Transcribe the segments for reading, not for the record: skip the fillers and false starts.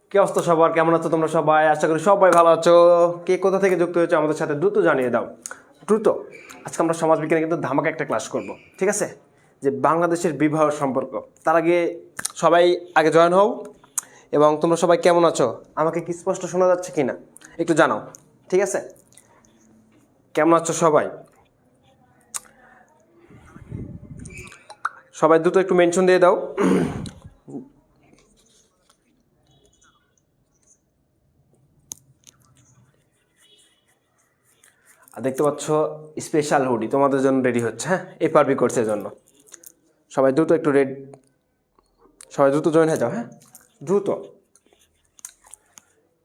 কি অবস্থা সবার? কেমন আছো তোমরা সবাই? আশা করি সবাই ভালো আছো। কে কোথা থেকে যুক্ত হয়েছে আমাদের সাথে দ্রুত জানিয়ে দাও, দ্রুত। আজকে আমরা সমাজবিজ্ঞানে কিন্তু ধামাকা একটা ক্লাস করব, ঠিক আছে? যে বাংলাদেশের বিবাহ সম্পর্ক। তার আগে সবাই আগে জয়েন হও। এবং তোমরা সবাই কেমন আছো? আমাকে কি স্পষ্ট শোনা যাচ্ছে কি না একটু জানাও, ঠিক আছে? কেমন আছো সবাই? সবাই দ্রুত একটু মেনশন দিয়ে দাও। আর দেখতে পাচ্ছ স্পেশাল হুডি তোমাদের জন্য রেডি হচ্ছে, হ্যাঁ, এফআরবি কোর্সের জন্য। সবাই দ্রুত একটু সবাই দ্রুত জয়েন হয়ে যাও, হ্যাঁ, দ্রুত।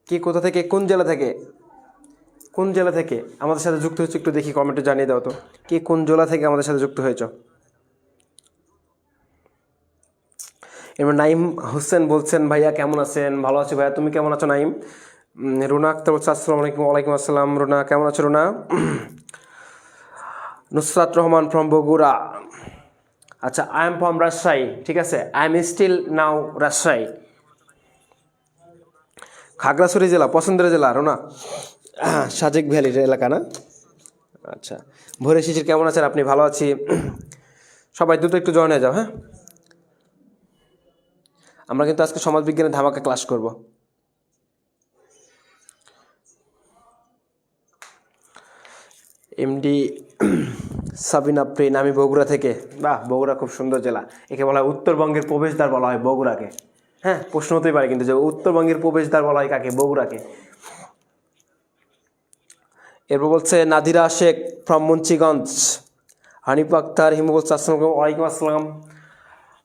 কি কোথা থেকে, কোন জেলা থেকে আমাদের সাথে যুক্ত হয়েছে একটু দেখি, কমেন্টে জানিয়ে দাও তো। কে কোন জেলা থেকে আমাদের সাথে যুক্ত হয়েছ? এবার নাইম হোসেন বলছেন, ভাইয়া কেমন আছেন? ভালো আছি ভাইয়া, তুমি কেমন আছো নাইম? রুনা আক্তার বলছে আসসালামু আলাইকুম। ওয়ালাইকুম আসসালাম। রুনা কেমন আছো রুনা? নুসরাত রহমান ফ্রম বগুড়া। আচ্ছা, আই এম ফ্রম রাজশাহী, ঠিক আছে, I am still now Rajshahi. Khagrachari জেলা পছন্দের জেলা রুনা? সাজেক ভ্যালির এলাকা না? আচ্ছা, ভোরে শিশির কেমন আছেন আপনি? ভালো আছি। সবাই দ্রুত একটু জয়েন হয়ে যাও, হ্যাঁ। আমরা কিন্তু আজকে সমাজবিজ্ঞানের ধামাকা ক্লাস করব। এমডি সাবিনা প্রিন, আমি বগুড়া থেকে। বাহ, বগুড়া খুব সুন্দর জেলা। একে বলা হয় উত্তরবঙ্গের প্রবেশদ্বার বলা হয় বগুড়াকে। হ্যাঁ, প্রশ্ন হতেই পারে কিন্তু যে উত্তরবঙ্গের প্রবেশদ্বার বলা হয় কাকে? বগুড়াকে। এরপর বলছে নাদিরা শেখ ফ্রম মুন্সিগঞ্জ। হানিফ আক্তার হিমু বলছে আসসালামু আলাইকুম আসসালাম।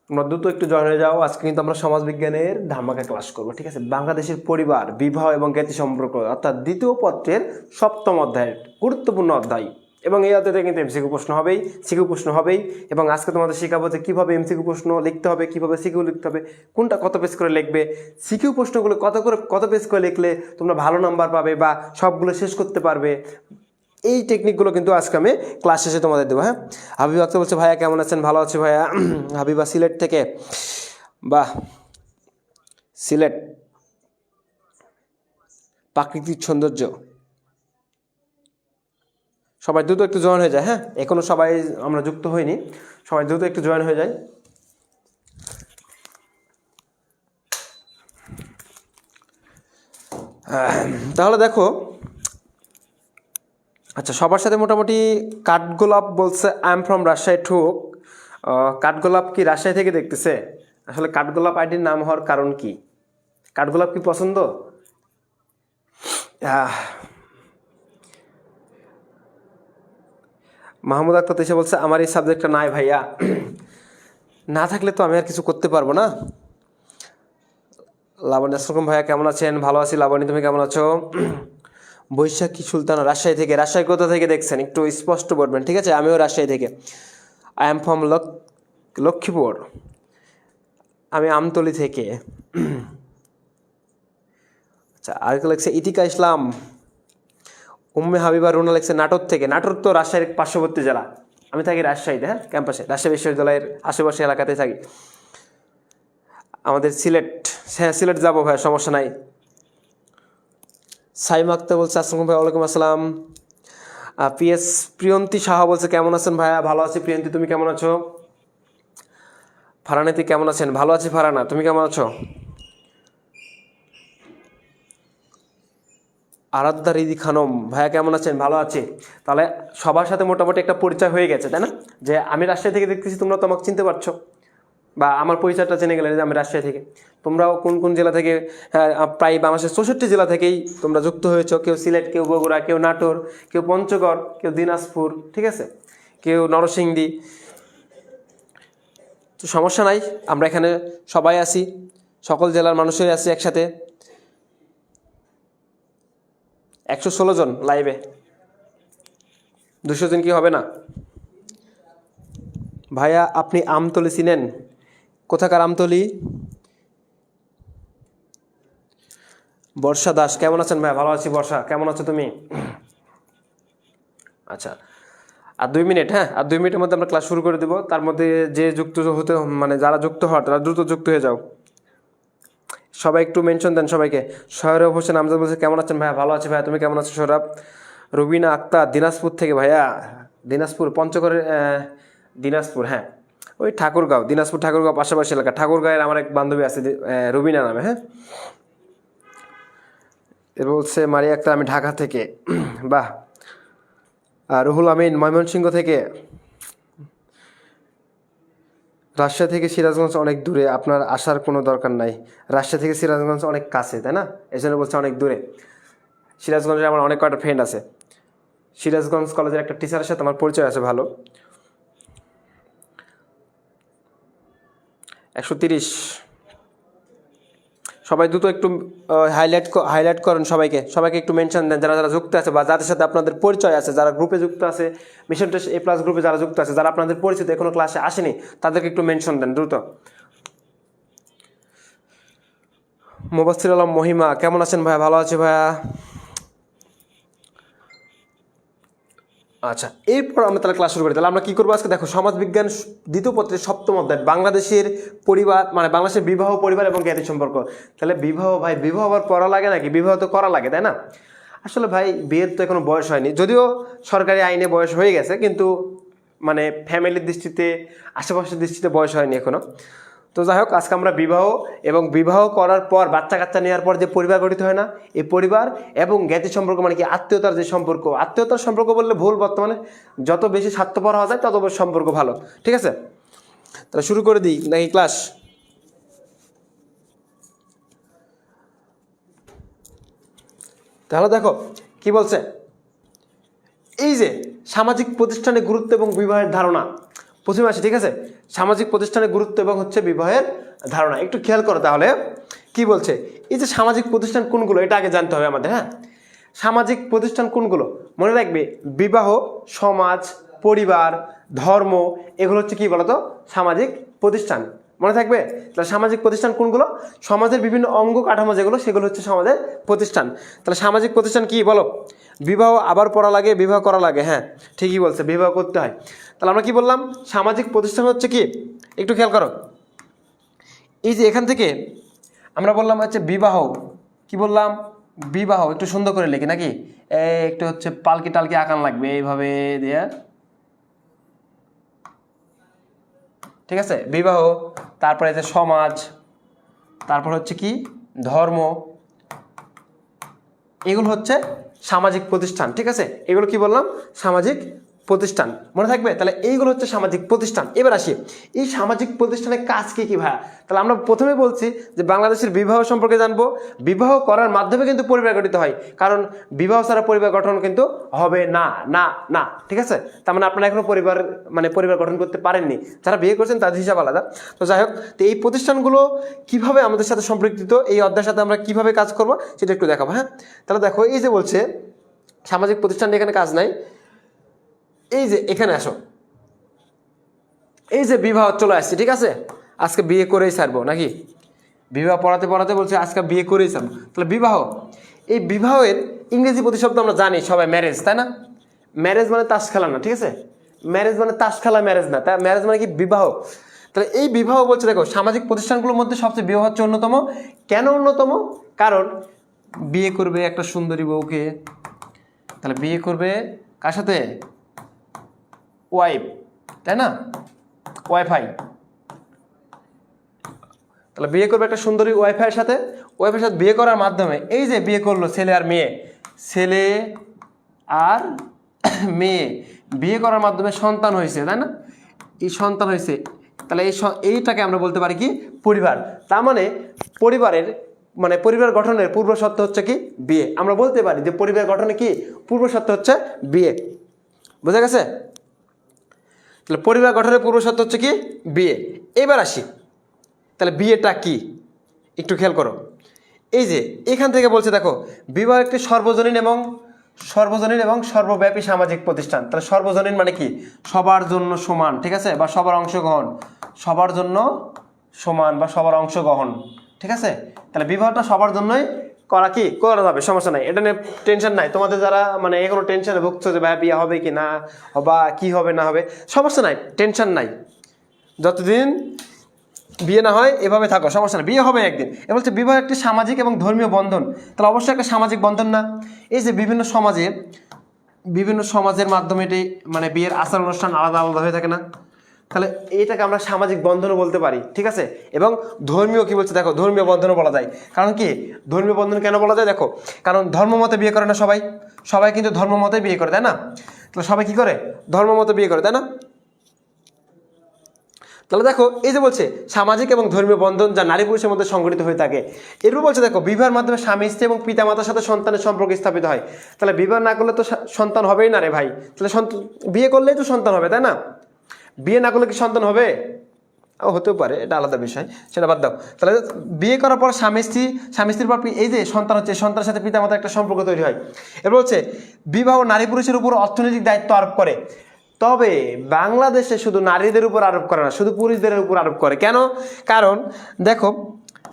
তোমরা দ্রুত একটু জয়েন হয়ে যাও। আজকে কিন্তু আমরা সমাজবিজ্ঞানের ধামাকা ক্লাস করবো, ঠিক আছে? বাংলাদেশের পরিবার, বিবাহ এবং জ্ঞাতি সম্পর্ক, অর্থাৎ দ্বিতীয় পত্রের 7ম অধ্যায়ের গুরুত্বপূর্ণ অধ্যায়। এবং এই অধ্যায়তে কিন্তু এমসিকিউ প্রশ্ন হবেই, সিকিউ প্রশ্ন হবেই। এবং আজকে তোমাদের শেখাবো যে কীভাবে এমসিকিউ প্রশ্ন লিখতে হবে, কীভাবে সিকিউ লিখতে হবে, কোনটা কত পেজ করে লিখবে, সিকিউ প্রশ্নগুলো কত পেজ করে লিখলে তোমরা ভালো নাম্বার পাবে বা সবগুলো শেষ করতে পারবে। এই টেকনিকগুলো কিন্তু আজকে আমি ক্লাস শেষে তোমাদের দেবো, হ্যাঁ। হাবিব আক্তার বলছে ভাইয়া কেমন আছেন? ভালো আছি ভাইয়া। হাবিবা সিলেট থেকে। বাহ, সিলেট প্রাকৃতিক সৌন্দর্য। সবাই দ্রুত একটু জয়েন হয়ে যায়, হ্যাঁ। এখনো সবাই আমরা যুক্ত হইনি, সবাই দ্রুত একটু জয়েন হয়ে যায়। তাহলে দেখো, আচ্ছা, সবার সাথে মোটামুটি কাঠগোলাপ বলছে আই এম ফ্রম রাজশাহী ঠুক। কাঠগোলাপ কি রাজশাহী থেকে দেখতেছে? আসলে কাঠগোলাপ আইডির নাম হওয়ার কারণ কি? কাঠগোলাপ কি পছন্দ? মাহমুদ আক্তার এসে বলছে আমার এই সাবজেক্টটা নাই ভাইয়া। না থাকলে তো আমি আর কিছু করতে পারবো না। লাবণী আসসালাম ভাইয়া কেমন আছেন? ভালো আছি লাবণী, তুমি কেমন আছো? বৈশাখী সুলতানা রাজশাহী থেকে। রাজশাহী কোথা থেকে দেখছেন একটু স্পষ্ট বলবেন, ঠিক আছে? আমিও রাজশাহী থেকে। I am from Lakshmipur. আমি আমতলি থেকে। আচ্ছা, আরেকটা লেখছে ইতিকা ইসলাম। উম্মে হাবিবা রুনা লেখছে নাটোর থেকে। নাটোর তো রাজশাহীর পার্শ্ববর্তী জেলা। আমি থাকি রাজশাহীতে, হ্যাঁ, ক্যাম্পাসে, রাজশাহী বিশ্ববিদ্যালয়ের আশেপাশে এলাকাতে থাকি। আমাদের সিলেট, হ্যাঁ সিলেট যাবো ভাই, সমস্যা নাই। সাইম আক্তার বলছে আসসালাম ভাই। ওয়ালাইকুম আসসালাম। প্রিয়ন্তী সাহা বলছে কেমন আছেন ভাইয়া? ভালো আছি প্রিয়ন্তী, তুমি কেমন আছো? ফারানাতি কেমন আছেন? ভালো আছি ফারানা, তুমি কেমন আছো? আরাধ্যা রিদি খানম ভাইয়া কেমন আছেন? ভালো আছি। তাহলে সবার সাথে মোটামুটি একটা পরিচয় হয়ে গেছে, তাই না? যে আমি রাজশাহী থেকে দেখতেছি, তোমরা তো আমাকে চিনতে পারছো বা আমার পরিচয়টা জেনে গেলে যে আমি রাজশাহী থেকে। তোমরাও কোন কোন জেলা থেকে? প্রায় বাংলাদেশের 64 জেলা থেকেই তোমরা যুক্ত হয়েছো। কেউ সিলেট, কেউ বগুড়া, কেউ নাটোর, কেউ পঞ্চগড়, কেউ দিনাজপুর, ঠিক আছে, কেউ নরসিংদী। তো সমস্যা নাই, আমরা এখানে সবাই আছি, সকল জেলার মানুষই আছি একসাথে। 116 জন লাইভে, 200 জন কি হবে না? ভাইয়া আপনি আমতলি চিনেন? কোথাকার আমতলি? বর্ষা দাস কেমন আছেন ভাইয়া? ভালো আছি। বর্ষা কেমন আছো তুমি? আচ্ছা, আর 2 মিনিট, হ্যাঁ, আর 2 মিনিটের মধ্যে আমরা ক্লাস শুরু করে দেবো। তার মধ্যে যে যুক্ত হতে, মানে যারা যুক্ত হওয়ার তারা দ্রুত যুক্ত হয়ে যাও। সবাই একটু মেনশন দেন সবাইকে। সৌরভ হোসেন আমজাদ বলছে কেমন আছেন ভাইয়া? ভালো আছে ভাইয়া, তুমি কেমন আছো সৌরভ? রুবিনা আক্তার দিনাজপুর থেকে, ভাইয়া দিনাজপুর পঞ্চগড়ের দিনাজপুর, হ্যাঁ ওই ঠাকুরগাঁও, দিনাজপুর ঠাকুরগাঁও পাশাপাশি এলাকা। ঠাকুরগাঁয়ের আমার এক বান্ধবী আছে রুবিনা নামে, হ্যাঁ। এর বলছে মারিয়া আক্তার আমি ঢাকা থেকে, বাহ। রুহুল আমিন ময়মনসিংহ থেকে। রাজশাহী থেকে সিরাজগঞ্জ অনেক দূরে, আপনার আসার কোনো দরকার নাই। রাজশাহী থেকে সিরাজগঞ্জ অনেক কাছে, তাই না? এই জন্য বলছে অনেক দূরে। সিরাজগঞ্জে আমার অনেক কয়টা ফ্রেন্ড আছে। সিরাজগঞ্জ কলেজের একটা টিচারের সাথে আমার পরিচয় আছে ভালো। 130। সবাই দ্রুত একটু হাইলাইট করেন, সবাইকে একটু মেনশন দেন যারা যারা যুক্ত আছে বা যাদের সাথে আপনাদের পরিচয় আছে, যারা গ্রুপে যুক্ত আছে, মিশন টেস্ট A+ গ্রুপে যারা যুক্ত আছে, যারা আপনাদের পরিচিত এখনো ক্লাসে আসেনি, তাদেরকে একটু মেনশন দেন দ্রুত। মুবাসসির আলম মহিমা কেমন আছেন ভাইয়া? ভালো আছে ভাইয়া। আচ্ছা, এরপর আমরা তাহলে ক্লাস শুরু করি। তাহলে আমরা কী করবো আজকে? দেখো, সমাজবিজ্ঞান দ্বিতীয় পত্রের 7ম অধ্যায় বাংলাদেশের পরিবার, মানে বাংলাদেশের বিবাহ, পরিবার এবং জ্ঞাতি সম্পর্ক। তাহলে বিবাহ, ভাই বিবাহ আবার পড়া লাগে নাকি? বিবাহ তো করা লাগে, তাই না? আসলে ভাই বিয়ের তো এখনো বয়স হয়নি, যদিও সরকারি আইনে বয়স হয়ে গেছে, কিন্তু মানে ফ্যামিলির দৃষ্টিতে, আশেপাশের দৃষ্টিতে বয়স হয়নি এখনো। তো যাই হোক, আজকে আমরা বিবাহ এবং বিবাহ করার পর বাচ্চা কাচ্চা নেওয়ার পর যে পরিবার গঠিত হয় না, এই পরিবার এবং জ্ঞাতি সম্পর্ক মানে কি আত্মীয়তার যে সম্পর্ক, আত্মীয়তার সম্পর্ক বললে ভুল, বর্তমানে যত বেশি স্বার্থপর হওয়া যায় তত বেশি সম্পর্ক ভালো, ঠিক আছে? তাহলে শুরু করে দিই নাকি ক্লাস? তাহলে দেখো কি বলছে, এই যে সামাজিক প্রতিষ্ঠানের গুরুত্ব এবং বিবাহের ধারণা প্রথমে আসে, ঠিক আছে? সামাজিক প্রতিষ্ঠানের গুরুত্ব এবং হচ্ছে বিবাহের ধারণা একটু খেয়াল করো। তাহলে কি বলছে, এই যে সামাজিক প্রতিষ্ঠান কোনগুলো, এটা আগে জানতে হবে আমাদের, হ্যাঁ। সামাজিক প্রতিষ্ঠান কোনগুলো মনে রাখবে? বিবাহ, সমাজ, পরিবার, ধর্ম, এগুলো হচ্ছে কি বলতো? সামাজিক প্রতিষ্ঠান, মনে থাকবে? তাহলে সামাজিক প্রতিষ্ঠান কোনগুলো? সমাজের বিভিন্ন অঙ্গ কাঠামো যেগুলো, সেগুলো হচ্ছে সমাজের প্রতিষ্ঠান। তাহলে সামাজিক প্রতিষ্ঠান কি বলো? বিবাহ আবার পড়া লাগে, বিবাহ করা লাগে, হ্যাঁ ঠিকই বলছে, বিবাহ করতে হয়। তাহলে আমরা কি বললাম? সামাজিক প্রতিষ্ঠান হচ্ছে কি, একটু খেয়াল করো। এই যে এখান থেকে আমরা বললাম হচ্ছে বিবাহ, কি বললাম? বিবাহ একটু সুন্দর করে লিখি নাকি? একটু হচ্ছে পালকি টালকি আঁকান লাগবে এইভাবে দিয়ে, ঠিক আছে? বিবাহ, তারপরে যে সমাজ, তারপর হচ্ছে কি ধর্ম, এগুলো হচ্ছে সামাজিক প্রতিষ্ঠান, ঠিক আছে? এগুলো কি বললাম? সামাজিক প্রতিষ্ঠান, মনে থাকবে? তাহলে এইগুলো হচ্ছে সামাজিক প্রতিষ্ঠান। এবার আসি, এই সামাজিক প্রতিষ্ঠানের কাজ কি কি ভাইয়া? তাহলে আমরা প্রথমে বলছি যে বাংলাদেশের বিবাহ সম্পর্কে জানবো। বিবাহ করার মাধ্যমে কিন্তু পরিবার গঠিত হয়, কারণ বিবাহ ছাড়া পরিবার গঠন কিন্তু হবে না, না না, ঠিক আছে? তার মানে আপনারা এখনো পরিবার গঠন করতে পারেননি, যারা বিয়ে করছেন তাদের হিসাব আলাদা। তো যাই হোক, তো এই প্রতিষ্ঠানগুলো কিভাবে আমাদের সাথে সম্পৃক্ত, এই অধ্যায়ের সাথে আমরা কিভাবে কাজ করবো সেটা একটু দেখাবো, হ্যাঁ। তাহলে দেখো, এই যে বলছে সামাজিক প্রতিষ্ঠান, এখানে কাজ নাই। এই যে এখানে আসো, এই যে বিবাহ চলে আসছে, ঠিক আছে? আজকে বিয়ে করেই ছাড়বো নাকি? বিবাহ পড়াতে পড়াতে বলছে আজকে বিয়ে করেই ছাড়বো। তাহলে বিবাহ, এই বিবাহের ইংরেজি প্রতিশব্দ আমরা জানি সবাই, ম্যারেজ, তাই না? ম্যারেজ মানে তাস খেলা না, ঠিক আছে? ম্যারেজ মানে তাস খেলা, ম্যারেজ না, তাই ম্যারেজ মানে কি বিবাহ। তাহলে এই বিবাহ বলছে, দেখো সামাজিক প্রতিষ্ঠানগুলোর মধ্যে সবচেয়ে বিবাহ হচ্ছে অন্যতম। কেন অন্যতম? কারণ বিয়ে করবে একটা সুন্দরী বউকে, তাহলে বিয়ে করবে কার সাথে? ওয়াইফ, তাই না? ওয়াইফাই, তাহলে বিয়ে করবে একটা সুন্দরী ওয়াইফাইয়ের সাথে। ওয়াইফাইয়ের সাথে বিয়ে করার মাধ্যমে, এই যে বিয়ে করলো ছেলে আর মেয়ে, ছেলে আর মেয়ে বিয়ে করার মাধ্যমে সন্তান হয়েছে, তাই না? এই সন্তান হয়েছে, তাহলে এইটাকে আমরা বলতে পারি কি? পরিবার। তার মানে পরিবার গঠনের পূর্ব শর্ত হচ্ছে কি? বিয়ে। আমরা বলতে পারি যে পরিবার গঠনে কি পূর্ব শর্ত হচ্ছে? বিয়ে। বোঝা গেছে? তাহলে পরিবার গঠনের পূর্ব শর্ত হচ্ছে কি? বিয়ে। এবার আসি, তাহলে বিয়েটা কি একটু খেয়াল করো। এই যে এখান থেকে বলছে, দেখো বিবাহ একটি সর্বজনীন এবং সর্বব্যাপী সামাজিক প্রতিষ্ঠান। তাহলে সর্বজনীন মানে কি? সবার জন্য সমান, ঠিক আছে? বা সবার অংশগ্রহণ, সবার জন্য সমান বা সবার অংশগ্রহণ, ঠিক আছে? তাহলে বিবাহটা সবার জন্যই করা যাবে, সমস্যা নাই, এটা নিয়ে টেনশন নাই। তোমাদের যারা এখনো টেনশনে ভুগছো যে ভাই বিয়ে হবে কি না, বা কি হবে না হবে, সমস্যা নাই, টেনশন নাই। যতদিন বিয়ে না হয় এভাবে থাকো, সমস্যা না, বিয়ে হবে একদিন। এ বলছে বিবাহ একটি সামাজিক এবং ধর্মীয় বন্ধন, তাহলে অবশ্যই একটা সামাজিক বন্ধন না? এই যে বিভিন্ন সমাজের মাধ্যমে এটি মানে বিয়ের আচার অনুষ্ঠান আলাদা আলাদা হয়ে থাকে না, তাহলে এটাকে আমরা সামাজিক বন্ধনও বলতে পারি, ঠিক আছে। এবং ধর্মীয় কি বলছে দেখো, ধর্মীয় বন্ধনও বলা যায়। কারণ কি ধর্মীয় বন্ধন কেন বলা যায় দেখো, কারণ ধর্ম মতে বিয়ে করে না সবাই, সবাই কিন্তু ধর্ম মতে বিয়ে করে, তাই না? তাহলে সবাই কি করে, ধর্ম মতে বিয়ে করে, তাই না? তাহলে দেখো এই যে বলছে সামাজিক এবং ধর্মীয় বন্ধন যা নারী পুরুষের মধ্যে সংগঠিত হয়ে থাকে। এরপর বলছে দেখো বিবাহের মাধ্যমে স্বামী স্ত্রী এবং পিতা মাতার সাথে সন্তানের সম্পর্ক স্থাপিত হয়। তাহলে বিবাহ না করলে তো সন্তান হবেই না রে ভাই, তাহলে বিয়ে করলেই তো সন্তান হবে, তাই না? বিয়ে না করলে কি সন্তান হবে? হতেও পারে, এটা আলাদা বিষয়, সেটা বাদ দাও। তাহলে বিয়ে করার পর স্বামী স্ত্রীর পর এই যে সন্তান হচ্ছে, সন্তানের সাথে পিতা মাতার একটা সম্পর্ক তৈরি হয়। এরপর হচ্ছে বিবাহ নারী পুরুষের উপর অর্থনৈতিক দায়িত্ব আরোপ করে। তবে বাংলাদেশে শুধু নারীদের উপর আরোপ করে না, শুধু পুরুষদের উপর আরোপ করে। কেন? কারণ দেখো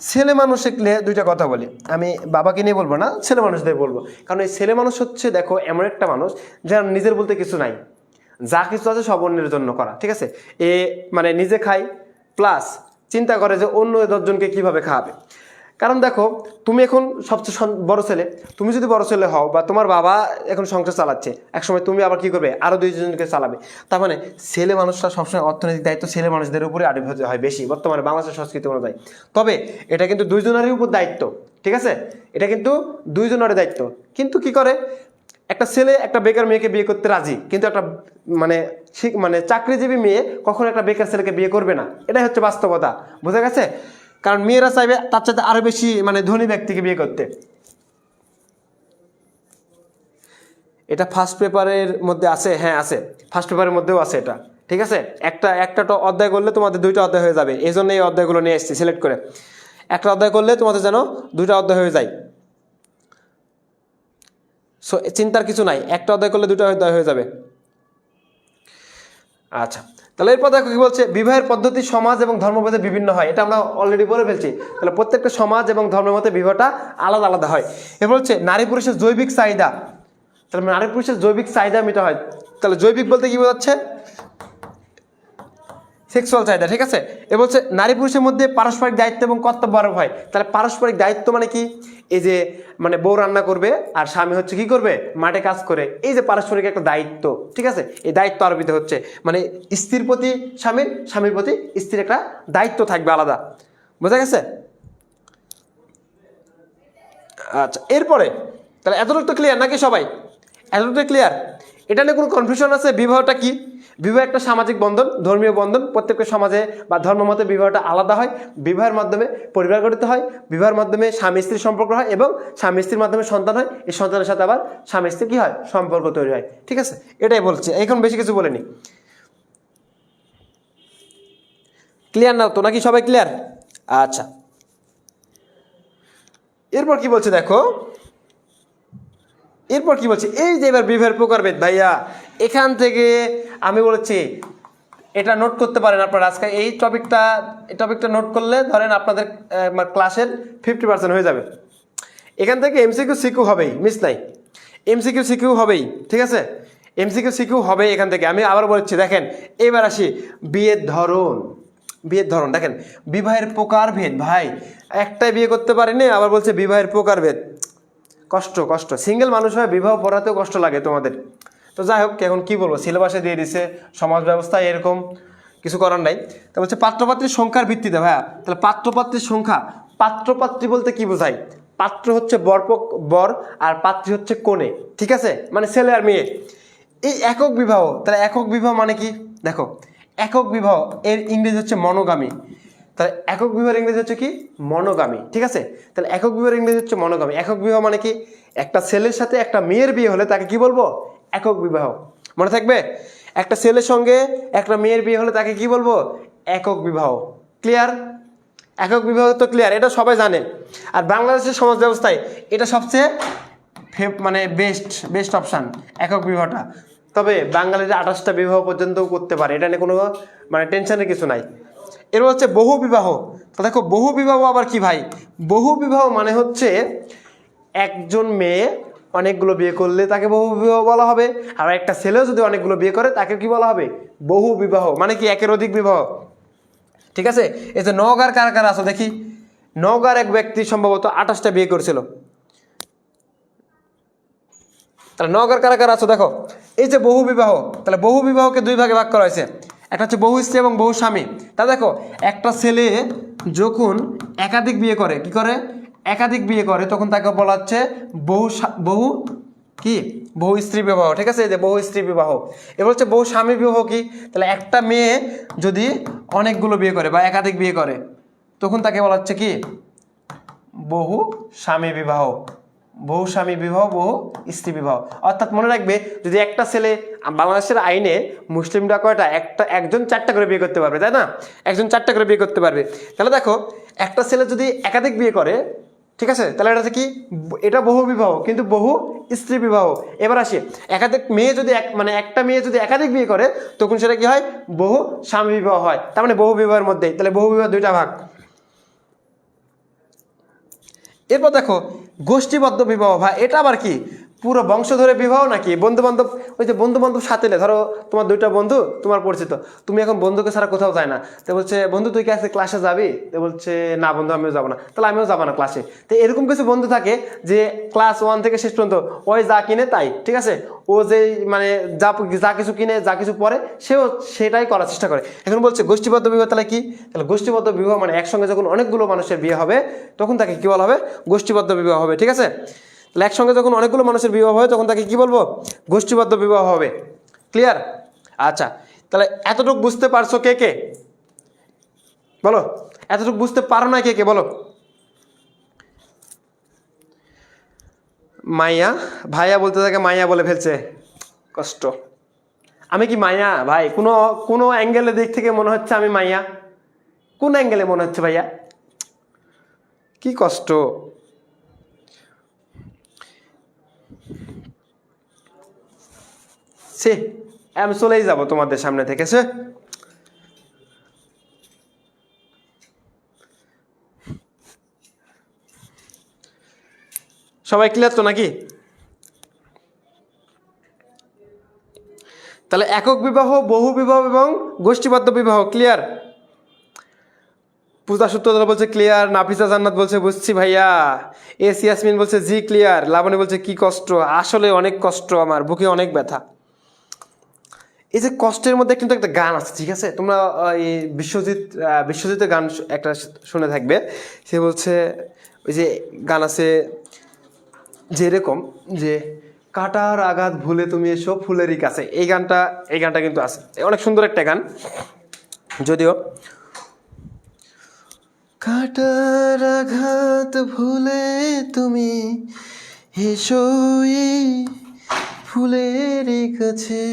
ছেলে মানুষ শিখলে দুইটা কথা বলি, আমি বাবাকে নিয়ে বলবো না, ছেলে মানুষদের বলবো। কারণ এই ছেলে মানুষ হচ্ছে দেখো এমন একটা মানুষ যার নিজের বলতে কিছু নাই, যা কিছু আছে সব অন্যের জন্য করা, ঠিক আছে। এ মানে নিজে খায় প্লাস চিন্তা করে যে অন্য 10জনকে কিভাবে খাওয়াবে। কারণ দেখো তুমি এখন সবচেয়ে বড় ছেলে, তুমি যদি বড় ছেলে হও বা তোমার বাবা এখন সংসার চালাচ্ছে, একসময় তুমি আবার কি করবে, আরো 2জনকে চালাবে। তার মানে ছেলে মানুষরা সবসময় অর্থনৈতিক দায়িত্ব ছেলে মানুষদের উপরে আবির্ভূত হয় বেশি বর্তমানে বাংলাদেশের সংস্কৃতি অনুযায়ী। তবে এটা কিন্তু 2জনেরই উপর দায়িত্ব, ঠিক আছে, এটা কিন্তু 2জনের দায়িত্ব। কিন্তু কি করে একটা ছেলে একটা বেকার মেয়েকে বিয়ে করতে রাজি, কিন্তু একটা মানে চাকরিজীবী মেয়ে কখনো একটা বেকার ছেলেকে বিয়ে করবে না, এটাই হচ্ছে বাস্তবতা, বোঝা গেছে? কারণ মেয়েরা চাইবে তার চাইতে আরো বেশি মানে ধনী ব্যক্তিকে বিয়ে করতে। এটা ফার্স্ট পেপারের মধ্যে আছে, হ্যাঁ আছে, ফার্স্ট পেপারের মধ্যেও আছে এটা, ঠিক আছে। একটা অধ্যায় করলে তোমাদের 2টা অধ্যায় হয়ে যাবে, এই জন্য এই অধ্যায়গুলো নিয়ে এসেছি সিলেক্ট করে। একটা অধ্যায় করলে তোমাদের যেন 2টা অধ্যায় হয়ে যায়। সো চিন্তার কিছু নাই, একটা অধ্যায় করলে 2টা অধ্যায় হয়ে যাবে। আচ্ছা, তাহলে এরপর দেখো কি বলছে, বিবাহের পদ্ধতি সমাজ এবং ধর্মভেদে বিভিন্ন হয়। এটা আমরা অলরেডি বলে ফেলছি। তাহলে প্রত্যেকটা সমাজ এবং ধর্মের মধ্যে বিবাহটা আলাদা আলাদা হয়। এরপর হচ্ছে নারী পুরুষের জৈবিক চাহিদা। তাহলে নারী পুরুষের জৈবিক চাহিদা মেটা হয়। তাহলে জৈবিক বলতে কি বোঝাচ্ছে, সেক্সুয়াল চাহিদা, ঠিক আছে। এ বলছে নারী পুরুষের মধ্যে পারস্পরিক দায়িত্ব এবং কর্তব্য আরোপ হয়। তাহলে পারস্পরিক দায়িত্ব মানে কি, এই যে মানে বউ রান্না করবে আর স্বামী হচ্ছে কি করবে, মাঠে কাজ করে, এই যে পারস্পরিক একটা দায়িত্ব, ঠিক আছে, এই দায়িত্ব আরোপিত হচ্ছে। মানে স্ত্রীর প্রতি স্বামীর, স্বামীর প্রতি স্ত্রীর একটা দায়িত্ব থাকবে আলাদা, বোঝা গেছে? আচ্ছা, এরপরে তাহলে এতটুকু তো ক্লিয়ার নাকি সবাই? এতটুকু ক্লিয়ার? এটা নিয়ে কোনো কনফিউশন আছে? বিবাহটা কি? বিবাহ একটা সামাজিক বন্ধন, ধর্মীয় বন্ধন। প্রত্যেকটা সমাজে বা ধর্মমতে বিবাহটা আলাদা হয়। বিবাহের মাধ্যমে পরিবার গঠিত হয়, বিবাহের মাধ্যমে স্বামী স্ত্রীর সম্পর্ক হয় এবং স্বামী স্ত্রীর মাধ্যমে সন্তান হয়। এই সন্তানের সাথে আবার স্বামী স্ত্রী কি হয়, সম্পর্ক তৈরি হয়, ঠিক আছে। এটাই বলছি, এখন বেশি কিছু বলিনি। ক্লিয়ার না তো নাকি সবাই ক্লিয়ার? আচ্ছা, এরপর কি বলছে দেখো, এরপর কি বলছে, এই যে এবার বিবাহের প্রকারভেদ ভাইয়া, এখান থেকে আমি বলেছি এটা নোট করতে পারেন আপনারা। আজকে এই টপিকটা নোট করলে ধরেন আপনাদের ক্লাসের 50% হয়ে যাবে। এখান থেকে এমসিকিউ সিকিউ হবেই, মিস নাই, এমসিকিউ সিকিউ হবেই, ঠিক আছে, এমসিকিউ সিকিউ হবে এখান থেকে। আমি আবার বলছি দেখেন, এবার আসি বিয়ের ধরন। বিয়ের ধরন দেখেন, বিবাহের প্রকারভেদ, ভাই একটাই বিয়ে করতে পারিনি, আবার বলছে বিবাহের প্রকারভেদ। কষ্ট সিঙ্গেল মানুষ হয়ে বিবাহ পড়াতেও কষ্ট লাগে তোমাদের। তো যাই হোক, এখন কি বলবো, সিলেবাসে দিয়ে দিছে, সমাজ ব্যবস্থায় এরকম, কিছু করার নাই। তা বলছে পাত্রপাত্রীর সংখ্যার ভিত্তিতে। ভাইয়া তাহলে পাত্রপাত্রীর সংখ্যা, পাত্রপাত্রী বলতে কি বোঝায়? পাত্র হচ্ছে বর আর পাত্রী হচ্ছে কনে, ঠিক আছে, মানে ছেলে আর মেয়ে। এই একক বিবাহ, তাহলে একক বিবাহ মানে কি দেখো, একক বিবাহ এর ইংরেজি হচ্ছে মনোগামী। তাহলে একক বিবাহের ইংরেজি হচ্ছে কি, মনোগামী, ঠিক আছে। তাহলে একক বিবাহের ইংরেজি হচ্ছে মনোগামী। একক বিবাহ মানে কি, একটা ছেলের সাথে একটা মেয়ের বিয়ে হলে তাকে কি বলবো, একক বিবাহ। মনে থাকবে, একটা ছেলের সঙ্গে একটা মেয়ের বিয়ে হলে তাকে কি বলবো, একক বিবাহ। ক্লিয়ার? একক বিবাহ তো ক্লিয়ার, এটা সবাই জানে। আর বাংলাদেশের সমাজ ব্যবস্থায় এটা সবচেয়ে মানে বেস্ট অপশান, একক বিবাহটা। তবে বাঙালিরা 28টা বিবাহ পর্যন্ত করতে পারে, এটা নিয়ে কোনো মানে টেনশনের কিছু নাই। এরপর হচ্ছে বহু বিবাহ। তো দেখো বহু বিবাহ আবার কি ভাই, বহু বিবাহ মানে হচ্ছে একজন মেয়ে অনেকগুলো বিয়ে করলে তাকে বহু বিবাহ বলা হবে। আর একটা ছেলেও যদি অনেকগুলো বিয়ে করে তাকে কি বলা হবে, বহু বিবাহ। মানে কি, একের অধিক বিবাহ। ঠিক আছে। এই যে নওগাঁর কারা কারা আছো দেখি, নওগাঁর এক ব্যক্তি সম্ভবত 28টা বিয়ে করেছিল। তাহলে নওগাঁর কারা কারা আছো দেখো, এই যে বহু বিবাহ, তাহলে বহু বিবাহকে দুই ভাগে ভাগ করা হয়েছে, একটা হচ্ছে বহু স্ত্রী এবং বহু স্বামী। তা দেখো একটা ছেলে যখন একাধিক বিয়ে করে, কি করে, একাধিক বিয়ে করে, তখন তাকে বলা হচ্ছে বহু কি, বহু স্ত্রী বিবাহ। ঠিক আছে, এই যে বহু স্ত্রী বিবাহ। এবার হচ্ছে বহু স্বামী বিবাহ কি, তাহলে একটা মেয়ে যদি অনেকগুলো বিয়ে করে বা একাধিক বিয়ে করে, তখন তাকে বলা হচ্ছে কি, বহু স্বামী বিবাহ। বহু স্বামী বিবাহ, বহু স্ত্রী বিবাহ। অর্থাৎ মনে রাখবে, যদি একটা ছেলে, বাংলাদেশের আইনে মুসলিমরা কয়টা, একজন 4টা করে বিয়ে করতে পারবে, তাই না, একজন 4টা করে বিয়ে করতে পারবে। তাহলে দেখো একটা ছেলে যদি একাধিক বিয়ে করে, ঠিক আছে, তাহলে এটা হচ্ছে কি, এটা বহু বিবাহ, কিন্তু বহু স্ত্রী বিবাহ। এবার আসি, একাধিক মেয়ে যদি একটা মেয়ে যদি একাধিক বিয়ে করে, তখন সেটা কি হয়, বহু স্বামী বিবাহ হয়। তার মানে বহু বিবাহের মধ্যেই, তাহলে বহু বিবাহ 2টা ভাগ। এরপর দেখো গোষ্ঠীবদ্ধ বিবাহ। ভাই এটা আবার কি, পুরো বংশ ধরে বিবাহ নাকি বন্ধু বান্ধব, ওই যে বন্ধু বান্ধব সাথে, ধরো তোমার 2টা বন্ধু তোমার পরিচিত, তুমি এখন বন্ধুকে ছাড়া কোথাও যায় না, তো বলছে বন্ধু তুই কি আজকে ক্লাসে যাবি, তো বলছে না বন্ধু আমিও যাবো না, তাহলে আমিও যাবো না ক্লাসে। তো এরকম কিছু বন্ধু থাকে যে ক্লাস 1 থেকে শেষ পর্যন্ত ওই যা কিনে তাই, ঠিক আছে, ও যে মানে যা কিছু কিনে, যা কিছু পরে, সেও সেটাই করার চেষ্টা করে। এখন বলছে গোষ্ঠীবদ্ধ বিবাহ, তাহলে কি, তাহলে গোষ্ঠীবদ্ধ বিবাহ মানে একসঙ্গে যখন অনেকগুলো মানুষের বিয়ে হবে, তখন তাকে কি বলা হবে, গোষ্ঠীবদ্ধ বিবাহ হবে। ঠিক আছে, তাহলে একসঙ্গে যখন অনেকগুলো মানুষের বিবাহ হয়, তখন তাকে কি বলবো, গোষ্ঠীবদ্ধ বিবাহ হবে। ক্লিয়ার? আচ্ছা, তাহলে এতটুকু বুঝতে পারছো কে কে বলো, এতটুকু বুঝতে পারো না কে কে বলো। মাইয়া, ভাইয়া বলতে থাকে মাইয়া বলে ফেলছে, কষ্ট। আমি কি মাইয়া ভাই? কোনো কোনো অ্যাঙ্গেলের দিক থেকে মনে হচ্ছে আমি মাইয়া? কোন অ্যাঙ্গেলে মনে হচ্ছে ভাইয়া? কি কষ্ট। সে আমি চলেই যাব তোমাদের সামনে থেকে। সে সবাই ক্লিয়ার তো নাকি? তাহলে একক বিবাহ, বহু বিবাহ এবং গোষ্ঠীবদ্ধ বিবাহ ক্লিয়ার। পূজা সূত্রধর বলছে ক্লিয়ার, নাফিসা জান্নাত বলছে বুঝছি ভাইয়া, এস ইয়াসমিন বলছে জি ক্লিয়ার, লাবণী বলছে কি কষ্ট, আসলে অনেক কষ্ট, আমার বুকে অনেক ব্যথা। এই যে কষ্টের মধ্যে কিন্তু একটা গান আছে, ঠিক আছে, তোমরা এই বিশ্বজিতের গান একটা শুনে থাকবে। সে বলছে, ওই যে গান আছে যে এরকম, যে কাটার আঘাত ভুলে তুমি এসো ফুলেরই কাছে, এই গানটা কিন্তু আছে, অনেক সুন্দর একটা গান যদিও। কাটার আঘাত ভুলে তুমি এসো এই ফুলেরই কাছে,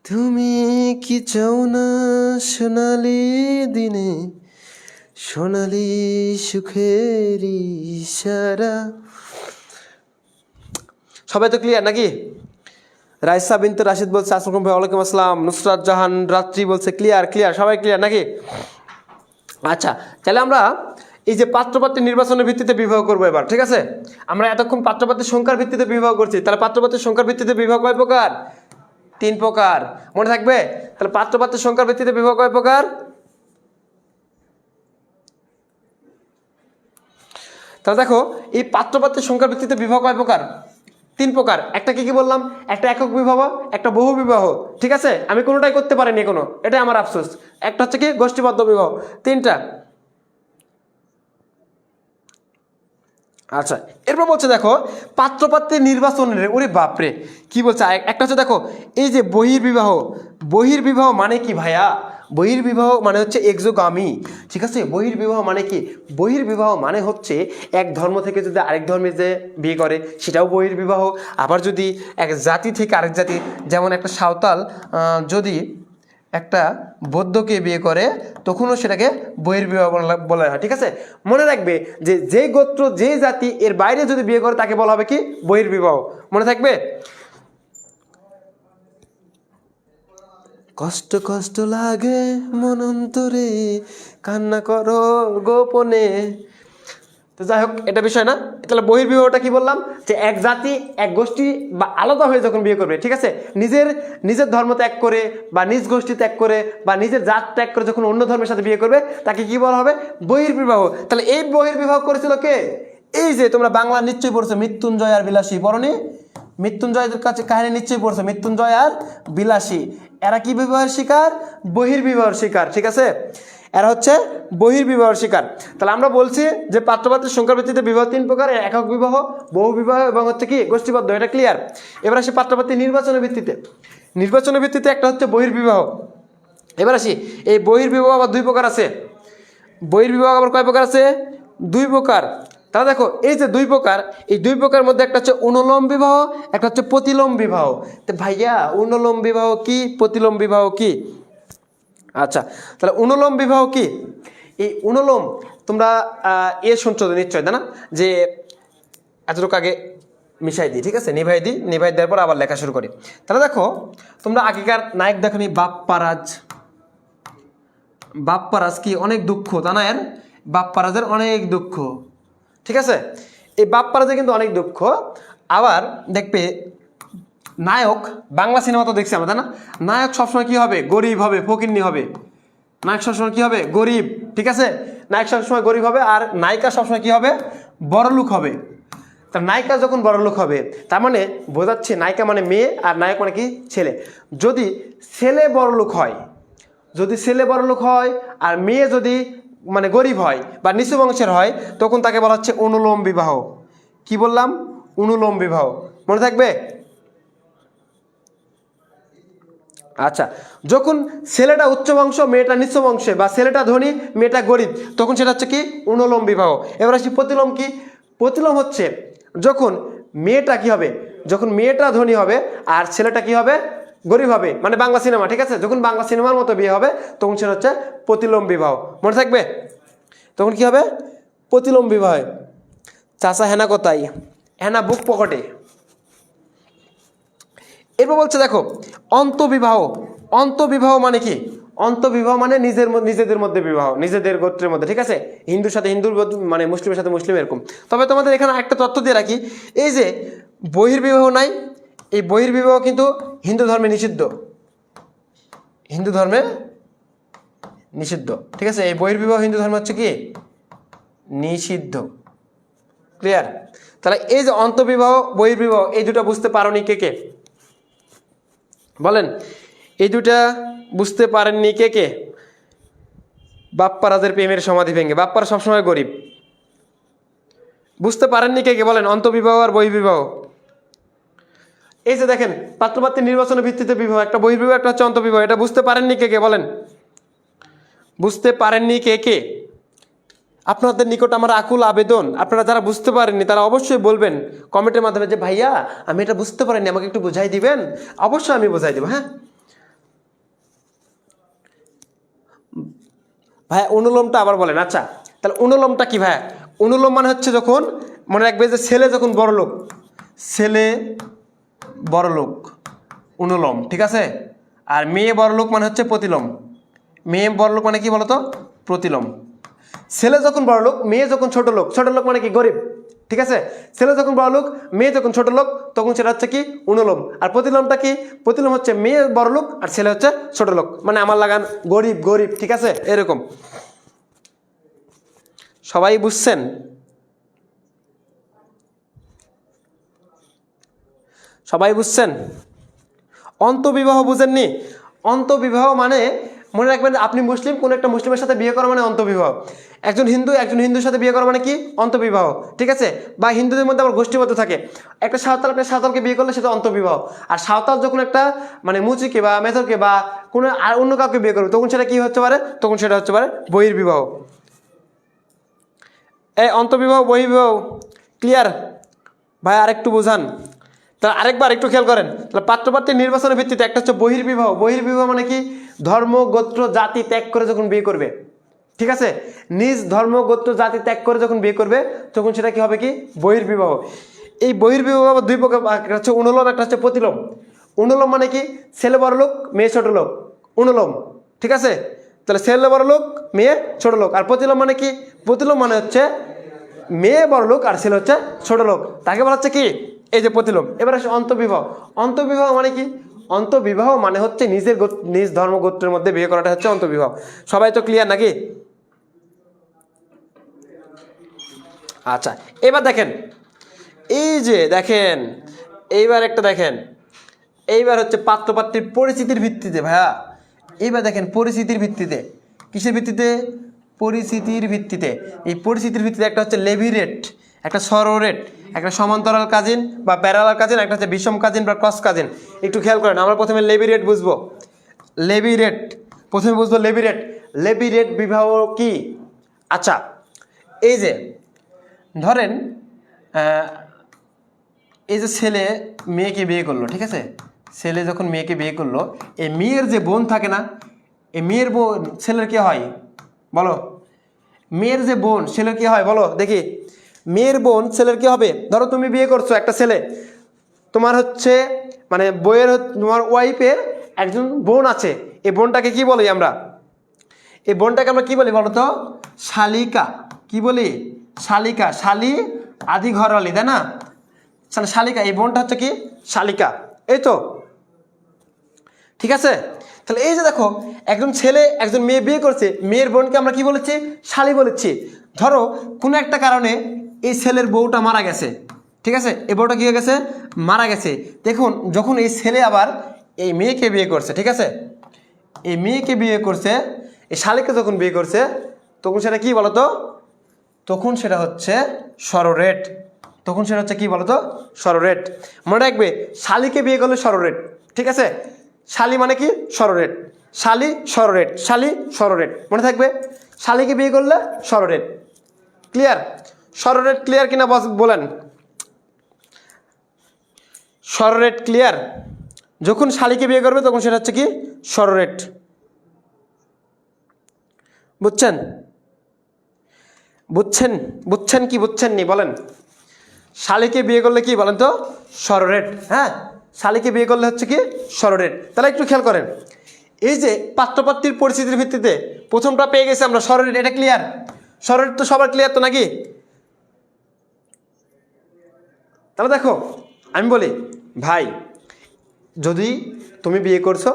তুমি কি চাও না সোনালি দিনে সোনালি সুখের ইশারা। সবাই তো ক্লিয়ার নাকি? রাইসা বিনতে রাশিদ বলছে আসসালামু আলাইকুম। ওয়ালাইকুম আসসালাম। নুসরাত জাহান রাত্রি বলছে ক্লিয়ার, সবাই ক্লিয়ার নাকি? আচ্ছা, তাহলে আমরা এই যে পাত্রপাত্রী নির্বাচনের ভিত্তিতে বিবাহ করবো এবার, ঠিক আছে। আমরা এতক্ষণ পাত্রপাত্রীর সংখ্যার ভিত্তিতে বিবাহ করছি, তাহলে পাত্রপাত্রীর সংখ্যার ভিত্তিতে বিবাহ কয় প্রকার? 3 প্রকার, মনে থাকবে। তাহলে পাত্রপাত্রীর সংখ্যার ভিত্তিতে বিবাহ কয় প্রকার? তাহলে দেখো এই পাত্রপাত্রীর সংখ্যার ভিত্তিতে বিবাহ কয় প্রকার? 3 প্রকার। একটা কি বললাম, একটা একক বিবাহ, একটা বহু বিবাহ, ঠিক আছে। আমি কোনোটাই করতে পারিনি কোনো, এটাই আমার আফসোস। একটা হচ্ছে কি গোষ্ঠীবদ্ধ বিবাহ, 3টা। আচ্ছা, এরপর বলছে দেখো পাত্রপাত্রের নির্বাচনের, ওরে বাপরে কি বলছে। একটা হচ্ছে দেখো এই যে বহির্বিবাহ মানে কি ভাইয়া? বহির্বিবাহ মানে হচ্ছে এক্সোগামী, ঠিক আছে। বহির্বিবাহ মানে কি? বহির্বিবাহ মানে হচ্ছে এক ধর্ম থেকে যদি আরেক ধর্মে যে বিয়ে করে, সেটাও বহির্বিবাহ। আবার যদি এক জাতি থেকে আরেক জাতি, যেমন একটা সাঁওতাল যদি একটা বৌদ্ধকে বিয়ে করে, তখনও সেটাকে বহির্বিবাহ বলা হয়, ঠিক আছে। মনে রাখবে যে যে গোত্র যে জাতি এর বাইরে যদি বিয়ে করে, তাকে বলা হবে কি বহির্বিবাহ, মনে থাকবে। কষ্ট কষ্ট লাগে মন অন্তরে, কান্না করো গোপনে, তো যাই হোক, এটা বিষয় না। তাহলে বহির্বিবাহটা কি বললাম, যে এক জাতি এক গোষ্ঠী বা আলাদা হয়ে যখন বিয়ে করবে, ঠিক আছে, নিজের ধর্ম ত্যাগ করে বা নিজ গোষ্ঠী ত্যাগ করে বা নিজের জাত ত্যাগ করে যখন অন্য ধর্মের সাথে বিয়ে করবে, তাকে কি বলা হবে, বহির্বিবাহ। তাহলে এই বহির্বিবাহ করেছিল কে? এই যে তোমরা বাংলা নিশ্চয়ই পড়ছো, মৃত্যুঞ্জয় আর বিলাসী, পড়নি? মৃত্যুঞ্জয়ের কাছে কাহিনী নিশ্চয়ই পড়ছো, মৃত্যুঞ্জয় আর বিলাসী। এরা কি বিবাহের শিকার? বহির্বিবাহের শিকার, ঠিক আছে, এরা হচ্ছে বহির্বিবাহের শিকার। তাহলে আমরা বলছি যে পাত্রপাত্রের সংখ্যার ভিত্তিতে বিবাহ 3 প্রকার, একক বিবাহ, বহু বিবাহ এবং হচ্ছে কি গোষ্ঠীবদ্ধ, এটা ক্লিয়ার। এবার আসি পাত্রপাত্রী নির্বাচনের ভিত্তিতে একটা হচ্ছে বহির্বিবাহ। এবার আসি এই বহির্বিবাহ আবার 2 প্রকার আছে। বহির্বিবাহ আবার কয় প্রকার আছে? 2 প্রকার। তাহলে দেখো এই যে 2 প্রকার, এই 2 প্রকার মধ্যে একটা হচ্ছে অনুলোম বিবাহ, একটা হচ্ছে প্রতিলোম বিবাহ। তো ভাইয়া অনুলোম বিবাহ কি, প্রতিলোম বিবাহ কি? আচ্ছা, তাহলে অনুলোম বিবাহ কি? এই অনুলোম তোমরা শুনছো নিশ্চয়, তাই না? যে এতটুকু আগে মিশাই দিই, ঠিক আছে, নিভাই দেওয়ার পর আবার লেখা শুরু করি। তাহলে দেখো তোমরা আগেকার নায়ক দেখো নি, বাপ্পারাজ কি অনেক দুঃখ, তা না? এর বাপ্পারাজের অনেক দুঃখ, ঠিক আছে, এই বাপ্পারাজের কিন্তু অনেক দুঃখ। আবার দেখবে নায়ক, বাংলা সিনেমা তো দেখছি আমরা, তাই না? নায়ক সবসময় কি হবে? গরিব হবে, ফকিন্নি হবে। নায়ক সবসময় কি হবে? গরিব, ঠিক আছে, নায়ক সবসময় গরিব হবে। আর নায়িকা সবসময় কি হবে? বড়লোক হবে। তা নায়িকা যখন বড়লোক হবে, তার মানে বোঝাচ্ছে নায়িকা মানে মেয়ে আর নায়ক মানে কি ছেলে। যদি ছেলে বড়লোক হয় আর মেয়ে যদি মানে গরিব হয় বা নিচু বংশের হয়, তখন তাকে বলা হচ্ছে অনুলোম বিবাহ। কি বললাম? অনুলোম বিবাহ, মনে থাকবে? আচ্ছা, যখন ছেলেটা উচ্চ বংশ, মেয়েটা নিচু বংশে, বা ছেলেটা ধনী, মেয়েটা গরিব, তখন সেটা হচ্ছে কি অনুলোম বিবাহ। এবার আসি প্রতিলোম কি? প্রতিলোম হচ্ছে যখন মেয়েটা কি হবে, যখন মেয়েটা ধনী হবে আর ছেলেটা কি হবে? গরিব হবে, মানে বাংলা সিনেমা, ঠিক আছে, যখন বাংলা সিনেমার মতো বিয়ে হবে, তখন সেটা হচ্ছে প্রতিলোম বিবাহ, মনে থাকবে? তখন কি হবে? প্রতিলোম বিবাহ। চাচা হেনা কোথায়? হেনা বুক পকেটে। এরপর বলছে দেখো অন্তবিবাহ মানে কি? অন্তবিবাহ মানে নিজেদের মধ্যে বিবাহ, নিজেদের গোত্রের মধ্যে, ঠিক আছে, হিন্দুর সাথে হিন্দুর, মানে মুসলিমের সাথে মুসলিম, এরকম। তবে তোমাদের এখানে একটা তথ্য দিয়ে রাখি, এই যে বহির্বিবাহ নাই, এই বহির্বিবাহ কিন্তু হিন্দু ধর্মে নিষিদ্ধ, ঠিক আছে, এই বহির্বিবাহ হিন্দু ধর্মে হচ্ছে কি নিষিদ্ধ, ক্লিয়ার? তাহলে এই যে অন্তবিবাহ, বহির্বিবাহ, এই দুটো বুঝতে পারোনি কে কে? বলেন, এই দুটা বুঝতে পারেননি কে কে? বাপ্পারাজের প্রেমের সমাধি ভেঙে, বাপ্পারা সবসময় গরিব, বুঝতে পারেননি কে কে? বলেন, অন্তবিবাহ আর বহির্বিবাহ। এই যে দেখেন পাত্রপাত্রী নির্বাচনের ভিত্তিতে বিবাহ, একটা বহির্বিবাহ, একটা হচ্ছে অন্তবিবাহ, এটা বুঝতে পারেননি কে কে? বলেন, বুঝতে পারেননি কে কে? আপনাদের নিকট আমার আকুল আবেদন, আপনারা যারা বুঝতে পারেননি তারা অবশ্যই বলবেন কমেন্টের মাধ্যমে যে ভাইয়া আমি এটা বুঝতে পারিনি, আমাকে একটু বুঝাই দিবেন। অবশ্যই আমি বুঝাই দেবো, হ্যাঁ ভাইয়া। অনুলোমটা আবার বলেন। আচ্ছা, তাহলে অনুলোমটা কি ভাইয়া? অনুলোম মানে হচ্ছে যখন, মনে রাখবে যে ছেলে যখন বড়লোক, অনুলোম, ঠিক আছে, আর মেয়ে বড়লোক মানে হচ্ছে প্রতিলোম। মেয়ে বড়লোক মানে কি বলতো? প্রতিলোম। ছেলে যখন বড়লোক, মেয়ে যখন ছোট লোক মানে কি গরিব, ঠিক আছে, ছেলে যখন বড়লোক, মেয়ে যখন ছোট লোক, তখন সেটা হচ্ছে কি অনুলোম। আর প্রতিলোমটা কি? প্রতিলোম হচ্ছে মেয়ে বড়লোক আর ছেলে হচ্ছে ছোট লোক, মানে আমার লাগান গরিব, ঠিক আছে, এরকম। সবাই বুঝছেন? অন্তবিবাহ বুঝেননি? অন্তবিবাহ মানে মনে রাখবেন, আপনি মুসলিম, কোন একটা মুসলিমের সাথে বিয়ে করা মানে অন্তবিবাহ। একজন হিন্দুর সাথে বিয়ে করা মানে কি? অন্তবিবাহ, ঠিক আছে। বা হিন্দুদের মধ্যে আবার গোষ্ঠীবদ্ধ থাকে, একটা সাঁওতাল একটা সাঁওতালকে বিয়ে করলে সেটা অন্তবিবাহ। আর সাঁওতাল যখন একটা মানে মুচিকে বা মেথরকে বা কোনো আর অন্য কাউকে বিয়ে করবে, তখন সেটা কি হতে পারে? তখন সেটা হচ্ছে পারে বহির্বিবাহ। এই অন্তবিবাহ বহির্বিবাহ ক্লিয়ার? ভাই আরেকটু বোঝান। তাহলে আরেকবার একটু খেয়াল করেন, তাহলে পাত্রপাত্রীর নির্বাচনের ভিত্তিতে একটা হচ্ছে বহির্বিবাহ। বহির্বিবাহ মানে কি? ধর্ম, গোত্র, জাতি ত্যাগ করে যখন বিয়ে করবে, ঠিক আছে, নিজ ধর্ম, গোত্র, জাতি ত্যাগ করে যখন বিয়ে করবে, তখন সেটা কি হবে? কি বহির্বিবাহ। এই বহির্বিবাহ 2 প্রকার, একটা হচ্ছে অনুলোম, একটা হচ্ছে প্রতিলোম। অনুলোম মানে কি? ছেলে বড় লোক, মেয়ে ছোট লোক, অনুলোম, ঠিক আছে। তাহলে ছেলে বড় লোক, মেয়ে ছোট লোক। আর প্রতিলোম মানে কি? প্রতিলোম মানে হচ্ছে মেয়ে বড় লোক আর ছেলে হচ্ছে ছোট লোক, তাকে বলা হচ্ছে কি এই যে প্রতিলোম। এবার আসে অন্তর্বিবাহ। অন্তর্বিবাহ মানে কি? অন্তর্বিবাহ মানে হচ্ছে নিজ ধর্মগোত্রের মধ্যে বিয়ে করাটা হচ্ছে অন্তর্বিবাহ। সবাই তো ক্লিয়ার নাকি? আচ্ছা, এবার দেখেন, এই যে দেখেন, এইবার একটা দেখেন, এইবার হচ্ছে পাত্রপাত্রীর পরিচিতির ভিত্তিতে ভাইয়া। এইবার দেখেন পরিচিতির ভিত্তিতে, কিসের ভিত্তিতে? পরিচিতির ভিত্তিতে। এই পরিচিতির ভিত্তিতে একটা হচ্ছে লেভিরেট, একটা সরোরেট, একটা সমান্তরাল কাজিন বা প্যারালাল কাজিন, একটা হচ্ছে বিষম কাজিন বা ক্রস কাজিন। একটু খেয়াল করেন, আমরা প্রথমে লেভিরেট বুঝবো। লেভিরেট প্রথমে বুঝবো। লেভিরেট, লেভিরেট বিবাহ কি? আচ্ছা, এই যে ধরেন এই যে ছেলে মেয়েকে বিয়ে করলো, ঠিক আছে? ছেলে যখন মেয়েকে বিয়ে করলো, এই মেয়ের যে বোন থাকে না, এই মেয়ের বোন ছেলের কি হয় বলো? মেয়ের যে বোন ছেলের কি হয় বলো দেখি? মেয়ের বোন ছেলের কি হবে? ধরো তুমি বিয়ে করছো একটা ছেলে, তোমার হচ্ছে মানে বইয়ের তোমার ওয়াইফের একজন বোন আছে। এই বোনটাকে কি বলি আমরা? এই বোনটাকে আমরা কি বলি বলো তো? শালিকা। কি বলি? শালিকা। শালি আদি ঘরওয়ালি, তাই না? শালিকা। এই বোনটা হচ্ছে কি? শালিকা। এই তো, ঠিক আছে? তাহলে এই যে দেখো, একজন ছেলে একজন মেয়ে বিয়ে করছে, মেয়ের বোনকে আমরা কি বলেছি? শালি বলেছি। ধরো কোনো একটা কারণে এই ছেলের বউটা মারা গেছে, ঠিক আছে? এই বউটা কি হয়ে গেছে? মারা গেছে। দেখুন, যখন এই ছেলে আবার এই মেয়েকে বিয়ে করছে, ঠিক আছে? এই মেয়েকে বিয়ে করছে, এই শালিকে যখন বিয়ে করছে, তখন সেটা কি বলতো? তখন সেটা হচ্ছে সরোরেট। তখন সেটা হচ্ছে কি বলতো? সরোরেট। মনে রাখবে, শালিকে বিয়ে করলে সরোরেট, ঠিক আছে? শালি মানে কি? সরোরেট। শালি সরোরেট, শালি সরোরেট, মনে থাকবে। শালিকে বিয়ে করলে সরোরেট। ক্লিয়ার? সরোরেট ক্লিয়ার কিনা বলেন? সরোরেট ক্লিয়ার? যখন শালিকে বিয়ে করবে তখন সেটা হচ্ছে কি? সরোরেট। বুঝছেন? বুঝছেন? বুঝছেন কি বুঝছেন নি বলেন? শালিকে বিয়ে করলে কি বলেন তো? সরোরেট। হ্যাঁ, শালিকে বিয়ে করলে হচ্ছে কি? সরোরেট। তাহলে একটু খেয়াল করেন, এই যে পাত্রপাত্রীর পরিস্থিতির ভিত্তিতে প্রথমটা পেয়ে গেছি আমরা, সরোরেট। এটা ক্লিয়ার? সরোরেট তো সবার ক্লিয়ার তো নাকি? তাহলে দেখো, আমি বলি ভাই, যদি তুমি বিয়ে করছো,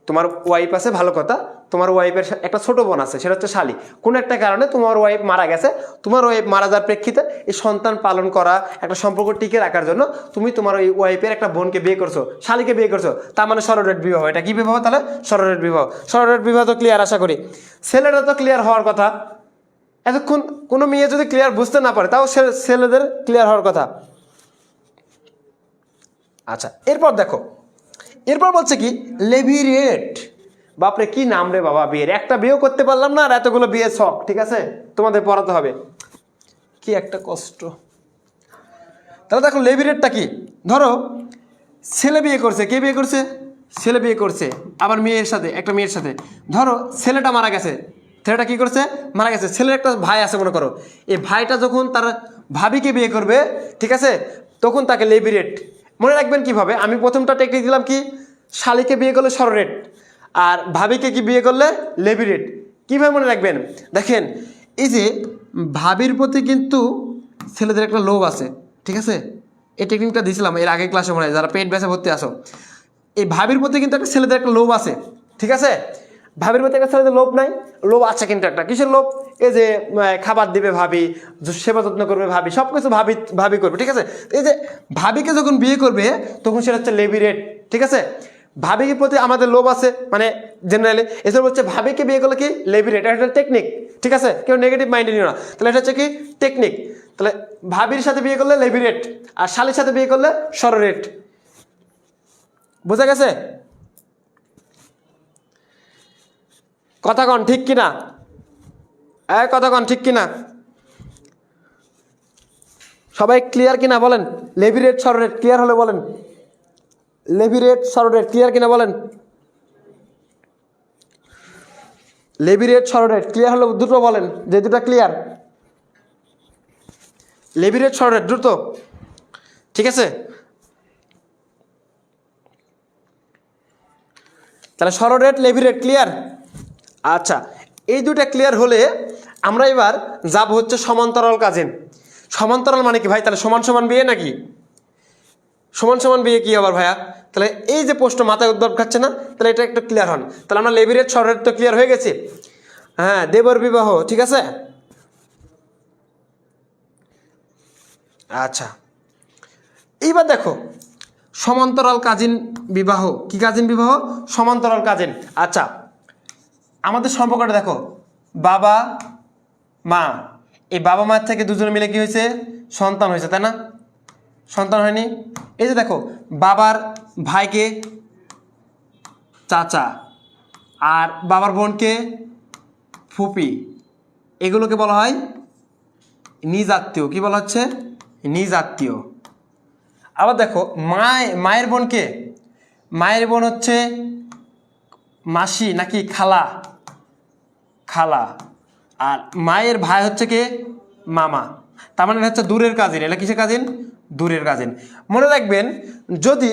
তোমার ওয়াইফ আছে, ভালো কথা। তোমার ওয়াইফের একটা ছোট বোন আছে, সেটা হচ্ছে শালি। কোনো একটা কারণে তোমার ওয়াইফ মারা গেছে। তোমার ওয়াইফ মারা যাওয়ার প্রেক্ষিতে এই সন্তান পালন করা, একটা সম্পর্ক টিকে রাখার জন্য তুমি তোমার ওই ওয়াইফের একটা বোনকে বিয়ে করছো, শালিকে বিয়ে করছো। তার মানে সরোরেট বিবাহ। এটা কি বিবাহ তাহলে? সরোরেট বিবাহ। সরোরেট বিবাহ তো ক্লিয়ার আশা করি। ছেলেটা তো ক্লিয়ার হওয়ার কথা। এতক্ষণ কোনো মেয়ে যদি ক্লিয়ার বুঝতে না পারে, তাও ছেলেদের ক্লিয়ার হওয়ার কথা। আচ্ছা, এরপর দেখো, এরপর বলছে কি? লেভিরেট। বাপরে, কি নাম রে বাবা বিয়ের! একটা বিয়েও করতে পারলাম না, আর এতগুলো বিয়ে শখ। ঠিক আছে, তোমাদের পড়াতে হবে, কি একটা কষ্ট। তাহলে দেখো লেভিরেটটা কি? ধরো ছেলে বিয়ে করছে, কে বিয়ে করছে? ছেলে বিয়ে করছে আবার মেয়ের সাথে, একটা মেয়ের সাথে। ধরো ছেলেটা মারা গেছে, ছেলেটা কি করছে? মারা গেছে। ছেলের একটা ভাই আছে মনে করো, এই ভাইটা যখন তার ভাবিকে বিয়ে করবে, ঠিক আছে, তখন তাকে লেভিরেট। মনে রাখবেন কিভাবে? আমি প্রথমটা টেকনিক দিলাম কি? শালিকে বিয়ে করলে সরোরেট, আর ভাবিকে কি বিয়ে করলে লেভিরেট। কীভাবে মনে রাখবেন? দেখেন, এই যে ভাবির প্রতি কিন্তু ছেলেদের একটা লোভ আছে, ঠিক আছে? এই টেকনিকটা দিয়েছিলাম এর আগে ক্লাসে, মনে হয় যারা পেট ব্যাসে ভর্তি আসো। এই ভাবির প্রতি কিন্তু একটা ছেলেদের একটা লোভ আছে, ঠিক আছে? ভাবির প্রতি একটা ছেলেদের লোভ নাই? লোভ আছে কিন্তু একটা। কিসের লোভ? এই যে খাবার দিবে ভাবি, সেবা যত্ন করবে ভাবি, সব কিছু ভাবি ভাবি করবে, ঠিক আছে? এই যে ভাবিকে যখন বিয়ে করবে তখন সেটা হচ্ছে লেভিরেট, ঠিক আছে? ভাবির প্রতি আমাদের লোভ আছে, মানে জেনারেলি এসব হচ্ছে ভাবিকে বিয়ে করলে কি? লেভিরেট। এটা একটা টেকনিক, ঠিক আছে? কেউ নেগেটিভ মাইন্ডে নিও না। তাহলে এটা হচ্ছে কি? টেকনিক। তাহলে ভাবির সাথে বিয়ে করলে লেভিরেট, আর শালির সাথে বিয়ে করলে সরোরেট। বোঝা গেছে? কথা কন ঠিক কিনা? কথা কন ঠিক কিনা? সবাই ক্লিয়ার কিনা বলেন? লেভিরেট সরোরেট ক্লিয়ার হলে বলেন। লেভিরেট সরোরেট ক্লিয়ার কিনা বলেন? লেভিরেট সরোরেট ক্লিয়ার হলে দুটো বলেন, যে দুটো ক্লিয়ার। লেভিরেট সরোরেট দ্রুত, ঠিক আছে? তাহলে সরোরেট লেভিরেট ক্লিয়ার। আচ্ছা, এই দুটা ক্লিয়ার হলে আমরা এবার যাব হচ্ছে সমান্তরাল কাজিন। সমান্তরাল মানে কি ভাই? তাহলে সমান সমান বিয়ে নাকি? সমান সমান বিয়ে কি আবার ভাইয়া? তাহলে এই যে প্রশ্ন মাথায় উদ্ভব খাচ্ছে না? তাহলে এটা একটু ক্লিয়ার হন। তাহলে আমরা লেভিরেট সরলের তো ক্লিয়ার হয়ে গেছি। হ্যাঁ, দেবর বিবাহ, ঠিক আছে। আচ্ছা, এইবার দেখো সমান্তরাল কাজিন বিবাহ। কি কাজিন বিবাহ? সমান্তরাল কাজিন। আচ্ছা, আমাদের সম্পর্কটা দেখো, বাবা মা, এই বাবা মায়ের থেকে দুজনে মিলে কি হয়েছে? সন্তান হয়েছে, তাই না? সন্তান হয়নি? এই যে দেখো, বাবার ভাইকে চাচা আর বাবার বোনকে ফুপি, এগুলোকে বলা হয় নিজ আত্মীয়। কি বলা হচ্ছে? নিজ আত্মীয়। আবার দেখো মায়ের বোনকে, মায়ের বোন হচ্ছে মাসি নাকি খালা? খালা। আর মায়ের ভাই হচ্ছে কে? মামা। তার মানে হচ্ছে দূরের কাজিন। এটা কিসের কাজিন? দূরের কাজিন। মনে রাখবেন, যদি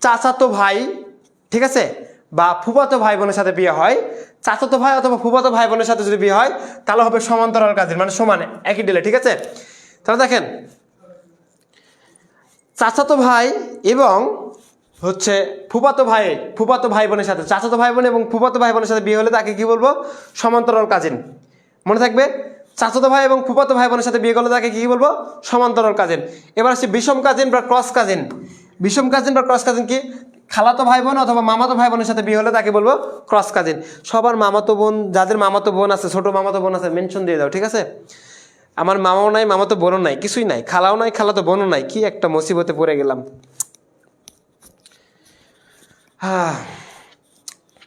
চাচাতো ভাই, ঠিক আছে, বা ফুফাতো ভাই বোনের সাথে বিয়ে হয়, চাচাতো ভাই অথবা ফুফাতো ভাই বোনের সাথে যদি বিয়ে হয়, তাহলে হবে সমান্তরাল কাজিন, মানে সমানে একই ডিলে, ঠিক আছে। তাহলে দেখেন, চাচাতো ভাই এবং হচ্ছে ফুফাতো ভাই বোনের সাথে, চাচাতো ভাই বোন এবং ফুফাতো ভাই বোনের সাথে বিয়ে হলে তাকে কি বলবো? সমান্তরাল কাজিন। মনে থাকবে, চাচাতো ভাই এবং ফুফাতো ভাই বোনের সাথে বিয়ে করলে তাকে কি বলবো? সমান্তরাল কাজিন। এবার আসছে বিষম কাজিন বা ক্রস কাজিন। বিষম কাজিন বা ক্রস কাজিন কি? খালাতো ভাই বোন অথবা মামাতো ভাই বোনের সাথে বিয়ে হলে তাকে বলবো ক্রস কাজিন। সবার মামাতো বোন, যাদের মামাতো বোন আছে, ছোট মামাতো বোন আছে, মেনশন দিয়ে দাও, ঠিক আছে। আমার মামাও নাই, মামাতো বোনও নাই, কিছুই নাই, খালাও নাই, খালাতো বোনও নাই। কি একটা মুসিবতে পড়ে গেলাম।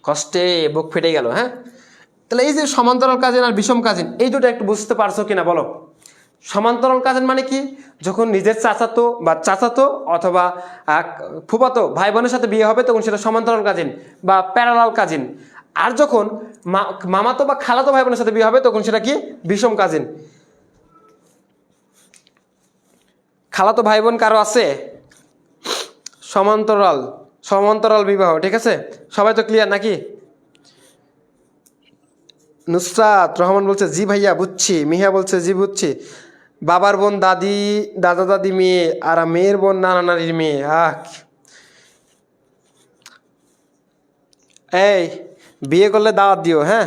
কষ্টে বুক ফেটে গেল। হ্যাঁ, তাহলে এই যে সমান্তরাল কাজিন আর বিষম কাজিন, এই দুটো একটু বুঝতে পারছো কিনা বলো? সমান্তরাল কাজিন মানে কি? যখন নিজের চাচাতো অথবা ফুফাতো ভাই বোনের সাথে বিয়ে হবে তখন সেটা সমান্তরাল কাজিন বা প্যারালাল কাজিন। আর যখন মামাতো বা খালাতো ভাই বোনের সাথে বিয়ে হবে তখন সেটা কি? বিষম কাজিন। খালাতো ভাই বোন কারো আছে? সমান্তরাল বিবাহ, ঠিক আছে। সবাই তো ক্লিয়ার নাকি? নুসরাত রহমান বলছে জি ভাইয়া বুঝছি। মিহা বলছে জি বুঝছি। বাবার বোন দাদা দাদি মেয়ে, আর মেয়ের বোন নানা নানির মেয়ে। এই, বিয়ে করলে দাওয়াত দিও, হ্যাঁ।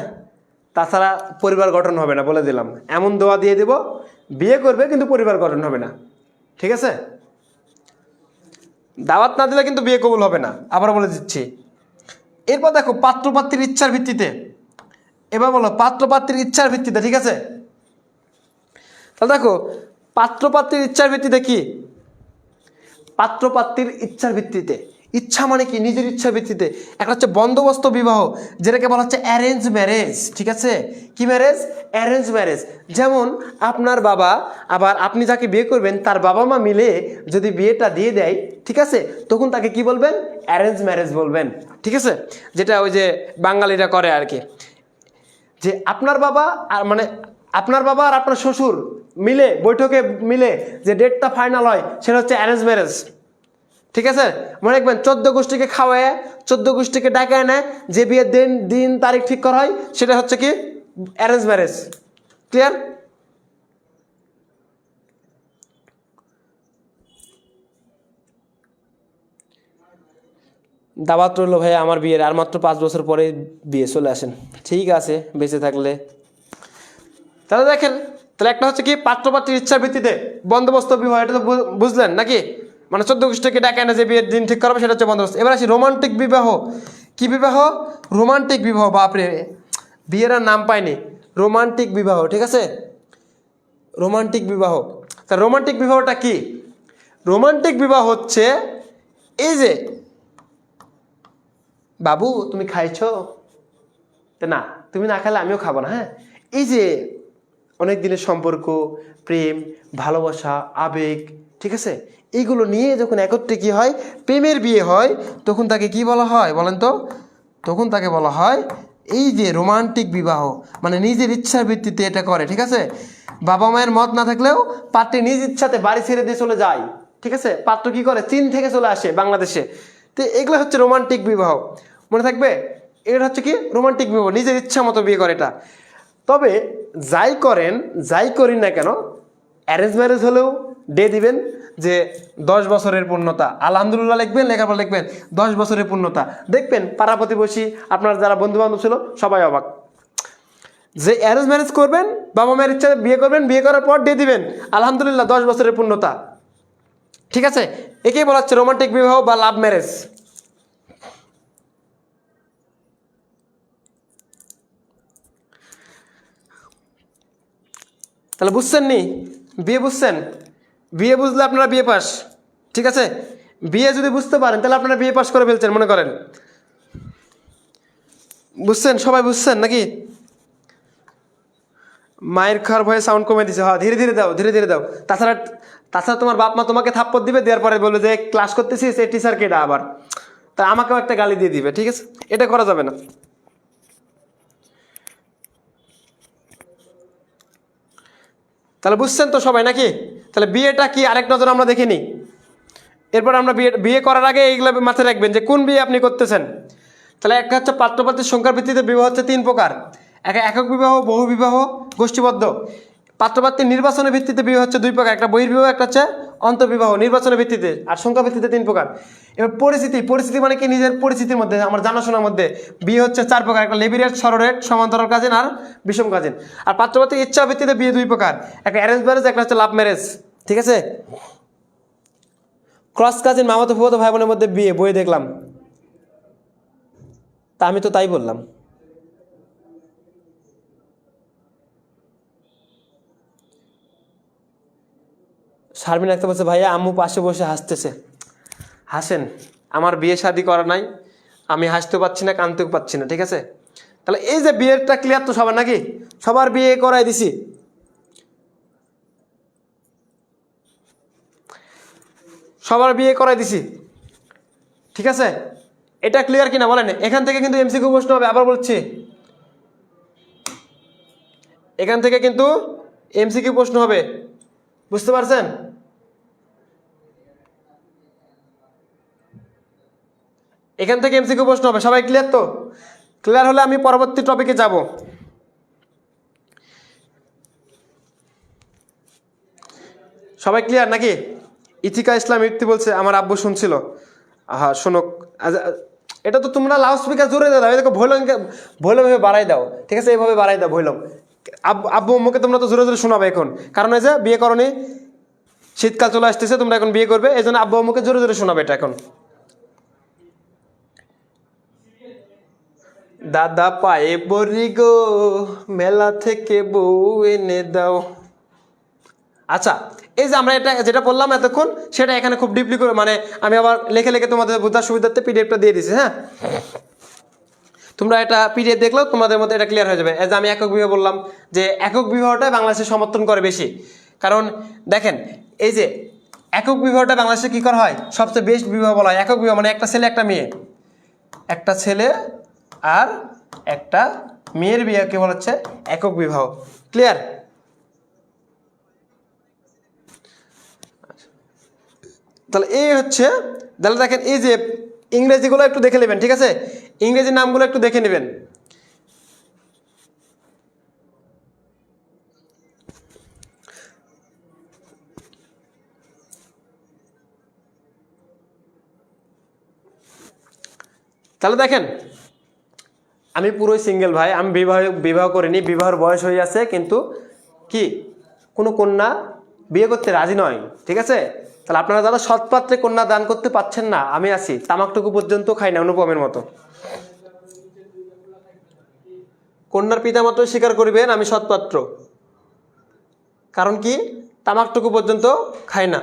তাছাড়া পরিবার গঠন হবে না, বলে দিলাম। এমন দোয়া দিয়ে দেব, বিয়ে করবে কিন্তু পরিবার গঠন হবে না, ঠিক আছে। দাওয়াত না দিলে কিন্তু বিয়ে কবুল হবে না, আবার বলে দিচ্ছি। এরপর দেখো পাত্রপাত্রীর ইচ্ছার ভিত্তিতে। এবার বলো পাত্রপাত্রীর ইচ্ছার ভিত্তিতে, ঠিক আছে। তাহলে দেখো, পাত্রপাত্রীর ইচ্ছার ভিত্তিতে কি? পাত্রপাত্রীর ইচ্ছার ভিত্তিতে। ইচ্ছা মানে কি? নিজের ইচ্ছার ভিত্তিতে। একটা হচ্ছে বন্দোবস্ত বিবাহ, যেটাকে বলা হচ্ছে অ্যারেঞ্জ ম্যারেজ, ঠিক আছে। কি ম্যারেজ? Arrange marriage. যেমন আপনার বাবা আবার আপনি যাকে বিয়ে করবেন তার বাবা মা মিলে যদি বিয়েটা দিয়ে দেয়, ঠিক আছে, তখন তাকে কি বলবেন? অ্যারেঞ্জ ম্যারেজ বলবেন, ঠিক আছে। যেটা ওই যে বাঙালিরা করে আর কি, যে আপনার বাবা আর আপনার শ্বশুর মিলে বৈঠকে মিলে যে ডেটটা ফাইনাল হয় সেটা হচ্ছে অ্যারেঞ্জ ম্যারেজ, ঠিক আছে। মনে রাখবেন, 14 গোষ্ঠীকে খাওয়ায়, 14 গোষ্ঠীকে ডাকায় নেয়, যে বিয়ের দিন তারিখ ঠিক করা হয় সেটা হচ্ছে কি? Arrange marriage. ক্লিয়ার? দাওয়াত রইল ভাই আমার বিয়ের, আর মাত্র 5 বছর পরে বিয়ে, চলে আসেন, ঠিক আছে বেঁচে থাকলে। তাহলে দেখেন, তাহলে একটা হচ্ছে কি পাত্রপাত্রীর ইচ্ছার ভিত্তিতে বন্দোবস্ত বিবাহ, এটা তো বুঝলেন নাকি? মানে 14 গোষ্ঠীকে ডাকে না যে বিয়ের দিন ঠিক করবে, সেটা হচ্ছে বন্দোবস্ত। এবার আসি রোমান্টিক বিবাহ। কি বিবাহ? রোমান্টিক বিবাহ। বাপরে, বিয়ের আর নাম পায়নি, রোমান্টিক বিবাহ, ঠিক আছে। রোমান্টিক বিবাহ। তা রোমান্টিক বিবাহটা কি? রোমান্টিক বিবাহ হচ্ছে এই যে, বাবু তুমি খাইছো? না, তুমি না খেলে আমিও খাবো না, হ্যাঁ। এই যে অনেক দিনের সম্পর্ক, প্রেম, ভালোবাসা, আবেগ, ঠিক আছে, এইগুলো নিয়ে যখন একত্রে কি হয়, প্রেমের বিয়ে হয়, তখন তাকে কি বলা হয় বলেন তো? তখন তাকে বলা হয় এই যে রোমান্টিক বিবাহ। মানে নিজের ইচ্ছার ভিত্তিতে এটা করে, ঠিক আছে। বাবা মায়ের মত না থাকলেও পাত্রী নিজ ইচ্ছাতে বাড়ি ছেড়ে দিয়ে চলে যায়, ঠিক আছে। পাত্র কি করে? চীন থেকে চলে আসে বাংলাদেশে। তো এগুলো হচ্ছে রোমান্টিক বিবাহ, মনে থাকবে। এটা হচ্ছে কি? রোমান্টিক বিবাহ, নিজের ইচ্ছা মতো বিয়ে করে এটা। তবে যাই করি না কেন, অ্যারেঞ্জ ম্যারেজ হলেও ডে দিবেন যে 10 বছরের পূর্ণতা, আলহামদুলিল্লাহ লিখবেন, লেখার পর লিখবেন 10 বছরের পূর্ণতা। দেখবেন পাড়া প্রতিবেশী আপনার যারা বন্ধু বান্ধব ছিল সবাই অবাক। যে অ্যারেঞ্জ ম্যারেজ করবেন, বাবা মায়ের ইচ্ছা বিয়ে করবেন, বিয়ে করার পর ডে দিবেন আলহামদুলিল্লাহ 10 বছরের পূর্ণতা। ঠিক আছে, একেই বলা হচ্ছে রোমান্টিক বিবাহ বা লাভ ম্যারেজ। তাহলে বুঝছেন নি? বিয়ে বুঝছেন? বিয়ে বুঝলে আপনারা বিয়ে পাস। ঠিক আছে, বিয়ে যদি বুঝতে পারেন তাহলে আপনারা বিয়ে পাস করে ফেলছেন মনে করেন। বুঝছেন? সবাই বুঝছেন নাকি? মায়ের খাওয়ার ভয়ে সাউন্ড কমে দিছে। হ্যাঁ, ধীরে ধীরে দাও, ধীরে ধীরে দাও। তাছাড়া তাছাড়া তোমার বাপ মা তোমাকে থাপ্পড় দিবে, দেওয়ার পরে বলবে যে ক্লাস করতেছিস, এই টিচার কেডা আবার, তা আমাকেও একটা গালি দিয়ে দিবে। ঠিক আছে, এটা করা যাবে না। তাহলে বুঝছেন তো সবাই নাকি? তাহলে বিয়েটা কি আরেক নজর আমরা দেখে নিই। এরপর আমরা বিয়ে করার আগে এইগুলো মাথায় রাখবেন যে কোন বিয়ে আপনি করতেছেন। তাহলে একটা হচ্ছে পাত্রপাত্রীর সংখ্যার ভিত্তিতে বিবাহ হচ্ছে 3 প্রকার। একক বিবাহ, বহু বিবাহ, গোষ্ঠীবদ্ধ। পাত্রপাত্রীর নির্বাচনের ভিত্তিতে বিবাহ হচ্ছে 2 প্রকার, একটা বহির্বিবাহ, একটা হচ্ছে অন্তর্বিবাহ। নির্বাচনের ভিত্তিতে আর সংখ্যা ভিত্তিতে 3 প্রকার। এবার পরিস্থিতি মানে কি? নিজের পরিস্থিতির মধ্যে, আমার জানাশোনার মধ্যে বিয়ে হচ্ছে 4 প্রকার, একটা লেবিরেট, সরোরেট, সমান্তরাল কাজিন আর বিষম কাজিন। আর পাত্রপাত্রীর ইচ্ছা ভিত্তিতে বিয়ে 2 প্রকার, একটা অ্যারেঞ্জ ম্যারেজ, একটা হচ্ছে লাভ ম্যারেজ। ঠিক আছে, ক্রস কাজিন, মামাতো ফুফাতো ভাই বোনের মধ্যে বিয়ে, বই দেখলাম, তা আমি তো তাই বললাম। শারমিন একটা বলছে ভাইয়া আম্মু পাশে বসে হাসতেছে। হাসেন, আমার বিয়ে শাদি করা নাই, আমি হাসতেও পাচ্ছি না, কাঁদতেও পাচ্ছি না। ঠিক আছে, তাহলে এই যে বিয়েটা ক্লিয়ার তো সবার নাকি? সবার বিয়ে করাই দিছি। সবার বিয়ে করাই দিছি। ঠিক আছে, এটা ক্লিয়ার কিনা বলেন? এখান থেকে কিন্তু এমসিকিউ প্রশ্ন হবে, আবার বলছি, এখান থেকে কিন্তু এমসিকিউ প্রশ্ন হবে। বুঝতে পারছেন? এখান থেকে এমসিকিউ প্রশ্ন হবে। সবাই ক্লিয়ার তো? ক্লিয়ার হলে আমি পরবর্তী টপিকে যাব। সবাই ক্লিয়ার নাকি? ইথিকা ইসলাম ইফতি বলছে আমার আব্বু শুনছিল। হ্যাঁ শোনো, এটা তো তোমরা লাউড স্পিকার জোরে দাও, দেখো ভলিউম ভলিউম বাড়াই দাও। ঠিক আছে, এইভাবে বাড়াই দাও ভলিউম। আব্বু আম্মুকে তোমরা তো জোরে জোরে শোনাবে এখন, কারণ এই যে বিয়ে করনি, শীতকাল চলে আসতেছে, তোমরা এখন বিয়ে করবে, এই জন্য আব্বু আম্মুকে জোরে জোরে শোনাবে এটা এখন। দাদা পায়ে পড়ি গো, মেলা থেকে বউ এনে দাও। আচ্ছা, এই যে আমরা এটা যেটা বললাম এতক্ষণ, সেটা এখানে খুব ডিপলি করে, মানে আমি আবার লেখে লেখে তোমাদের বোঝার সুবিধার্থে পিডিএফটা দিয়ে দিছি। হ্যাঁ, তোমরা এটা পিডিএফ দেখলেও তোমাদের মধ্যে এটা ক্লিয়ার হয়ে যাবে। এই যে আমি একক বিবাহ বললাম, যে একক বিবাহটা বাংলাদেশে সমর্থন করে বেশি, কারণ দেখেন এই যে একক বিবাহটা বাংলাদেশে কী করা হয়, সবচেয়ে বেস্ট বিবাহ বলা হয় একক বিবাহ, মানে একটা ছেলে একটা মেয়ে, একটা ছেলে আর একটা মেয়ের বিয়েকে বলা হচ্ছে একক বিবাহ। ক্লিয়ার? তাহলে এই হচ্ছে, তাহলে দেখেন এই যে ইংরেজিগুলো একটু দেখে নেবেন। ঠিক আছে, ইংরেজি নামগুলো একটু দেখে নেবেন। তাহলে দেখেন আমি পুরোই সিঙ্গেল ভাই, আমি বিবাহ করিনি, বিবাহের বয়স হয়ে আছে, কিন্তু কি কোনো কন্যা বিয়ে করতে রাজি নয়। ঠিক আছে, তাহলে আপনারা যারা সৎপাত্রে কন্যা দান করতে পারছেন না, আমি আছি, তামাকটুকু পর্যন্ত খাই না অনুপমের মতো। কন্যার পিতা মাত্র স্বীকার করিবেন আমি সৎপাত্র, কারণ কি তামাকটুকু পর্যন্ত খাই না।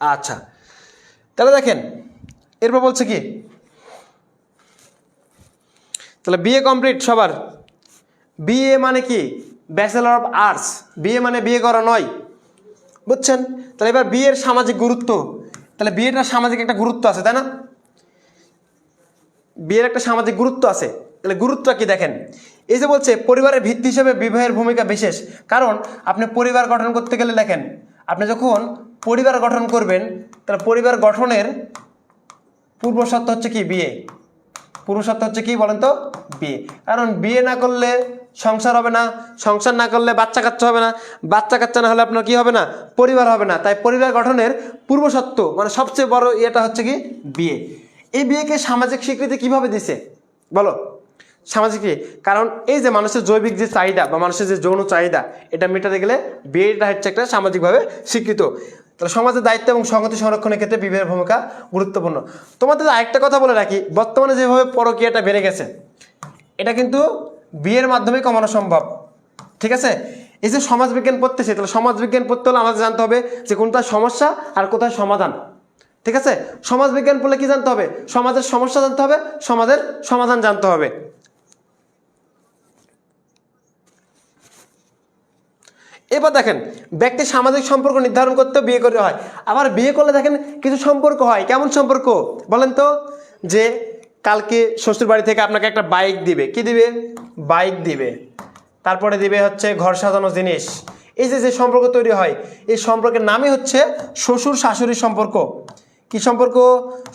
আচ্ছা, তাহলে দেখেন এরপর বলছে কি, তাহলে বিয়ে কমপ্লিট সবার। বিয়ে মানে কি? Bachelor of arts. বিয়ে মানে বিয়ে করা নয়, বুঝছেন? তাহলে এবার বিয়ের সামাজিক গুরুত্ব, তাহলে বিয়েটার সামাজিক একটা গুরুত্ব আছে, তাই না? বিয়ের একটা সামাজিক গুরুত্ব আছে, তাহলে গুরুত্বটা কি দেখেন। এই যে বলছে পরিবারের ভিত্তি হিসেবে বিবাহের ভূমিকা বিশেষ, কারণ আপনি পরিবার গঠন করতে গেলে দেখেন, আপনি যখন পরিবার গঠন করবেন, তাহলে পরিবার গঠনের পূর্ব শর্ত হচ্ছে কি? বিয়ে। পুরুষত্ব হচ্ছে কি বলেন তো? বিয়ে। কারণ বিয়ে না করলে সংসার হবে না, সংসার না করলে বাচ্চা কাচ্চা হবে না, বাচ্চা কাচ্চা না হলে আপনার কি হবে না? পরিবার হবে না। তাই পরিবার গঠনের পূর্বশর্ত মানে সবচেয়ে বড় এটা হচ্ছে কি? বিয়ে। এই বিয়েকে সামাজিক স্বীকৃতি কিভাবে দিছে বলো? সামাজিক, কারণ এই যে মানুষের জৈবিক যে চাহিদা বা মানুষের যে যৌন চাহিদা এটা মেটাতে গেলে বিয়েটা হচ্ছে একটা সামাজিকভাবে স্বীকৃত। তাহলে সমাজের দায়িত্ব এবং সংহতি সংরক্ষণের ক্ষেত্রে বিবাহের ভূমিকা গুরুত্বপূর্ণ। তোমাদের আরেকটা কথা বলে রাখি, বর্তমানে যেভাবে পরকীয়াটা বেড়ে গেছে এটা কিন্তু বিয়ের মাধ্যমে কমানো সম্ভব। ঠিক আছে? এই যে সমাজবিজ্ঞান পড়তেছে, তাহলে সমাজবিজ্ঞান পড়তে হলে আমাদের জানতে হবে যে কোনটা সমস্যা আর কোথায় সমাধান। ঠিক আছে? সমাজবিজ্ঞান পড়লে কি জানতে হবে? সমাজের সমস্যা জানতে হবে, সমাজের সমাধান জানতে হবে। এবার দেখেন, ব্যক্তির সামাজিক সম্পর্ক নির্ধারণ করতে বিয়ে করতে হয়। আবার বিয়ে করলে দেখেন কিছু সম্পর্ক হয়। কেমন সম্পর্ক বলেন তো? যে কালকে শ্বশুর বাড়ি থেকে আপনাকে একটা বাইক দিবে। কি দিবে? বাইক দিবে। তারপরে দিবে হচ্ছে ঘর সাজানো জিনিস। এই যে যে সম্পর্ক তৈরি হয় এই সম্পর্কের নামই হচ্ছে শ্বশুর শাশুড়ির সম্পর্ক। কি সম্পর্ক?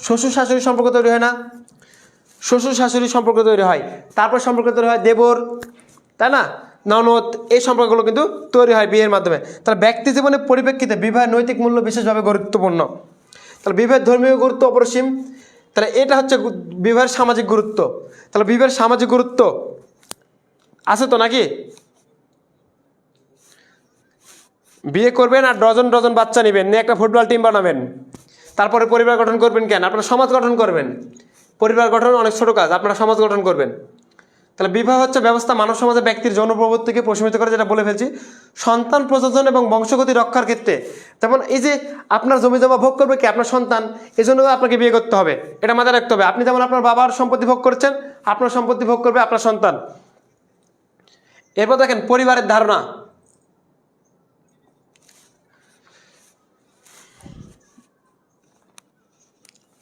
শ্বশুর শাশুড়ির সম্পর্ক তৈরি হয় না? শ্বশুর শাশুড়ির সম্পর্ক তৈরি হয়। তারপর সম্পর্ক তৈরি হয় দেবর, তাই না, ননদ। এই সম্পর্কগুলো কিন্তু তৈরি হয় বিয়ের মাধ্যমে। তাহলে ব্যক্তি জীবনের পরিপ্রেক্ষিতে বিবাহের নৈতিক মূল্য বিশেষভাবে গুরুত্বপূর্ণ। তাহলে বিবাহের ধর্মীয় গুরুত্ব অপরিসীম। তাহলে এটা হচ্ছে বিবাহের সামাজিক গুরুত্ব। তাহলে বিবাহের সামাজিক গুরুত্ব আছে তো নাকি? বিয়ে করবেন আর ডজন ডজন বাচ্চা নেবেন, নিয়ে একটা ফুটবল টিম বানাবেন, তারপরে পরিবার গঠন করবেন। কেন? আপনারা সমাজ গঠন করবেন। পরিবার গঠন অনেক ছোট কাজ, আপনারা সমাজ গঠন করবেন। তাহলে বিবাহ হচ্ছে ব্যবস্থা মানব সমাজে ব্যক্তির যৌন প্রবৃত্তিকে প্রশমিত করে, যেটা বলে ফেলছি, সন্তান প্রযোজন এবং বংশগতি রক্ষার ক্ষেত্রে। যেমন এই যে আপনার জমি জমা ভোগ করবে কি? আপনার সন্তান। এই জন্য আপনাকে বিয়ে করতে হবে, এটা মাথায় রাখতে হবে। আপনি যেমন আপনার বাবার সম্পত্তি ভোগ করছেন, আপনার সম্পত্তি ভোগ করবে আপনার সন্তান। এরপর দেখেন পরিবারের ধারণা।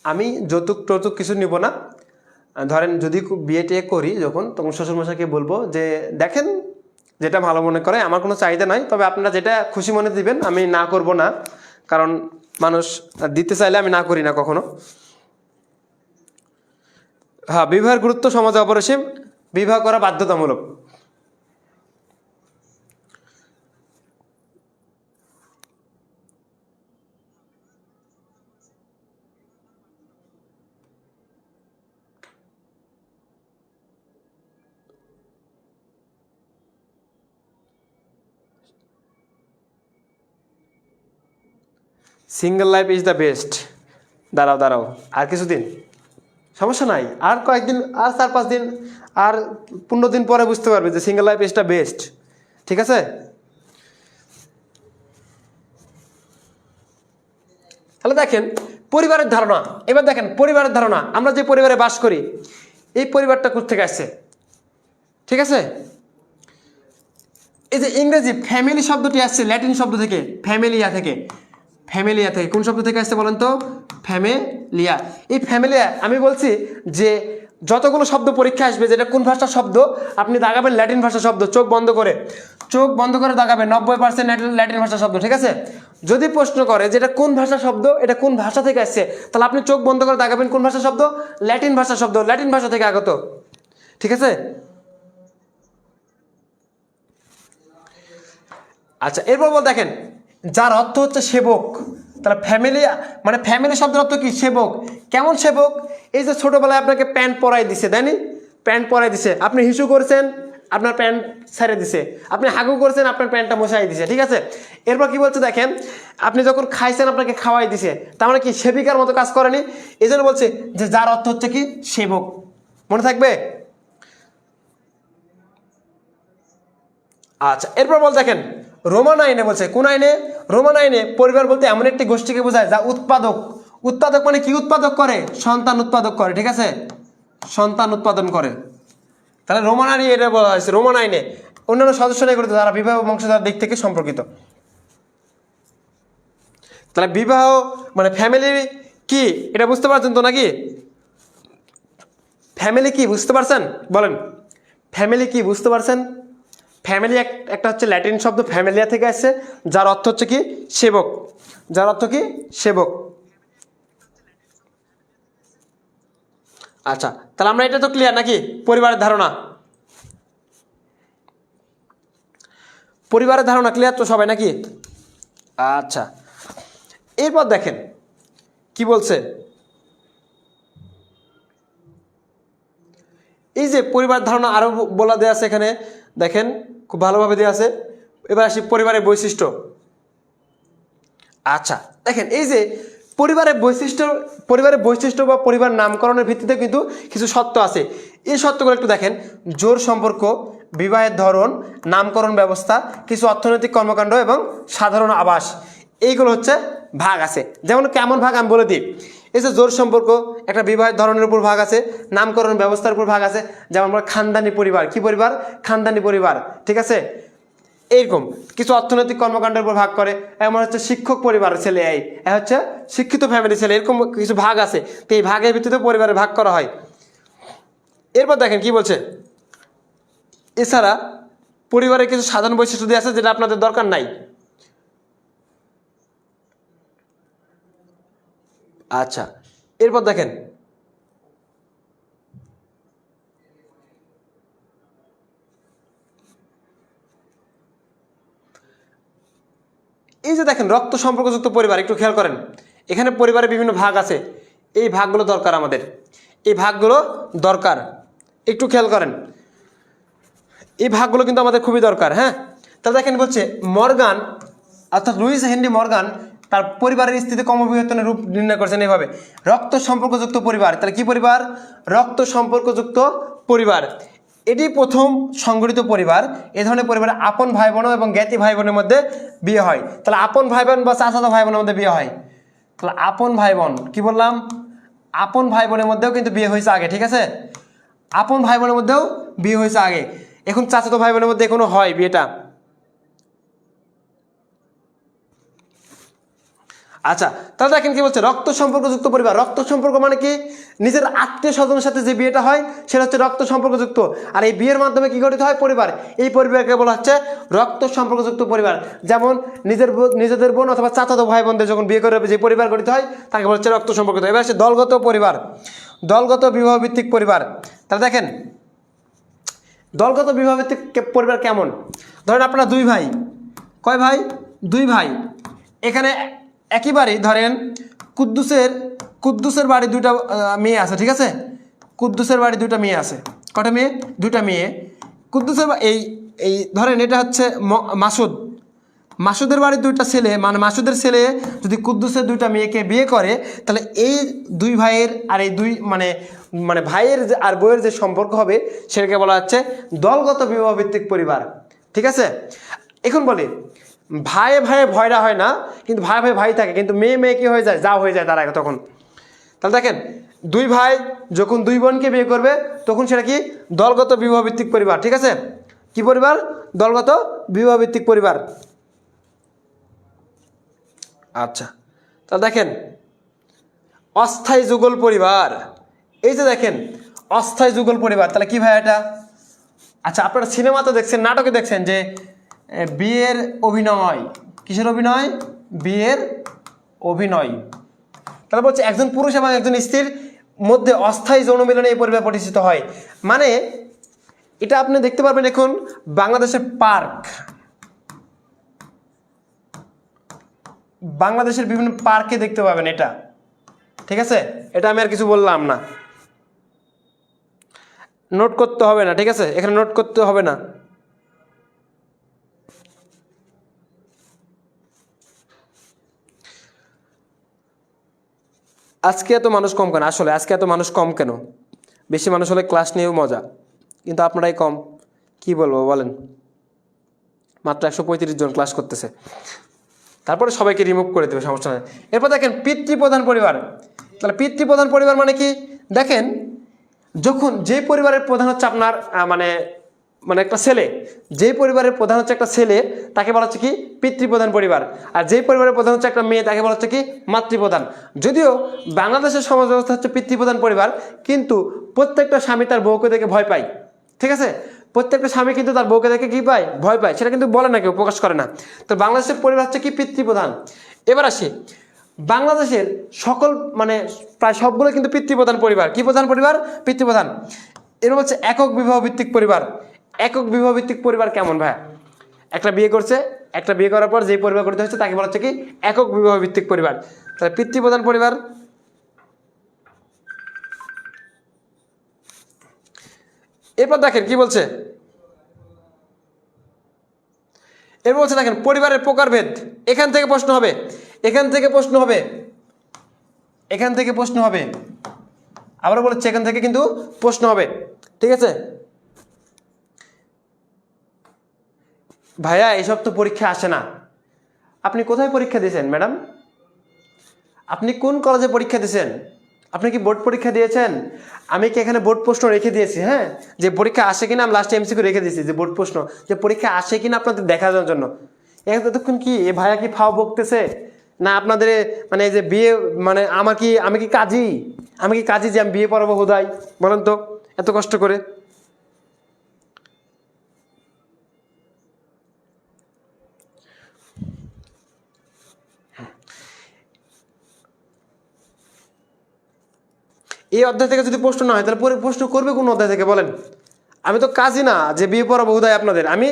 আমি যৌতুক টৌতুক কিছু নিব না। ধরেন যদি বিয়ে টিয়ে করি যখন, তখন শ্বশুরমশাইকে বলবো যে দেখেন যেটা ভালো মনে করে, আমার কোনো চাহিদা নাই, তবে আপনারা যেটা খুশি মনে দিবেন, আমি না করব না। কারণ মানুষ দিতে চাইলে আমি না করি না কখনো। হ্যাঁ, বিবাহের গুরুত্ব সমাজে অপরিসীম। বিবাহ করা বাধ্যতামূলক। Single life is the best. দাঁড়াও দাঁড়াও, আর কিছুদিন, সমস্যা নাই, আর কয়েকদিন, আর 4-5 দিন, আর 15 দিন পরে বুঝতে পারবে যে single life is the best. ঠিক আছে? তাহলে দেখেন পরিবারের ধারণা। এবার দেখেন পরিবারের ধারণা, আমরা যে পরিবারে বাস করি এই পরিবারটা কোথেকে আসছে? ঠিক আছে? এই যে ইংরেজি ফ্যামিলি শব্দটি আসছে ল্যাটিন শব্দ থেকে, ফ্যামিলিয়া থেকে। ফ্যামিলিয়া থেকে কোন শব্দ থেকে আসছে বলেন তো? ফ্যামিলিয়া। এই ফ্যামিলিয়া, আমি বলছি যে যতগুলো শব্দ পরীক্ষা আসবে যেটা কোন ভাষার শব্দ, আপনি দাগাবেন ল্যাটিন ভাষার শব্দ। চোখ বন্ধ করে, চোখ বন্ধ করে দাগাবেন। 90% ল্যাটিন ভাষার শব্দ। ঠিক আছে? যদি প্রশ্ন করে যে এটা কোন ভাষার শব্দ, এটা কোন ভাষা থেকে আসছে, তাহলে আপনি চোখ বন্ধ করে দাগাবেন কোন ভাষার শব্দ? ল্যাটিন ভাষার শব্দ, ল্যাটিন ভাষা থেকে আগত। ঠিক আছে? আচ্ছা, এরপর দেখেন যার অর্থ হচ্ছে সেবক। তাহলে ফ্যামিলি মানে ফ্যামিলি শব্দের অর্থ কি? সেবক। কেমন সেবক? এই যে ছোটবেলায় আপনাকে প্যান্ট পরাই দিছে, তাইনি? প্যান্ট পরাই দিছে, আপনি হিসু করছেন, আপনার প্যান্ট ছেড়ে দিছে। আপনি হাগু করছেন, আপনার প্যান্টটা মশাই দিছে। ঠিক আছে? এরপর কি বলছে দেখেন, আপনি যখন খাইছেন আপনাকে খাওয়াই দিছে, তার মানে কি সেবিকার মতো কাজ করেনি? এই জন্য বলছে যে যার অর্থ হচ্ছে কি? সেবক। মনে থাকবে? আচ্ছা, এরপর বল দেখেন রোমান আইনে বলছে, কোন আইনে? রোমান আইনে পরিবার বলতে এমন একটি গোষ্ঠীকে বোঝায় যা উৎপাদক। উৎপাদক মানে কি উৎপাদক করে? সন্তান উৎপাদক করে। ঠিক আছে? সন্তান উৎপাদন করে। তাহলে রোমান আইনে এটা বলা হয়েছে। রোমান আইনে অন্যান্য সদস্য নাগরিক যারা বিবাহ বংশধার দিক থেকে সম্পর্কিত। তাহলে বিবাহ মানে ফ্যামিলি কি এটা বুঝতে পারছেন তো নাকি? ফ্যামিলি কি বুঝতে পারছেন বলেন? ফ্যামিলি কি বুঝতে পারছেন? ফ্যামিলি একটা হচ্ছে ল্যাটিন শব্দ ফ্যামিলিয়া থেকে আসছে, যার অর্থ হচ্ছে কি? সেবক। যার অর্থ কি? সেবক। আচ্ছা, তাহলে আমরা এটা তো ক্লিয়ার নাকি? পরিবারের ধারণা, পরিবারের ধারণা ক্লিয়ার তো সবাই নাকি? আচ্ছা, এরপর দেখেন কি বলছে, এই যে পরিবার ধারণা আরো বলা দেয়া আছে এখানে, দেখেন খুব ভালোভাবে দেওয়া আছে। এবার আসি পরিবারের বৈশিষ্ট্য। আচ্ছা দেখেন, এই যে পরিবারের বৈশিষ্ট্য বা পরিবার নামকরণের ভিত্তিতে কিন্তু কিছু সত্য আছে। এই সত্যগুলো একটু দেখেন, জোর সম্পর্ক, বিবাহের ধরন, নামকরণ ব্যবস্থা, কিছু অর্থনৈতিক কর্মকাণ্ড এবং সাধারণ আবাস, এইগুলো হচ্ছে ভাগ আছে। যেমন কেমন ভাগ আমি বলে দিই, এই যে জোর সম্পর্ক, একটা বিবাহের ধরনের উপর ভাগ আছে, নামকরণ ব্যবস্থার উপর ভাগ আছে। যেমন আমরা খানদানি পরিবার, কি পরিবার? খানদানি পরিবার, ঠিক আছে। এইরকম কিছু অর্থনৈতিক কর্মকাণ্ডের উপর ভাগ করে। এমন হচ্ছে শিক্ষক পরিবারের ছেলে, এই হচ্ছে শিক্ষিত ফ্যামিলি ছেলে, এরকম কিছু ভাগ আছে। তো এই ভাগের ভিত্তিতে পরিবারে ভাগ করা হয়। এরপর দেখেন কি বলছে, এছাড়া পরিবারের কিছু সাধারণ বৈশিষ্ট্য দিয়ে আছে যেটা আপনাদের দরকার নাই। আচ্ছা, এরপর দেখেন এই যে দেখেন রক্ত সম্পর্কযুক্ত পরিবার, একটু খেয়াল করেন, এখানে পরিবারের বিভিন্ন ভাগ আছে। এই ভাগগুলো দরকার আমাদের, এই ভাগগুলো দরকার, একটু খেয়াল করেন, এই ভাগগুলো কিন্তু আমাদের খুবই দরকার। হ্যাঁ, তাহলে দেখেন বলছে মর্গান, অর্থাৎ লুইস হেনরি মর্গান তার পরিবারের স্থিতি ক্রমবিবর্তনের রূপ নির্ণয় করেছেন এইভাবে, রক্ত সম্পর্কযুক্ত পরিবার। তাহলে কি পরিবার? রক্ত সম্পর্কযুক্ত পরিবার। এটি প্রথম সংগঠিত পরিবার। এ ধরনের পরিবারে আপন ভাই বোন এবং জ্ঞাতি ভাই বোনের মধ্যে বিয়ে হয়। তাহলে আপন ভাই বোন বা চাচাতো ভাই বোনের মধ্যে বিয়ে হয়। তাহলে আপন ভাই বোন, কি বললাম? আপন ভাই বোনের মধ্যেও কিন্তু বিয়ে হয়েছে আগে, ঠিক আছে। আপন ভাই বোনের মধ্যেও বিয়ে হয়েছে আগে। এখন চাচাতো ভাই বোনের মধ্যে এখনো হয় বিয়েটা। আচ্ছা, তাহলে দেখেন কি বলছে, রক্ত সম্পর্কযুক্ত পরিবার। রক্ত সম্পর্ক মানে কি? নিজের আত্মীয় স্বজনের সাথে যে বিয়েটা হয় সেটা হচ্ছে রক্ত সম্পর্কযুক্ত। আর এই বিয়ের মাধ্যমে কি গঠিত হয়? পরিবার। এই পরিবারকে বলা হচ্ছে রক্ত সম্পর্কযুক্ত পরিবার। যেমন নিজেদের বোন অথবা চাচাতো ভাই বোনদের যখন বিয়ে করে যে পরিবার গঠিত হয় তাকে বলা হচ্ছে রক্ত সম্পর্কিত। এবার হচ্ছে দলগত পরিবার, দলগত বিবাহ ভিত্তিক পরিবার। তাহলে দেখেন দলগত বিবাহ ভিত্তিক পরিবার কেমন? ধরেন আপনারা দুই ভাই, কয় ভাই? দুই ভাই। এখানে একইবারই ধরেন কুদ্দুসের বাড়ি দুইটা মেয়ে আছে, ঠিক আছে। কুদ্দুসের বাড়ি দুইটা মেয়ে আছে। কটা মেয়ে? দুইটা মেয়ে। কুদ্দুসের এই এই ধরেন এটা হচ্ছে মাসুদের বাড়ির দুইটা ছেলে, মানে মাসুদের ছেলে যদি কুদ্দুসের দুইটা মেয়েকে বিয়ে করে, তাহলে এই দুই ভাইয়ের আর এই দুই মানে মানে ভাইয়ের আর বইয়ের যে সম্পর্ক হবে সেটাকে বলা হচ্ছে দলগত বিবাহ ভিত্তিক পরিবার, ঠিক আছে। এখন বলি ভাইয়ে ভাইয়ে ভয়রা হয় না, কিন্তু ভাই ভাই ভাই থাকে, কিন্তু মেয়ে মেয়ে কি হয়ে যায়? যা হয়ে যায় তারা তখন। তাহলে দেখেন দুই ভাই যখন দুই বোনকে বিয়ে করবে তখন সেটা কি? দলগত বিবাহ ভিত্তিক পরিবার, ঠিক আছে। কি পরিবার? দলগত বিবাহ ভিত্তিক পরিবার। আচ্ছা, তাহলে দেখেন অস্থায়ী যুগল পরিবার। এই যে দেখেন অস্থায়ী যুগল পরিবার, তাহলে কি ভাই এটা? আচ্ছা, আপনারা সিনেমাতে দেখছেন, নাটকে দেখছেন যে বিয়ের অভিনয়, কিসের অভিনয়? বিয়ের অভিনয়। তাহলে বলছে একজন পুরুষ এবং একজন স্ত্রীর মধ্যে অস্থায়ী যৌন মিলনে এই পরিবার প্রতিষ্ঠিত হয়। মানে এটা আপনি দেখতে পারবেন এখন বাংলাদেশের বাংলাদেশের বিভিন্ন পার্কে দেখতে পাবেন এটা, ঠিক আছে। এটা আমি আর কিছু বললাম না, নোট করতে হবে না, ঠিক আছে। এখানে নোট করতে হবে না। আজকে এত মানুষ কম কেন? আসলে আজকে এত মানুষ কম কেন? বেশি মানুষ হলে ক্লাস নিয়েও মজা, কিন্তু আপনারাই কম, কি বলবো বলেন। মাত্র 135 জন ক্লাস করতেছে, তারপরে সবাইকে রিমুভ করে দেবে, সমস্যা নেই। এরপর দেখেন পিতৃপ্রধান পরিবার। তাহলে পিতৃপ্রধান পরিবার মানে কি? দেখেন যখন যে পরিবারের প্রধান হচ্ছে আপনার মানে মানে একটা ছেলে, যেই পরিবারের প্রধান হচ্ছে একটা ছেলে তাকে বলা হচ্ছে কি? পিতৃপ্রধান পরিবার। আর যেই পরিবারের প্রধান হচ্ছে একটা মেয়ে তাকে বলা হচ্ছে কি? মাতৃপ্রধান। যদিও বাংলাদেশের সমাজ ব্যবস্থা হচ্ছে পিতৃপ্রধান পরিবার, কিন্তু প্রত্যেকটা স্বামী তার বউকে দেখে ভয় পায়, ঠিক আছে। প্রত্যেকটা স্বামী কিন্তু তার বউকে দেখে কি পায়? ভয় পায়। সেটা কিন্তু বলে না, কেউ প্রকাশ করে না। তো বাংলাদেশের পরিবার হচ্ছে কি? পিতৃপ্রধান। এবার আসি বাংলাদেশের সকল মানে প্রায় সবগুলো কিন্তু পিতৃপ্রধান পরিবার। কি প্রধান পরিবার? পিতৃপ্রধান। এরকম হচ্ছে একক বিবাহ ভিত্তিক পরিবার। একক বিবাহ ভিত্তিক পরিবার কেমন ভাই? একটা বিয়ে করছে, একটা বিয়ে করার পর যে পরিবার করতে হচ্ছে তাকে বলা হচ্ছে কি একক বিবাহ ভিত্তিক পরিবার। তাহলে পিতৃপ্রধান পরিবার। এরপর দেখেন কি বলছে, এরপর বলছে দেখেন পরিবারের প্রকারভেদ। এখান থেকে প্রশ্ন হবে, এখান থেকে প্রশ্ন হবে, এখান থেকে প্রশ্ন হবে, আবারও বলেছে এখান থেকে কিন্তু প্রশ্ন হবে। ঠিক আছে ভাইয়া, এইসব তো পরীক্ষা আসে না। আপনি কোথায় পরীক্ষা দিয়েছেন ম্যাডাম? আপনি কোন কলেজে পরীক্ষা দিয়েছেন? আপনি কি বোর্ড পরীক্ষা দিয়েছেন? আমি কি এখানে বোর্ড প্রশ্ন রেখে দিয়েছি? হ্যাঁ, যে পরীক্ষা আসে কিনা আমি লাস্টে এমসিকিউ রেখে দিয়েছি, যে বোর্ড প্রশ্ন যে পরীক্ষা আসে কিনা আপনাদের দেখার জন্য। এতক্ষণ কি এ ভাইয়া কি ফাও বকতেছে না আপনাদের? মানে এই যে বিয়ে মানে আমি কি কাজী? আমি কি কাজী যে আমি বিয়ে পড়াবো হুদাই? বলেন তো, এত কষ্ট করে। এই অধ্যায় থেকে যদি প্রশ্ন না হয় তাহলে পরে প্রশ্ন করবে কোন অধ্যায় থেকে বলেন? আমি তো কাজই না যে বিয়ে পড়াবো হুদায় আপনাদের। আমি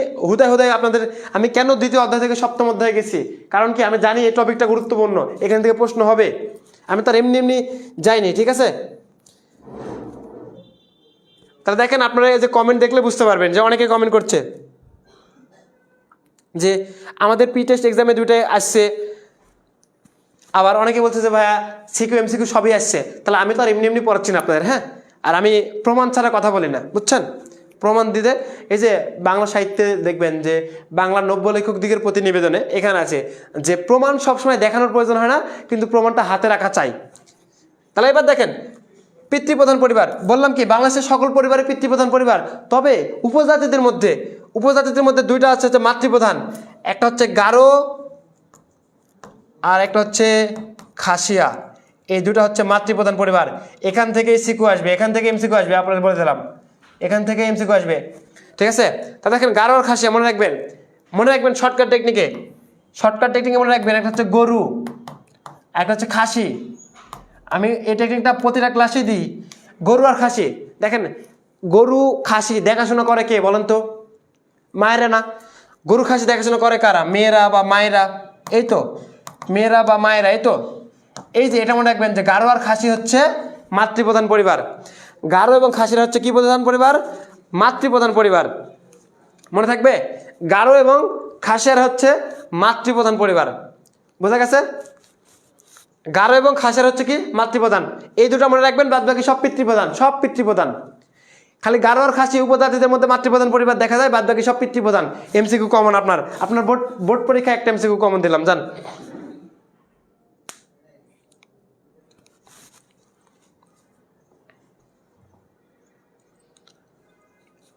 হুদায় আপনাদের আমি কেন দ্বিতীয় অধ্যায় থেকে সপ্তম অধ্যায়ে গেছি? কারণ কি আমি জানি এই টপিকটা গুরুত্বপূর্ণ, এখান থেকে প্রশ্ন হবে। আমি তার এমনি এমনি যাইনি। ঠিক আছে, তাহলে দেখেন আপনারা এই যে কমেন্ট দেখলে বুঝতে পারবেন যে অনেকে কমেন্ট করছে যে আমাদের প্রি টেস্ট এক্সামে দুইটাই আসছে, আবার অনেকে বলছে যে ভাইয়া সিকিউ এমসিকিউ সবই আসছে। তাহলে আমি তো আর এমনি এমনি পড়াচ্ছি না আপনাদের। হ্যাঁ, আর আমি প্রমাণ ছাড়া কথা বলি না, বুঝছেন? প্রমাণ দিতে এই যে বাংলা সাহিত্যে দেখবেন যে বাংলা নব্য লেখক দিগের প্রতিনিবেদনে এখানে আছে যে প্রমাণ সবসময় দেখানোর প্রয়োজন হয় না, কিন্তু প্রমাণটা হাতে রাখা চাই। তাহলে এবার দেখেন পিতৃপ্রধান পরিবার, বললাম কি বাংলাদেশের সকল পরিবারের পিতৃপ্রধান পরিবার। তবে উপজাতিদের মধ্যে দুইটা আছে হচ্ছে মাতৃপ্রধান। একটা হচ্ছে গারো আর একটা হচ্ছে খাসিয়া। এই দুটো হচ্ছে মাতৃপ্রধান পরিবার। এখান থেকে সিকিউ আসবে, এখান থেকে এমসিকিউ আসবে, আপনাদের বলে দিলাম এখান থেকে এমসিকিউ আসবে। ঠিক আছে, তা দেখেন গারো আর খাসিয়া মনে রাখবেন শর্টকাট টেকনিকে মনে রাখবেন। একটা হচ্ছে গরু, একটা হচ্ছে খাসি। আমি এই টেকনিকটা প্রতিটা ক্লাসেই দিই। গরু আর খাসি, দেখেন গরু খাসি দেখাশোনা করে কে বলেন তো? মায়েরা না? গরু খাসি দেখাশোনা করে কারা? মেয়েরা বা মায়েরা। এই তো মেয়েরা বা মায়েরা। এই তো এই যে এটা মনে রাখবেন যে গারো আর খাসি হচ্ছে মাতৃপ্রধান পরিবার। গারো এবং খাসিরা হচ্ছে কি প্রধান পরিবার? মাতৃপ্রধান পরিবার। মনে থাকবে, গারো এবং খাসিয়ারা হচ্ছে মাতৃপ্রধান পরিবার। বোঝা গেছে? গারো এবং খাসিয়ারা হচ্ছে কি মাতৃপ্রধান। এই দুটো মনে রাখবেন, বাদ বাকি সব পিতৃপ্রধান। খালি গারো আর খাসি উপজাতিদের মধ্যে মাতৃপ্রধান পরিবার দেখা যায়, বাদ বাকি সব পিতৃপ্রধান। এমসিকিউ কমন আপনার বোর্ড পরীক্ষা একটা এমসিকিউ কমন দিলাম, জান।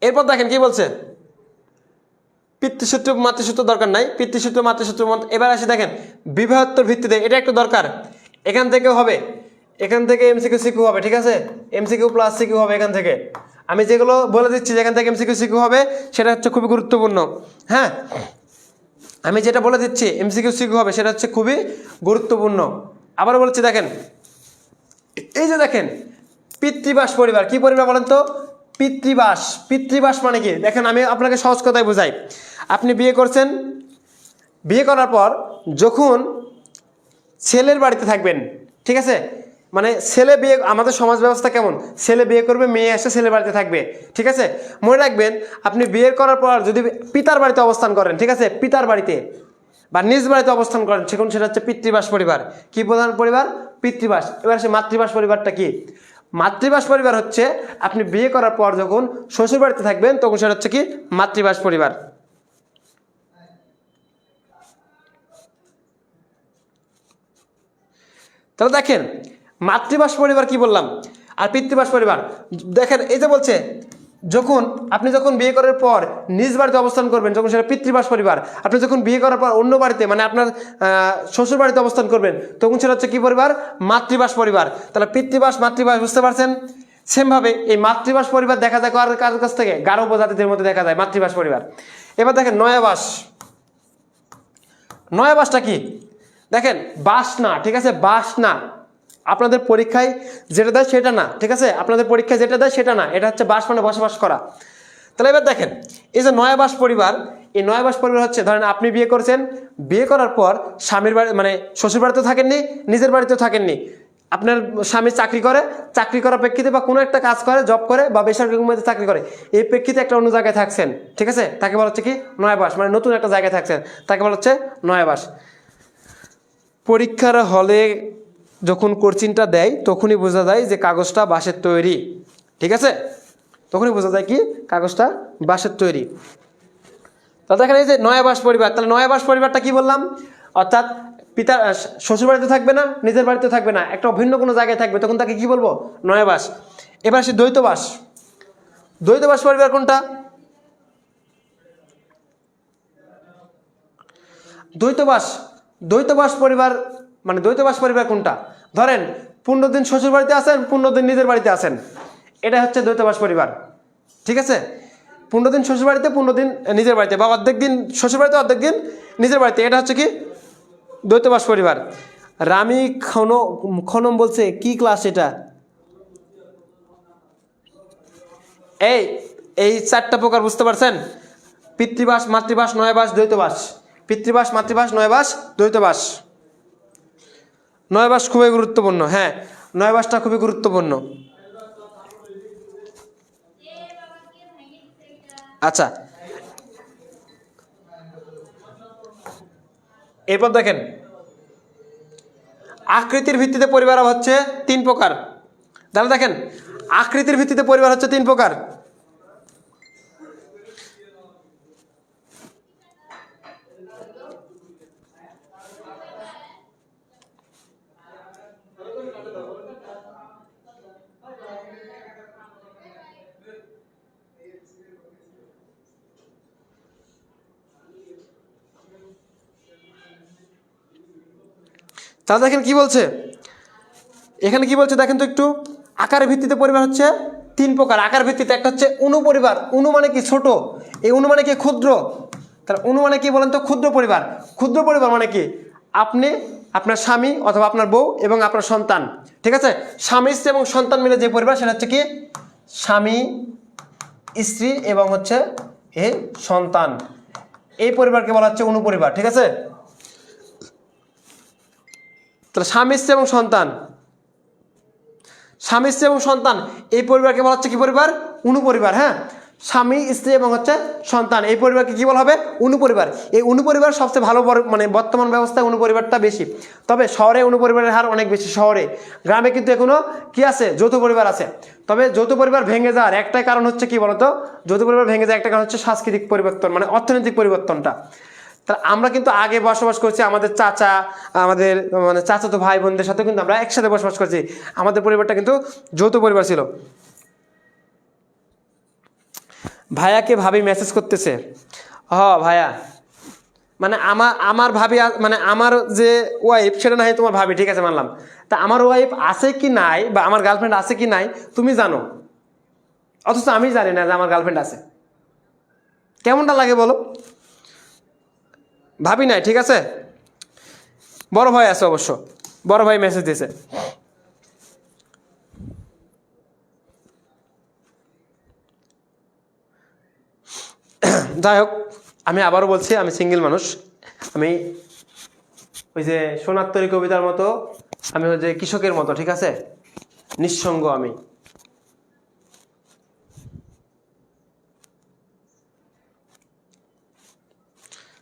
এরপর দেখেন কি বলছে, পিতৃসূত্র মাতৃসূত্র দরকার নাই, পিতৃসূত্র মাতৃসূত্র। এবার আসি দেখেন বিবাহোত্তর ভিত্তিতে, এটা একটু দরকার। এখান থেকেও হবে, এখান থেকে এমসিকিউ সিকিউ হবে। ঠিক আছে, এমসিকিউ প্লাস সিকিউ হবে এখান থেকে। আমি যেগুলো বলে দিচ্ছি যেখান থেকে এমসিকিউ সিকিউ হবে সেটা হচ্ছে খুবই গুরুত্বপূর্ণ। হ্যাঁ, আমি যেটা বলে দিচ্ছি এমসিকিউ সিকিউ হবে সেটা হচ্ছে খুবই গুরুত্বপূর্ণ। আবার বলছি দেখেন, এই যে দেখেন পিতৃবাস পরিবার। কি পরিবার বলেন তো? পিতৃবাস মানে কি? দেখেন আমি আপনাকে সহজ কথায় বোঝাই। আপনি বিয়ে করছেন, বিয়ে করার পর যখন ছেলের বাড়িতে থাকবেন, ঠিক আছে, মানে ছেলে বিয়ে, আমাদের সমাজ ব্যবস্থা কেমন, ছেলে বিয়ে করবে, মেয়ে এসে ছেলের বাড়িতে থাকবে। ঠিক আছে, মনে রাখবেন আপনি বিয়ে করার পর যদি পিতার বাড়িতে অবস্থান করেন, ঠিক আছে, পিতার বাড়িতে বা নিজ বাড়িতে অবস্থান করেন, সেখানে সেটা হচ্ছে পিতৃবাস পরিবার। কি প্রধান পরিবার? পিতৃবাস। এবার সে মাতৃবাস পরিবারটা কি? মাতৃবাস পরিবার হচ্ছে আপনি বিয়ে করার পর যখন শ্বশুর বাড়িতে থাকবেন তখন সেটা হচ্ছে কি মাতৃবাস পরিবার। তাহলে দেখেন মাতৃবাস পরিবার কি বললাম, আর পিতৃবাস পরিবার। দেখেন এই যে বলছে আপনি যখন বিয়ে করার পর নিজ বাড়িতে অবস্থান করবেন যখন সেটা পিতৃবাস পরিবার। আপনি যখন বিয়ে করার পর অন্য বাড়িতে মানে আপনার শ্বশুর বাড়িতে অবস্থান করবেন তখন সেটা হচ্ছে কি পরিবার? মাতৃবাস পরিবার। তাহলে পিতৃবাস মাতৃবাস বুঝতে পারছেন? সেমভাবে এই মাতৃবাস পরিবার দেখা যায় কার কাছ থেকে? গারো উপজাতিদের মধ্যে দেখা যায় মাতৃবাস পরিবার। এবার দেখেন নয়াবাসটা কি? দেখেন বাস না, ঠিক আছে, বাস না, আপনাদের পরীক্ষায় যেটা দেয় সেটা না, ঠিক আছে, আপনাদের পরীক্ষায় যেটা দেয় সেটা না, এটা হচ্ছে বাস মানে বসবাস করা। তাহলে এবার দেখেন এই যে নয়াবাস পরিবার, এই নয়াবাস পরিবার হচ্ছে ধরেন আপনি বিয়ে করছেন, বিয়ে করার পর স্বামীর বাড়ি মানে শ্বশুর বাড়িতেও থাকেননি, নিজের বাড়িতেও থাকেননি, আপনার স্বামী চাকরি করে, চাকরি করার প্রেক্ষিতে বা কোনো একটা কাজ করে, জব করে বা বেসরকারি কোম্পানিতে চাকরি করে, এই প্রেক্ষিতে একটা অন্য জায়গায় থাকছেন, ঠিক আছে, তাকে বলা হচ্ছে কি নয়াবাস, মানে নতুন একটা জায়গায় থাকছেন, তাকে বলা হচ্ছে নয়াবাস। পরীক্ষার হলে যখন কোশ্চিনটা দেয় তখনই বোঝা যায় যে কাগজটা বাঁশের তৈরি, ঠিক আছে, তখনই বোঝা যায় কি কাগজটা বাঁশের তৈরি। তাহলে দেখেন এই যে নয়াবাস পরিবার, তাহলে নয়াবাস পরিবারটা কি বললাম, অর্থাৎ পিতার শ্বশুর বাড়িতে থাকবে না, নিজের বাড়িতে থাকবে না, একটা ভিন্ন কোনো জায়গায় থাকবে, তখন তাকে কি বলবো নয়াবাস। এবার সে দ্বৈতবাস, দ্বৈতবাস পরিবার কোনটা, দ্বৈতবাস, দ্বৈতবাস পরিবার মানে দ্বৈতবাস পরিবার কোনটা, ধরেন 15 দিন শ্বশুর বাড়িতে আসেন, 15 দিন নিজের বাড়িতে আসেন, এটা হচ্ছে দ্বৈতবাস পরিবার, ঠিক আছে, 15 দিন শ্বশুর বাড়িতে, 15 দিন নিজের বাড়িতে, বা অর্ধেক দিন শ্বশুর বাড়িতে অর্ধেক দিন নিজের বাড়িতে, এটা হচ্ছে কি দ্বৈতবাস পরিবার। রামি খনম বলছে কি ক্লাস এটা, এই এই 4টা প্রকার বুঝতে পারছেন, পিতৃবাস, মাতৃবাস, নয়াবাস, দ্বৈতবাস, পিতৃবাস, মাতৃবাস, নয়াবাস, দ্বৈতবাস। নয়াবাস খুবই গুরুত্বপূর্ণ, হ্যাঁ নয়াবাসটা খুবই গুরুত্বপূর্ণ। আচ্ছা এরপর দেখেন আকৃতির ভিত্তিতে পরিবার হচ্ছে 3 প্রকার, তাহলে দেখেন আকৃতির ভিত্তিতে পরিবার হচ্ছে 3 প্রকার। তাহলে দেখেন কি বলছে, এখানে কি বলছে দেখেন তো একটু, আকারের ভিত্তিতে পরিবার হচ্ছে 3 প্রকার, আকার ভিত্তিতে একটা হচ্ছে অণু পরিবার, অণু মানে কি ছোট, এই অণু মানে কি ক্ষুদ্র, তাহলে অণু মানে কি বলেন তো ক্ষুদ্র পরিবার। ক্ষুদ্র পরিবার মানে কি আপনি, আপনার স্বামী অথবা আপনার বউ এবং আপনার সন্তান, ঠিক আছে, স্বামী স্ত্রী এবং সন্তান মিলে যে পরিবার সেটা হচ্ছে কি স্বামী স্ত্রী এবং হচ্ছে এই সন্তান, এই পরিবারকে বলা হচ্ছে অণু পরিবার, ঠিক আছে। তাহলে স্বামী স্ত্রী এবং সন্তান, স্বামী স্ত্রী এবং সন্তান এই পরিবারকে বলা হচ্ছে কি পরিবার, অণু পরিবার, হ্যাঁ স্বামী স্ত্রী এবং হচ্ছে সন্তান এই পরিবারকে কি বলা হবে অণু পরিবার। এই অণু পরিবার সবচেয়ে ভালো মানে বর্তমান ব্যবস্থায় অণু পরিবারটা বেশি, তবে শহরে অণু পরিবারের হার অনেক বেশি, শহরে, গ্রামে কিন্তু এখনো কি আছে যৌথ পরিবার আছে। তবে যৌথ পরিবার ভেঙে যাওয়ার একটাই কারণ হচ্ছে কি বলতো, যৌথ পরিবার ভেঙে যাওয়ার একটা কারণ হচ্ছে সাংস্কৃতিক পরিবর্তন, মানে অর্থনৈতিক পরিবর্তনটা। তা আমরা কিন্তু আগে বসবাস করছি আমাদের চাচা, আমাদের মানে চাচাতো ভাই বোনদের সাথে কিন্তু আমরা একসাথে বসবাস করছি, আমাদের পরিবারটা কিন্তু যৌথ পরিবার ছিল। ভাইয়াকে ভাবি মেসেজ করতেছে, ভাইয়া মানে আমার ভাবি মানে আমার যে ওয়াইফ সেটা না হয় তোমার ভাবি, ঠিক আছে মানলাম, তা আমার ওয়াইফ আছে কি নাই বা আমার গার্লফ্রেন্ড আছে কি নাই তুমি জানো, অথচ আমি জানি না যে আমার গার্লফ্রেন্ড আছে, কেমনটা লাগে বলো। ভাবি নাই, ঠিক আছে, বড় ভাই আছে অবশ্য, বড় ভাই মেসেজ দিয়েছে। যাই হোক আমি আবারও বলছি আমি সিঙ্গেল মানুষ, আমি ওই যে সোনার তরী কবিতার মতো, আমি ওই যে কৃষকের মতো, ঠিক আছে, নিঃসঙ্গ আমি।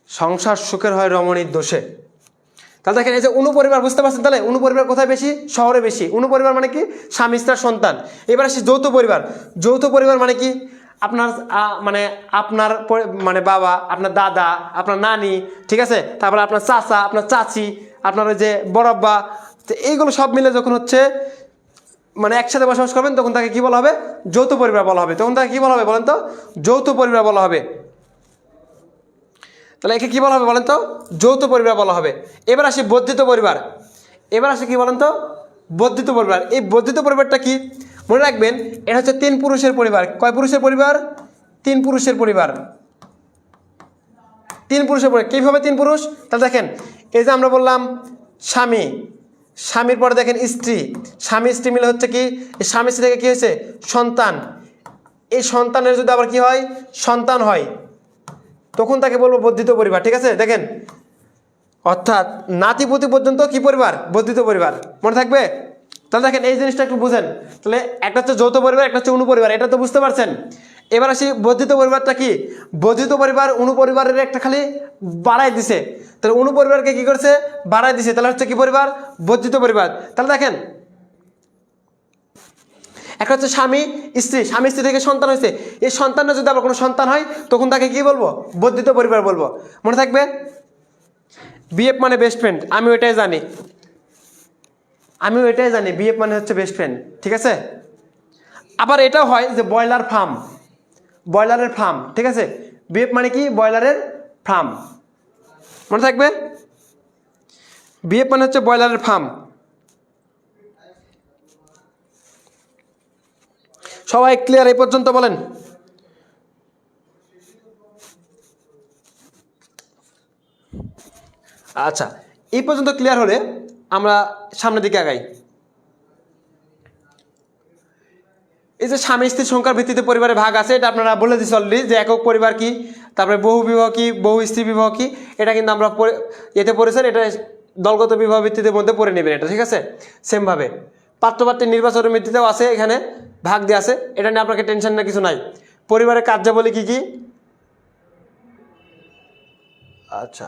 সংসার সুখের হয় রমণীর দোষে। তাহলে দেখেন এই যে অণু পরিবার বুঝতে পারছেন, তাহলে অণু পরিবার কোথায় বেশি, শহরে বেশি। অণু পরিবার মানে কি স্বামী স্ত্রী সন্তান। এবার আসি যৌথ পরিবার। যৌথ পরিবার মানে কি আপনার মানে আপনার মানে বাবা, আপনার দাদা, আপনার নানি, ঠিক আছে, তারপরে আপনার চাচা, আপনার চাচি, আপনার ওই যে বড়াব্বা, এইগুলো সব মিলে যখন হচ্ছে মানে একসাথে বসবাস করবেন তখন তাকে কি বলা হবে, যৌথ পরিবার বলা হবে। তখন তাকে কি বলা হবে বলেন তো, যৌথ পরিবার বলা হবে। তাহলে একে কি বলা হবে বলেন তো, যৌথ পরিবার বলা হবে। এবার আসি বর্ধিত পরিবার। এবার আসি কি বলেন তো, বর্ধিত পরিবার। এই বর্ধিত পরিবারটা কি মনে রাখবেন, এটা হচ্ছে 3 পুরুষের পরিবার। কয় পুরুষের পরিবার, 3 পুরুষের পরিবার। 3 পুরুষের পরিবার। কীভাবে 3 পুরুষ, তাহলে দেখেন এই যে আমরা বললাম স্বামী, স্বামীর পরে দেখেন স্ত্রী, স্বামী স্ত্রী মিলে হচ্ছে কি, এই স্বামী স্ত্রী থেকে কি হয়েছে সন্তান, এই সন্তানের যদি আবার কি হয় সন্তান হয় তখন তাকে বলবো বর্ধিত পরিবার। ঠিক আছে, দেখেন অর্থাৎ নাতিপুতি পর্যন্ত কি পরিবার, বর্ধিত পরিবার, মনে থাকবে। তাহলে দেখেন এই জিনিসটা একটু বুঝেন, তাহলে একটা হচ্ছে যৌথ পরিবার, একটা হচ্ছে অনুপরিবার, এটা তো বুঝতে পারছেন। এবার আসি বর্ধিত পরিবারটা কি, বর্ধিত পরিবার অনুপরিবারের একটা খালি বাড়াই দিছে, তাহলে অনুপরিবারকে কি করছে বাড়াই দিছে, তাহলে হচ্ছে কি পরিবার, বর্ধিত পরিবার। তাহলে দেখেন একটা হচ্ছে স্বামী স্ত্রী, স্বামী স্ত্রী থেকে সন্তান হয়েছে, এই সন্তানের যদি আবার কোনো সন্তান হয় তখন তাকে কি বলবো, বর্ধিত পরিবার বলবো, মনে থাকবে। বিএফ মানে বেস্ট ফ্রেন্ড, আমি ওইটাই জানি, বিএফ মানে হচ্ছে বেস্ট ফ্রেন্ড। ঠিক আছে, আবার এটাও হয় যে ব্রয়লার ফার্ম, ব্রয়লারের ফার্ম। ঠিক আছে, বিএফ মানে কি, ব্রয়লারের ফার্ম, মনে থাকবে। বিএফ মানে হচ্ছে ব্রয়লারের ফার্ম। সবাই ক্লিয়ার এই পর্যন্ত বলেন। আচ্ছা, এই পর্যন্ত ক্লিয়ার হলে আমরা সামনের দিকে আগাই। এই যে স্বামী স্ত্রীর সংখ্যার ভিত্তিতে পরিবারের ভাগ আছে, এটা আপনারা বলে দিচ্ছি অলরেডি, যে একক পরিবার কি, তারপরে বহু বিবাহ কি, বহু স্ত্রী বিবাহ কি, এটা কিন্তু আমরা এতে পড়েছেন, এটা দলগত বিবাহ ভিত্তিতে মধ্যে পড়ে নেবেন এটা। ঠিক আছে, সেমভাবে পাত্রপাত্রের নির্বাচনের ভিত্তিতেও আছে, এখানে ভাগ দিয়ে আছে, এটা নিয়ে আপনাকে টেনশন না কিছু নাই। পরিবারের কার্যাবলী কি কি, আচ্ছা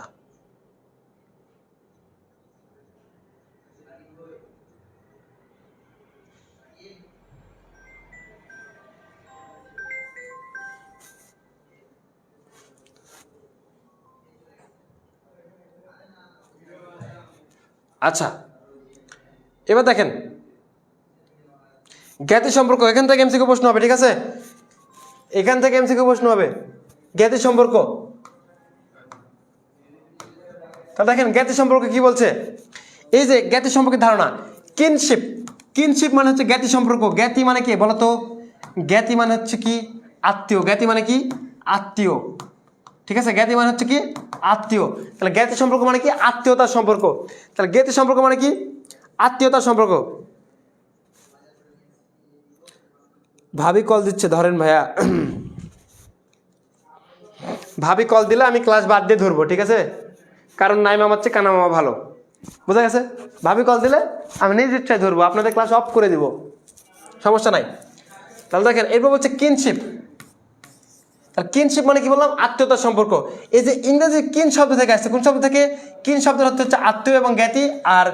আচ্ছা, এবার দেখেন জ্ঞাতি সম্পর্ক, এখান থেকে এমসিকিউ প্রশ্ন হবে। ঠিক আছে, এখান থেকে এমসিকিউ প্রশ্ন হবে জ্ঞাতি সম্পর্ক। তা দেখেন জ্ঞাতি সম্পর্ক কি বলছে, এই যে জ্ঞাতি সম্পর্কের ধারণা, কিনশিপ, কিনশিপ মানে হচ্ছে জ্ঞাতি সম্পর্ক। জ্ঞাতি মানে কি বলতো, জ্ঞাতি মানে হচ্ছে কি আত্মীয়, জ্ঞাতি মানে কি আত্মীয়। ঠিক আছে, জ্ঞাতি মানে হচ্ছে কি আত্মীয়, তাহলে জ্ঞাতি সম্পর্ক মানে কি আত্মীয়তার সম্পর্ক, তাহলে জ্ঞাতি সম্পর্ক মানে কি আত্মীয়তার সম্পর্ক। ভাবি কল দিচ্ছে, ধরেন ভাইয়া, ভাবি কল দিলে আমি ক্লাস বাদ দিয়ে ধরবো। ঠিক আছে, কারণ নাই মামার চেয়ে কানা মামা ভালো, বোঝা গেছে। ভাবি কল দিলে আমি নিজ ইচ্ছায় ধরবো, আপনাদের ক্লাস অফ করে দিব, সমস্যা নাই। তাহলে দেখেন এরপর হচ্ছে কিনশিপ, তাহলে কিনশিপ মানে কি বললাম, আত্মীয়তার সম্পর্ক। এই যে ইংরেজি কিন শব্দ থেকে আসছে, কোন শব্দ থেকে, কিন শব্দের অর্থ হচ্ছে আত্মীয় এবং জ্ঞাতি, আর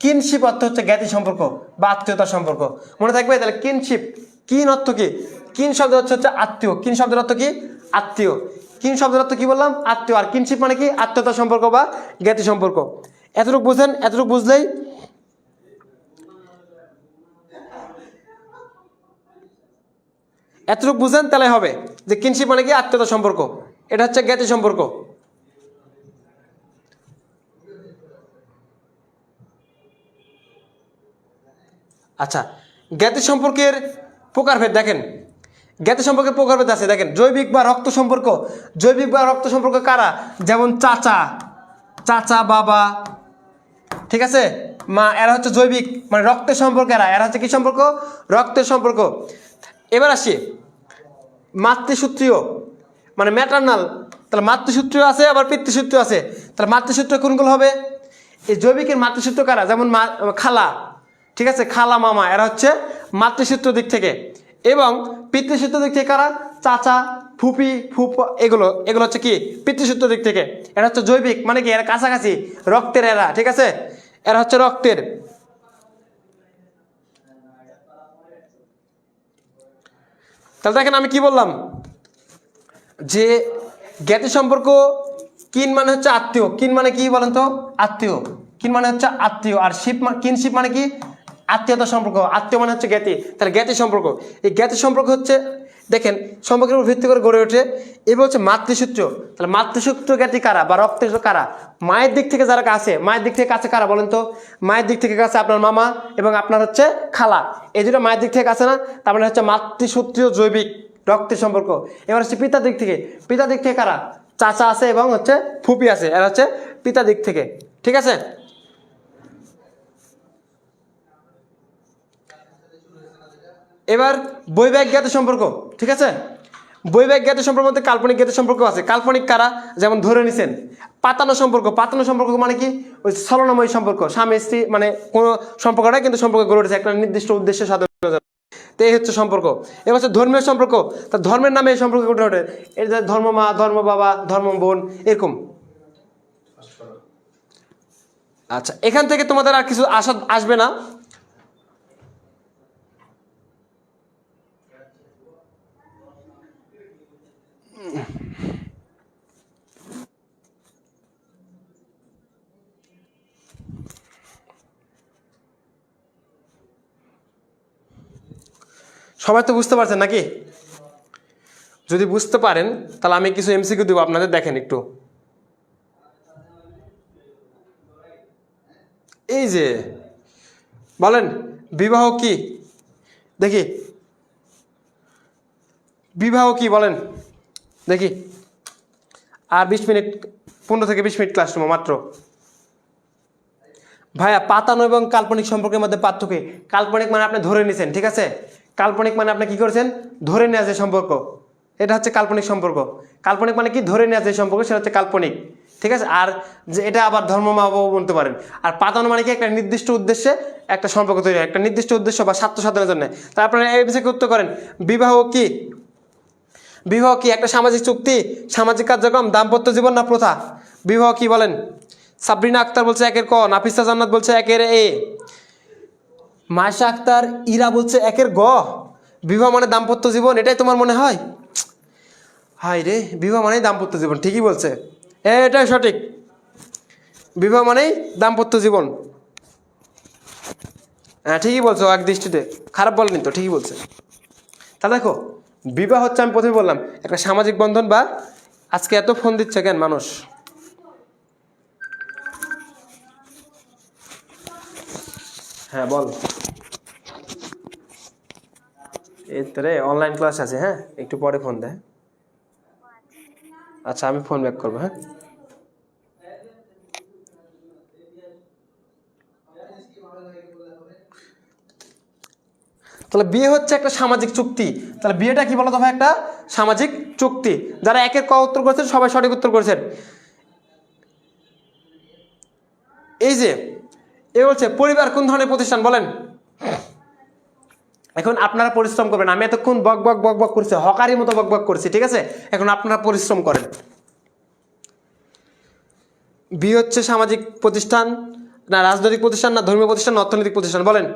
কিনশিপ অর্থ হচ্ছে জ্ঞাতি সম্পর্ক বা আত্মীয়তার সম্পর্ক, মনে থাকবে। তাহলে কিনশিপ, কিন অর্থ কি, কিন শব্দের অর্থ হচ্ছে আত্মীয়, কিন শব্দের অর্থ কি আত্মীয়, কিন শব্দের অর্থ কি বললাম আত্মীয়, আর কিনশিপ মানে কি আত্মীয়তার সম্পর্ক বা জ্ঞাতি সম্পর্ক। এতটুকু বুঝেন, এতটুকু বুঝলেই, এতটুকু বুঝেন তাহলে হবে যে কিনশিপ মানে কি আত্মীয়তার সম্পর্ক, এটা হচ্ছে জ্ঞাতি সম্পর্ক। আচ্ছা, জ্ঞাতি সম্পর্কের প্রকারভেদ দেখেন, জ্ঞাতি সম্পর্কের প্রকারভেদ আছে দেখেন, জৈবিক বা রক্ত সম্পর্ক, জৈবিক বা রক্ত সম্পর্ক কারা, যেমন চাচা, চাচা বাবা, ঠিক আছে, মা, এরা হচ্ছে জৈবিক মানে রক্তের সম্পর্ক, এরা হচ্ছে কি সম্পর্ক, রক্তের সম্পর্ক। এবার আসি মাতৃসূত্রীয় মানে ম্যাটার্নাল, তাহলে মাতৃসূত্রীয় আছে আবার পিতৃসূত্রীয় আছে, তাহলে মাতৃসূত্র কোনগুলো হবে, এই জৈবিকের মাতৃসূত্র কারা, যেমন খালা, ঠিক আছে, খালা মামা, এরা হচ্ছে মাতৃসূত্র দিক থেকে, এবং পিতৃসূত্র দিক থেকে কারা, চাচা ফুপি ফুপা, এগুলো এগুলো হচ্ছে কি পিতৃসূত্র দিক থেকে, এরা হচ্ছে জৈবিক মানে কি এরা কাছাকাছি রক্তের, এরা ঠিক আছে, এরা হচ্ছে রক্তের। তাহলে দেখেন আমি কি বললাম, যে জ্ঞাতি সম্পর্ক কিন মানে হচ্ছে আত্মীয়, কিন মানে কি বলেন তো আত্মীয়, কিন মানে হচ্ছে আত্মীয়, আর শিপ কিনশিপ মানে কি আত্মীয়তার সম্পর্ক, আত্মীয় মানে হচ্ছে জ্ঞাতি, তাহলে জ্ঞাতি সম্পর্ক, এই জ্ঞাতি সম্পর্ক হচ্ছে দেখেন সম্পর্কের উপর ভিত্তি করে গড়ে ওঠে। এবার হচ্ছে মাতৃসূত্র, তাহলে মাতৃসূত্র জ্ঞাতি কারা বা রক্তের কারা, মায়ের দিক থেকে যারা কাছে, মায়ের দিক থেকে কাছে কারা বলেন তো, মায়ের দিক থেকে কাছে আপনার মামা এবং আপনার হচ্ছে খালা, এই দুটো মায়ের দিক থেকে কাছে না, তার মানে হচ্ছে মাতৃসূত্রীয় জৈবিক রক্তের সম্পর্ক। এবার হচ্ছে পিতার দিক থেকে, পিতার দিক থেকে কারা, চাচা আছে এবং হচ্ছে ফুপি আছে, এরা হচ্ছে পিতার দিক থেকে, ঠিক আছে। এবার বৈবাহিক জ্ঞাতি সম্পর্ক, ঠিক আছে? বৈবাহিক জ্ঞাতি সম্পর্ক মধ্যে কাল্পনিক জ্ঞাতি সম্পর্ক আছে। কাল্পনিক কারা? যেমন ধরে নিছেন পাতানো সম্পর্ক। পাতানো সম্পর্ক মানে কি? ওই ছলনাময়ী সম্পর্ক, স্বামী স্ত্রী, মানে কোনো সম্পর্কটাই কিন্তু সম্পর্ক গড়ে উঠেছে একটা নির্দিষ্ট উদ্দেশ্যে সাধন। তো এই হচ্ছে সম্পর্ক। এবার হচ্ছে ধর্মীয় সম্পর্ক, তার ধর্মের নামে এই সম্পর্ক গড়ে ওঠে। এই যে ধর্ম মা, ধর্ম বাবা, ধর্ম বোন, এরকম। আচ্ছা, এখান থেকে তোমাদের আর কিছু আশা আসবে না। সবাই তো বুঝতে পারছেন নাকি? যদি বুঝতে পারেন তাহলে আমি কিছু এমসিকিউ দেবো আপনাদের, দেখেন একটু। এই যে বলেন বিবাহ কি? দেখি বিবাহ কি বলেন দেখি। আর 20 মিনিট, 15 থেকে 20 মিনিট ক্লাস রুম মাত্র। ভাইয়া, পাতানো এবং কাল্পনিক সম্পর্কের মধ্যে পার্থক্য। কাল্পনিক মানে আপনি ধরে নিছেন, ঠিক আছে? কাল্পনিক মানে আপনি কি করেছেন? ধরে নেওয়া যে সম্পর্ক, এটা হচ্ছে কাল্পনিক সম্পর্ক। কাল্পনিক মানে কি? ধরে নেওয়া যে সম্পর্ক, সেটা হচ্ছে কাল্পনিক, ঠিক আছে? আর যে এটা আবার ধর্ম মা বাবা বলতে পারেন। আর পাতানো মানে কি? একটা নির্দিষ্ট উদ্দেশ্যে একটা সম্পর্ক তৈরি হয়, একটা নির্দিষ্ট উদ্দেশ্য বা স্বার্থ সাধনের জন্য। তারপরে এই বিষয়ে উত্তর করেন, বিবাহ কি? বিবাহ কি? একটা সামাজিক চুক্তি, সামাজিক কার্যক্রম, দাম্পত্য জীবন না প্রথা? বিবাহ কি বলেন? সাবরিনা আক্তার বলছে 1-এর ক, নাফিসা জান্নাত বলছে 1-এর এ, মায়েশা আক্তার ইরা বলছে 1-এর গ। বিবাহ মানে দাম্পত্য জীবন, এটাই তোমার মনে হয়? হাই রে, বিবাহ মানেই দাম্পত্য জীবন, ঠিকই বলছে, এটাই সঠিক। বিবাহ মানেই দাম্পত্য জীবন। হ্যাঁ ঠিকই বলছো, এক দৃষ্টিতে খারাপ বলেনি তো, ঠিকই বলছে। তা দেখো, বিবাহ হচ্ছে, আমি প্রথমে বললাম, একটা সামাজিক বন্ধন। বা আজকে এত ফোন দিচ্ছে কেন মানুষ? হ্যাঁ বল। এই তো রে, অনলাইন ক্লাস আছে, হ্যাঁ একটু পরে ফোন দে। আচ্ছা আমি ফোন ব্যাক করবো, হ্যাঁ। তাহলে বিয়ে হচ্ছে একটা সামাজিক চুক্তি। তাহলে বিয়েটা কি বলতো ভাই? একটা সামাজিক চুক্তি। যারা 1-এর ক উত্তর করেছেন সবাই সঠিক উত্তর করেছেন। এই যে এ বলছে পরিবার কোন ধরনের প্রতিষ্ঠান বলেন? এখন আপনারা পরিশ্রম করবেন। আমি এতক্ষণ বক বক বক বক করছি, হকারি মতো বক বক করছি, ঠিক আছে? এখন আপনারা পরিশ্রম করেন। বিয়ে হচ্ছে সামাজিক প্রতিষ্ঠান না রাজনৈতিক প্রতিষ্ঠান না ধর্মীয় প্রতিষ্ঠান না অর্থনৈতিক প্রতিষ্ঠান বলেন?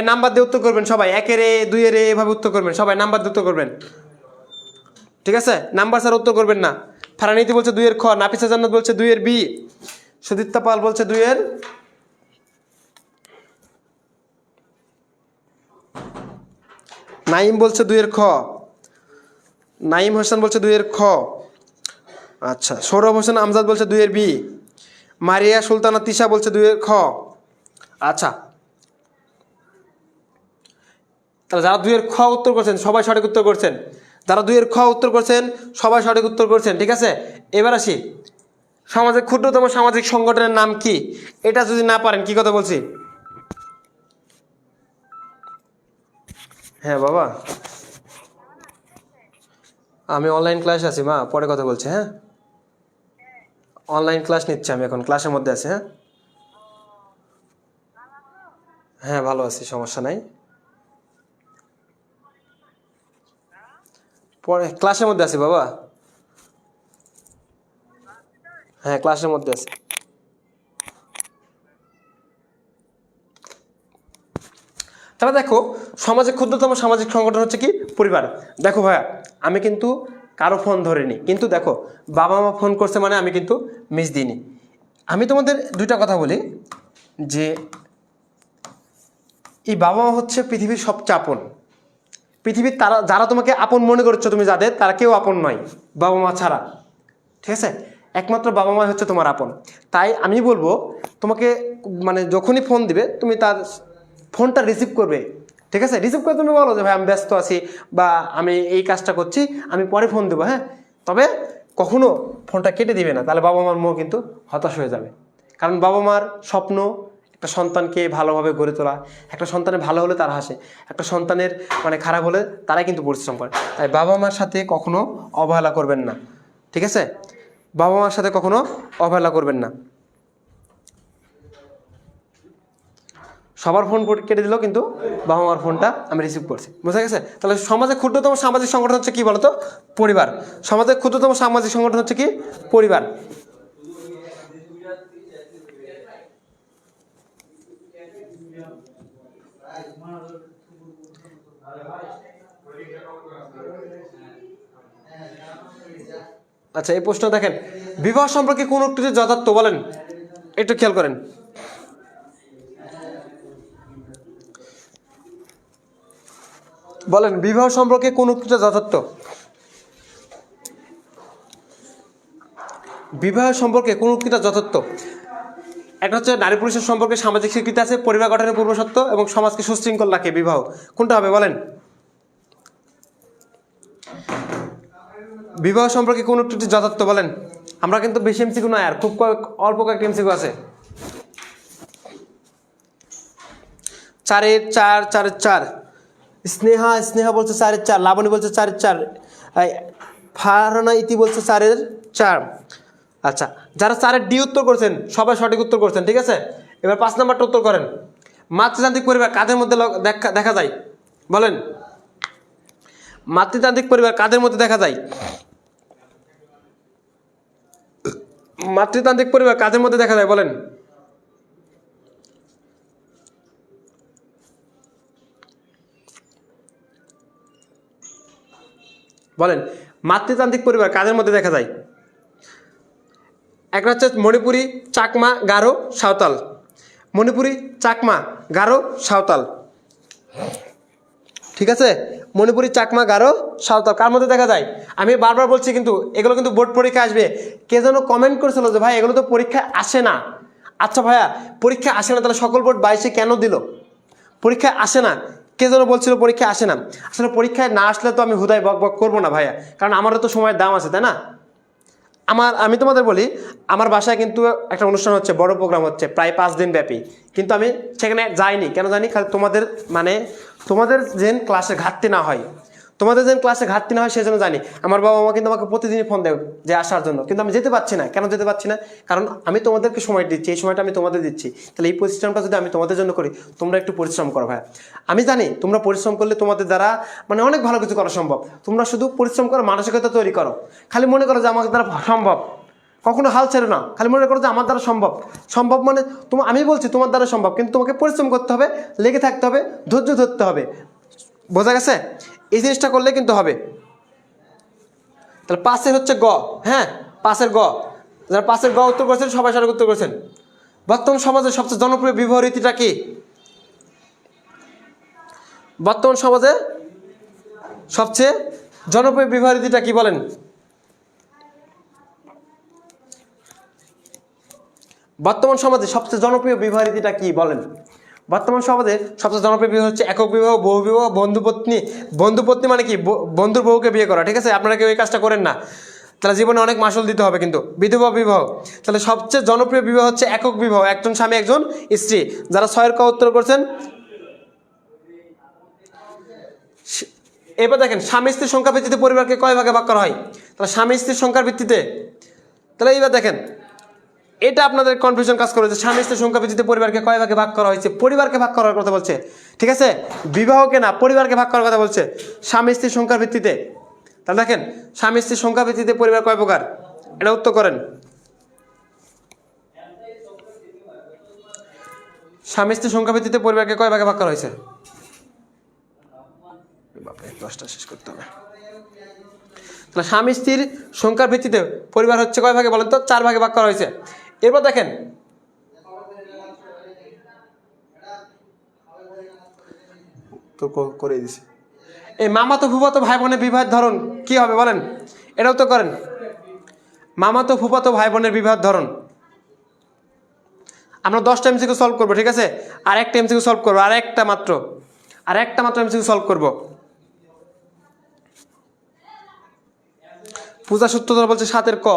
নাম্বার দিয়ে উত্তর করবেন সবাই, 1-এর এ, 2-এর এ, এভাবে উত্তর করবেন সবাই, নাম্বার দিয়ে উত্তর করবেন, ঠিক আছে? নাম্বার ছাড়া উত্তর করবেন না। ফারানীতি বলছে 2-এর খ, নাফিসা জান্নাত বলছে 2-এর বি, সুদীপ্তা পাল বলছে 2-এর, নাইম বলছে 2-এর খ, নাইম হোসেন বলছে 2-এর খ। আচ্ছা, সৌরভ হোসেন আমজাদ বলছে 2-এর বি, মারিয়া সুলতানা তিশা বলছে 2-এর খ। আচ্ছা, তাহলে যারা 2-এর খ উত্তর করছেন সবাই সঠিক উত্তর করছেন। যারা 2-এর খ উত্তর করছেন সবাই সঠিক উত্তর করছেন, ঠিক আছে? এবার আসি, সমাজের ক্ষুদ্রতম সামাজিক সংগঠনের নাম কি? এটা যদি না পারেন কি কথা বলছি? হ্যাঁ বাবা, আমি অনলাইন ক্লাস আছি মা, পরে কথা বলছি, হ্যাঁ। অনলাইন ক্লাস নিচ্ছি আমি, এখন ক্লাসের মধ্যে আছি, হ্যাঁ। হ্যাঁ ভালো আছি, সমস্যা নাই। পরে ক্লাসের মধ্যে আছি বাবা। হ্যাঁ ক্লাসের মধ্যে আছি। তাহলে দেখো, সমাজের ক্ষুদ্রতম সামাজিক সংগঠন হচ্ছে কি? পরিবার। দেখো ভাইয়া, আমি কিন্তু কারো ফোন ধরিনি, কিন্তু দেখো বাবা মা ফোন করছে মানে আমি কিন্তু মিস দিইনি। আমি তোমাদের দুইটা কথা বলি, যে এই বাবা মা হচ্ছে পৃথিবীর সবচেয়ে আপন। পৃথিবীর তারা যারা তোমাকে আপন মনে করছো তুমি যাদের, তারা কেউ আপন নয় বাবা মা ছাড়া, ঠিক আছে? একমাত্র বাবা মা হচ্ছে তোমার আপন। তাই আমি বলবো তোমাকে, মানে যখনই ফোন দিবে তুমি তার ফোনটা রিসিভ করবে, ঠিক আছে? রিসিভ করে তুমি বলো যে ভাই আমি ব্যস্ত আছি বা আমি এই কাজটা করছি, আমি পরে ফোন দেবো, হ্যাঁ। তবে কখনো ফোনটা কেটে দিবে না, তাহলে বাবা মার মন কিন্তু হতাশ হয়ে যাবে। কারণ বাবা মার স্বপ্ন একটা সন্তানকে ভালোভাবে গড়ে তোলা, একটা সন্তানের ভালো হলে তারা হাসে, একটা সন্তানের মানে খারাপ হলে তারাই কিন্তু পরিশ্রম করে। তাই বাবা মার সাথে কখনো অবহেলা করবেন না, ঠিক আছে? বাবা মার সাথে কখনো অবহেলা করবেন না। সবার ফোন কেটে দিল, কিন্তু বাবা মার ফোনটা আমি রিসিভ করছি, বুঝা গেছে? তাহলে সমাজে ক্ষুদ্রতম সামাজিক সংগঠন হচ্ছে কি বলতো? পরিবার। সমাজের ক্ষুদ্রতম সামাজিক সংগঠন হচ্ছে কি? পরিবার। আচ্ছা, এই প্রশ্ন দেখেন, বিবাহ সম্পর্কে কোন উক্তিটি যথার্থ বলেন, একটু খেয়াল করেন। বলেন, বিবাহ সম্পর্কে কোন উক্তিটা যথার্থ? বিবাহ সম্পর্কে কোন উক্তিটা যথার্থ? একটা হচ্ছে নারী পুরুষের সম্পর্কে সামাজিক স্বীকৃতি আছে, পরিবার গঠনের পূর্বশর্ত এবং সমাজকে সুশৃঙ্খল রাখে বিবাহ। কোনটা হবে বলেন? বিবাহ সম্পর্কে কোন উক্তিটি যথার্থ বলেন? আমরা কিন্তু বেশি এমসিকিউ নয়, আর খুব অল্প কয়েকটি এমসিকিউ আছে। 4 4 4। স্নেহা বলছে 4 4, লাবণী বলছে 4 4, ফারহানা ইতি বলছে 4 4। আচ্ছা, যারা 4 ডি উত্তর করছেন সবাই সঠিক উত্তর করছেন, ঠিক আছে? এবার 5 নাম্বারটা উত্তর করেন। মাতৃতান্ত্রিক পরিবার কাদের মধ্যে দেখা যায় বলেন? মাতৃতান্ত্রিক পরিবার কাদের মধ্যে দেখা যায়? মাতৃতান্ত্রিক পরিবার কাদের মধ্যে দেখা যায় বলেন? বলেন, মাতৃতান্ত্রিক পরিবার কাদের মধ্যে দেখা যায়? একটা হচ্ছে মণিপুরি, চাকমা, গারো, সাঁওতাল। মণিপুরি, চাকমা, গারো, সাঁওতাল, ঠিক আছে? মণিপুরি, চাকমা, গারো, সাঁওতাল কার মধ্যে দেখা যায়? আমি বারবার বলছি, কিন্তু এগুলো কিন্তু বোর্ড পরীক্ষা আসবে। কে যেন কমেন্ট করেছিল যে ভাই এগুলো তো পরীক্ষায় আসে না। আচ্ছা ভাইয়া, পরীক্ষা আসে না, তাহলে সকল বোর্ড 22-এ কেন দিল? পরীক্ষায় আসে না, কে যেন বলছিল পরীক্ষায় আসে না। আসলে পরীক্ষায় না আসলে তো আমি হুদায় বক বক করবো না ভাইয়া, কারণ আমারও তো সময়ের দাম আছে, তাই না? আমি তোমাদের বলি, আমার বাসায় কিন্তু একটা অনুষ্ঠান হচ্ছে, বড় প্রোগ্রাম হচ্ছে, প্রায় 5 দিন ব্যাপী, কিন্তু আমি সেখানে যাইনি। কেন জানি? খালি তোমাদের যেন ক্লাসে ঘাটতি না হয়, সেজন্য জানি। আমার বাবা মা কিন্তু আমাকে প্রতিদিনই ফোন দেয় যে আসার জন্য, কিন্তু আমি যেতে পারছি না। কেন যেতে পারছি না? কারণ আমি তোমাদেরকে সময় দিচ্ছি, এই সময়টা আমি তোমাদের দিচ্ছি। তাহলে এই পরিশ্রমটা যদি আমি তোমাদের জন্য করি, তোমরা একটু পরিশ্রম করো ভাই। আমি জানি তোমরা পরিশ্রম করলে তোমাদের দ্বারা মানে অনেক ভালো কিছু করা সম্ভব। তোমরা শুধু পরিশ্রম করো, মানসিকতা তৈরি করো। খালি মনে করো যে আমার দ্বারা সম্ভব, কখনো হাল ছেড়ে না। খালি মনে করো যে আমার দ্বারা সম্ভব মানে আমি বলছি তোমার দ্বারা সম্ভব, কিন্তু তোমাকে পরিশ্রম করতে হবে, লেগে থাকতে হবে, ধৈর্য ধরতে হবে। বোঝা গেছে? এই জিনিসটা করলে কিন্তু হবে। তাহলে 5-এর হচ্ছে গ। হ্যাঁ, 5-এর গ। যারা 5-এর গ উত্তর করেছেন সবাই সঠিক উত্তর করেছেন। বর্তমান সমাজে সবচেয়ে জনপ্রিয় বিবাহ রীতিটা কি? বর্তমান সমাজে সবচেয়ে জনপ্রিয় বিবাহ রীতিটা কি বলেন? বর্তমান সমাজে সবচেয়ে জনপ্রিয় বিবাহ রীতিটা কি বলেন? বর্তমান সমাজে সবচেয়ে জনপ্রিয় বিবাহ হচ্ছে একক বিবাহ, বহু বিবাহ, বন্ধুপত্নী মানে কি? বন্ধুর বউকে বিয়ে করা, ঠিক আছে? আপনারা কেউ এই কাজটা করেন না, তাহলে জীবনে অনেক মাসুল দিতে হবে। কিন্তু বিধবা বিবাহ, তাহলে সবচেয়ে জনপ্রিয় বিবাহ হচ্ছে একক বিবাহ, একজন স্বামী একজন স্ত্রী। যারা 6-এর ক উত্তর করছেন, এবার দেখেন, স্বামী স্ত্রীর সংখ্যার ভিত্তিতে পরিবারকে কয় ভাগে ভাগ করা হয়? তাহলে স্বামী স্ত্রীর সংখ্যার ভিত্তিতে, তাহলে এইবার দেখেন, এটা আপনাদের কনফিউশন কাজ করে যে স্বামী স্ত্রীর সংখ্যা ভিত্তিতে পরিবারকে কয় ভাগে ভাগ করা হয়েছে? পরিবারকে ভাগ করার কথা বলছে, ঠিক আছে? বিবাহকে না, পরিবারকে ভাগ করার কথা বলছে, স্বামী স্ত্রীর সংখ্যার ভিত্তিতে। তাহলে দেখেন, স্বামী স্ত্রীর সংখ্যার ভিত্তিতে পরিবার কয় প্রকার? এটা উত্তর করেন। স্বামী স্ত্রীর সংখ্যার ভিত্তিতে পরিবারকে কয় ভাগে ভাগ করা হয়েছে? 10টা শেষ করতে হবে। তাহলে স্বামী স্ত্রীর সংখ্যার ভিত্তিতে পরিবার হচ্ছে কয় ভাগে বলেন তো? 4 ভাগে ভাগ করা হয়েছে। এরপর দেখেন, করে দিছি, এই মামাতো ফুফাতো ভাই বোনের বিবাহের ধরন কি হবে বলেন? এটাও তো করেন। মামাতো ফুফাতো ভাই বোনের বিবাহের ধরন, আমরা 10টা এমসিকিউ সলভ করবো, ঠিক আছে? আর একটা এমসিকিউ সলভ করবো, আর একটা মাত্র এমসিকিউ সলভ করবো। পূজা সূত্রধর বলছে 7-এর ক।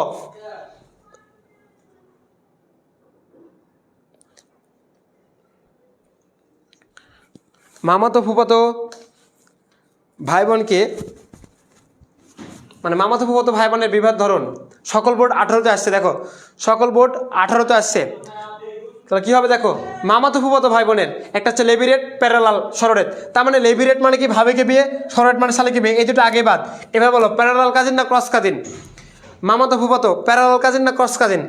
মামাতো ফুফাতো ভাই বোনকে মানে মামাতো ফুফাতো ভাই বোনের বিবাহ ধরন সকল বোর্ড 18তে আসছে। দেখো সকল বোর্ড 18তে আসছে, তাহলে কী হবে দেখো, মামাতো ফুফাতো ভাই বোনের একটা হচ্ছে লেবিরেট, প্যারালাল, সররেট। তার মানে লেবিরেট মানে কি ভাবিকে বিয়ে, সররেট মানে শালিকে বিয়ে, এই দুটো আগে বাদ। এবার বলো প্যারালাল কাজিন না ক্রস কাজিন? মামাতো ফুফাতো প্যারালাল কাজিন না ক্রস কাজিন?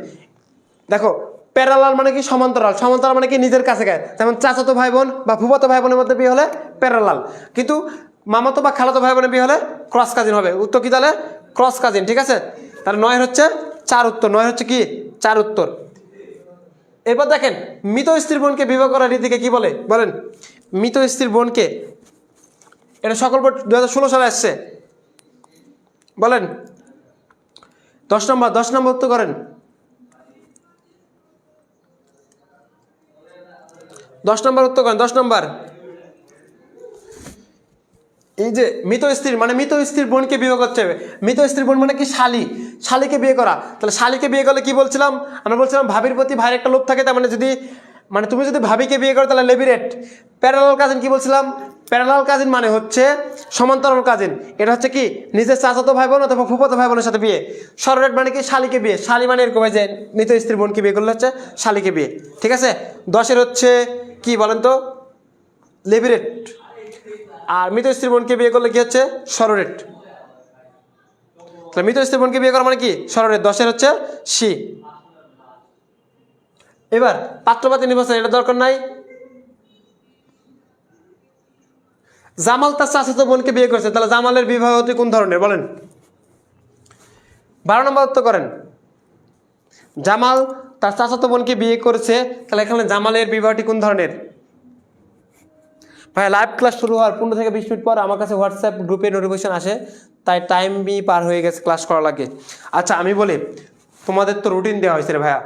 দেখো প্যারালাল মানে কি সমান্তরাল, সমান্তরাল মানে কি নিজের কাছে গায়ে, যেমন চাচাতো ভাই বোন বা ফুফাতো ভাই বোনের মধ্যে বিয়ে হলে প্যারালাল, কিন্তু মামাতো বা খালাতো ভাই বোনের বিয়ে হলে ক্রস কাজিন হবে। উত্তর কি তাহলে? Cross cousin. ঠিক আছে, তাহলে 9 হচ্ছে 4 উত্তর, 9 হচ্ছে কি 4 উত্তর। এরপর দেখেন মৃত স্ত্রীর বোনকে বিবাহ করার রীতিকে কি বলে বলেন? মৃত স্ত্রীর বোনকে, এটা সকল বোর্ড 2016 সালে আসছে, বলেন 10 নম্বর, 10 নম্বর উত্তর করেন। 10 নম্বর উত্তর করেন, 10 নম্বর। এই যে মৃত স্ত্রীর মানে মৃত স্ত্রীর বোনকে বিয়ে করতে হবে। মৃত স্ত্রীর বোন মানে কি শালী, শালীকে বিয়ে করা। তাহলে শালীকে বিয়ে করলে কি বলছিলাম আমরা? বলছিলাম ভাবির প্রতি ভাইয়ের একটা লোভ থাকে, তার মানে যদি মানে তুমি যদি ভাবিকে বিয়ে করো তাহলে লেবিরেট। প্যারালাল কাজিন কি বলছিলাম? প্যারালাল কাজিন মানে হচ্ছে সমান্তরাল কাজিন, এটা হচ্ছে কি নিজের চাচাতো ভাই বোন অথবা ফুফাতো ভাই বোনের সাথে বিয়ে। সররেট মানে কি শালীকে বিয়ে, শালী মানে এরকম যে মৃত স্ত্রীর বোনকে বিয়ে করলে হচ্ছে শালীকে বিয়ে। ঠিক আছে, 10-এর হচ্ছে কি বলেন তো? লেবিরেট। আর মৃত স্ত্রী বোনকে বিয়ে করলে কি হচ্ছে? সররেট। তাহলে মৃত স্ত্রী বোনকে বিয়ে করা মানে কি? সররেট। 10-এর হচ্ছে সি। এবার পাত্রপাতি নির্বাচন, এটা দরকার নাই। জামাল তার চাচাতো বোনকে বিয়ে করছে, তাহলে জামালের বিবাহ হতে কোন ধরনের বলেন? 12 নম্বর উত্তর করেন। জামাল তার চাচাতো বোনকে বিয়ে করেছে, তাহলে এখানে জামালের বিবাহটি কোন ধরনের? ভাই লাইভ ক্লাস শুরু হওয়ার 15 থেকে 20 মিনিট পর আমার কাছে হোয়াটসঅ্যাপ গ্রুপে নোটিফিকেশন আসে, তাই টাইমই পার হয়ে গেছে, ক্লাস করা লাগে। আচ্ছা আমি বলি, তোমাদের তো রুটিন দেওয়া হয়েছে রে ভাইয়া,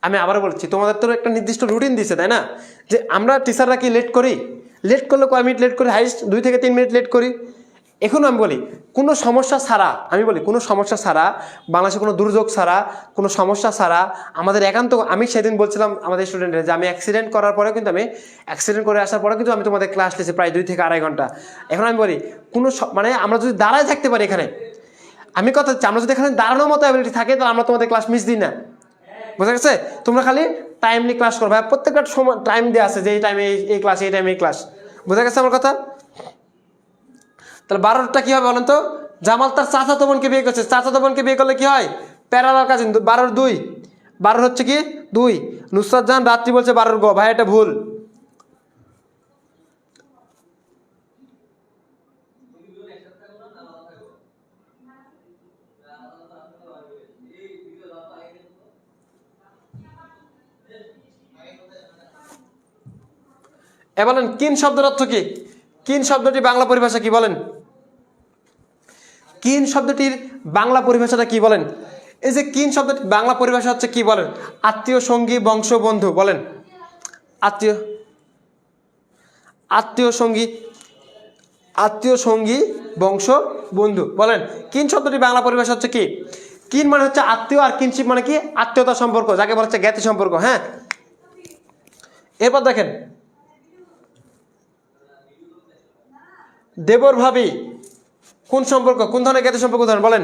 আমি আবারও বলছি তোমাদের তো একটা নির্দিষ্ট রুটিন দিচ্ছে, তাই না? যে আমরা টিচাররা কি লেট করি? লেট করলে কয় মিনিট লেট করি? হাইস্ট 2 থেকে 3 মিনিট লেট করি। এখন আমি বলি কোনো সমস্যা ছাড়া, আমি বলি কোনো সমস্যা ছাড়া, বাংলাদেশে কোনো দুর্যোগ ছাড়া, কোনো সমস্যা ছাড়া আমাদের একান্ত, আমি সেদিন বলছিলাম আমাদের স্টুডেন্টের যে আমি অ্যাক্সিডেন্ট করার পরে কিন্তু আমি অ্যাক্সিডেন্ট করে আসার পরে কিন্তু আমি তোমাদের ক্লাস নিয়েছি প্রায় 2 থেকে 2.5 ঘন্টা। এখন আমি বলি কোনো মানে আমরা যদি দাঁড়ায় থাকতে পারি এখানে, আমি কথা হচ্ছে আমরা যদি এখানে দাঁড়ানোর মতো অ্যাবিলিটি থাকে তাহলে আমরা তোমাদের ক্লাস মিস দিই না। বুঝা গেছে? তোমরা খালি টাইমলি ক্লাস করো ভাই, প্রত্যেকটা সময় টাইম দেওয়া আছে যে এই টাইমে এই ক্লাস, এই টাইমে এই ক্লাস। বুঝা গেছে আমার কথা? তাহলে 12টা কি হবে বলেন তো? জামাল তার চাচাতো বোনকে বিয়ে করছে, চাচাতো বোনকে বিয়ে করলে কি হয়? Parallel cousin. 12-এর 2, 12 হচ্ছে কি 2। নুসরাত জাহান রাত্রি বলছে 12-এর গ, ভাই এটা ভুল। এ বলেন কিন শব্দের অর্থ কি? কিন শব্দটি বাংলা পরিভাষা কি বলেন? কিন শব্দটির বাংলা পরিভাষাটা কি বলেন? এই যে কিন শব্দটি বাংলা পরিভাষা হচ্ছে কি বলেন? আত্মীয়, সঙ্গী, বংশ, বন্ধু। বলেন আত্মীয়, আত্মীয় সঙ্গী, আত্মীয় সঙ্গী, বংশ, বন্ধু। বলেন কিন শব্দটি বাংলা পরিভাষা হচ্ছে কি? কিন মানে হচ্ছে আত্মীয়, আর কিনশিপ মানে কি? আত্মীয়তা সম্পর্ক, যাকে বলা হচ্ছে জ্ঞাতি সম্পর্ক। হ্যাঁ, এরপর দেখেন দেবর ভাবি কোন সম্পর্ক, কোন ধরনের জ্ঞাতি সম্পর্ক ধরেন বলেন?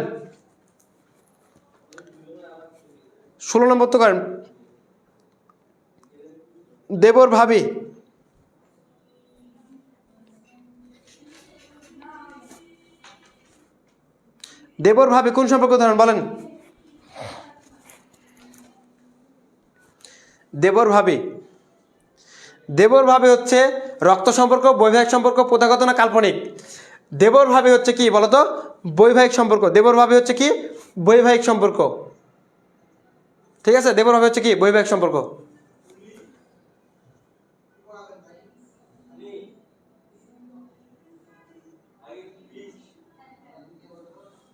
16 নম্বর তো করেন। দেবর ভাবি, দেবর ভাবি কোন সম্পর্ক ধরেন বলেন? দেবর ভাবি, দেবর ভাবি হচ্ছে রক্ত সম্পর্ক, বৈবাহিক সম্পর্ক, প্রথাগত না কাল্পনিক? দেবর ভাবি হচ্ছে কি বলতো? বৈবাহিক সম্পর্ক। দেবর ভাবি হচ্ছে কি? বৈবাহিক সম্পর্ক। ঠিক আছে, দেবর ভাবি হচ্ছে কি? বৈবাহিক সম্পর্ক।